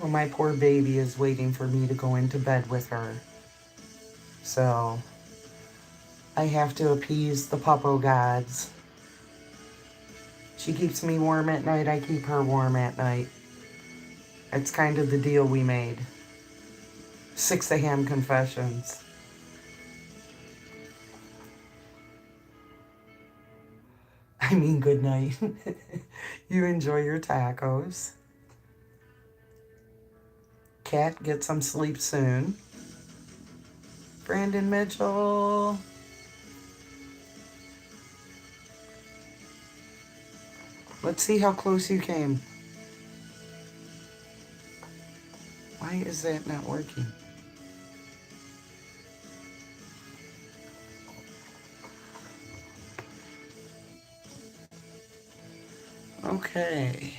Well, my poor baby is waiting for me to go into bed with her. So, I have to appease the puppo gods. She keeps me warm at night, I keep her warm at night. It's kind of the deal we made. 6 a.m. confessions. I mean, good night. You enjoy your tacos. Cat, get some sleep soon. Brandon Mitchell. Let's see how close you came. Why is that not working? Okay.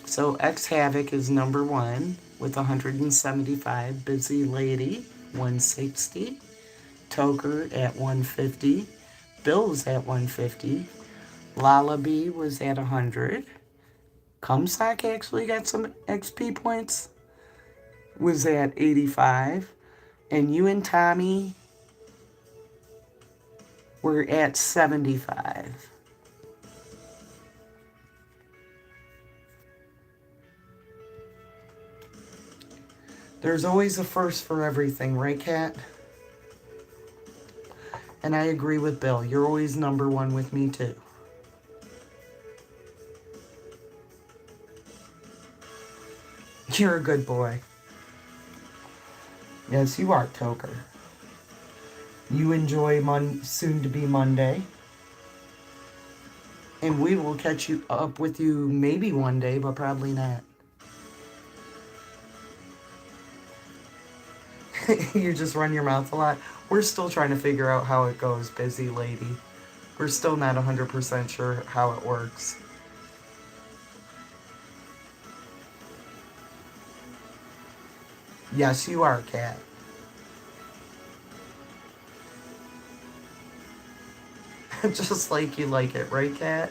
So X Havoc is number 1 with 175. Busy Lady, 160. Toker at 150. Bill's at 150. Lullaby was at 100. Cumsock actually got some XP points. Was at 85. And you and Tommy were at 75. There's always a first for everything, right, Kat? And I agree with Bill. You're always number 1 with me, too. You're a good boy. Yes, you are, Toker. You enjoy soon-to-be Monday. And we will catch you up with you maybe one day, but probably not. You just run your mouth a lot. We're still trying to figure out how it goes, Busy Lady. We're still not 100% sure how it works. Yes, you are, Cat. Just like you like it, right, Cat?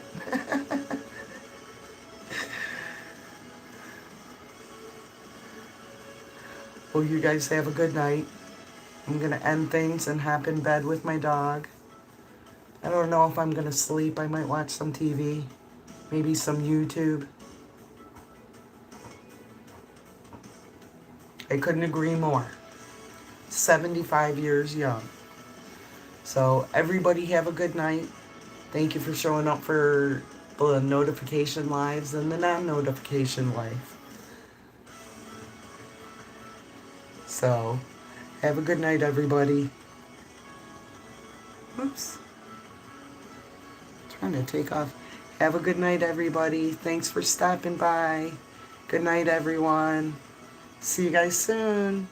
Well, you guys have a good night. I'm going to end things and hop in bed with my dog. I don't know if I'm going to sleep. I might watch some TV. Maybe some YouTube. I couldn't agree more. 75 years young. So everybody have a good night. Thank you for showing up for the notification lives and the non-notification live. So have a good night, everybody. Oops. Trying to take off. Have a good night, everybody. Thanks for stopping by. Good night, everyone. See you guys soon.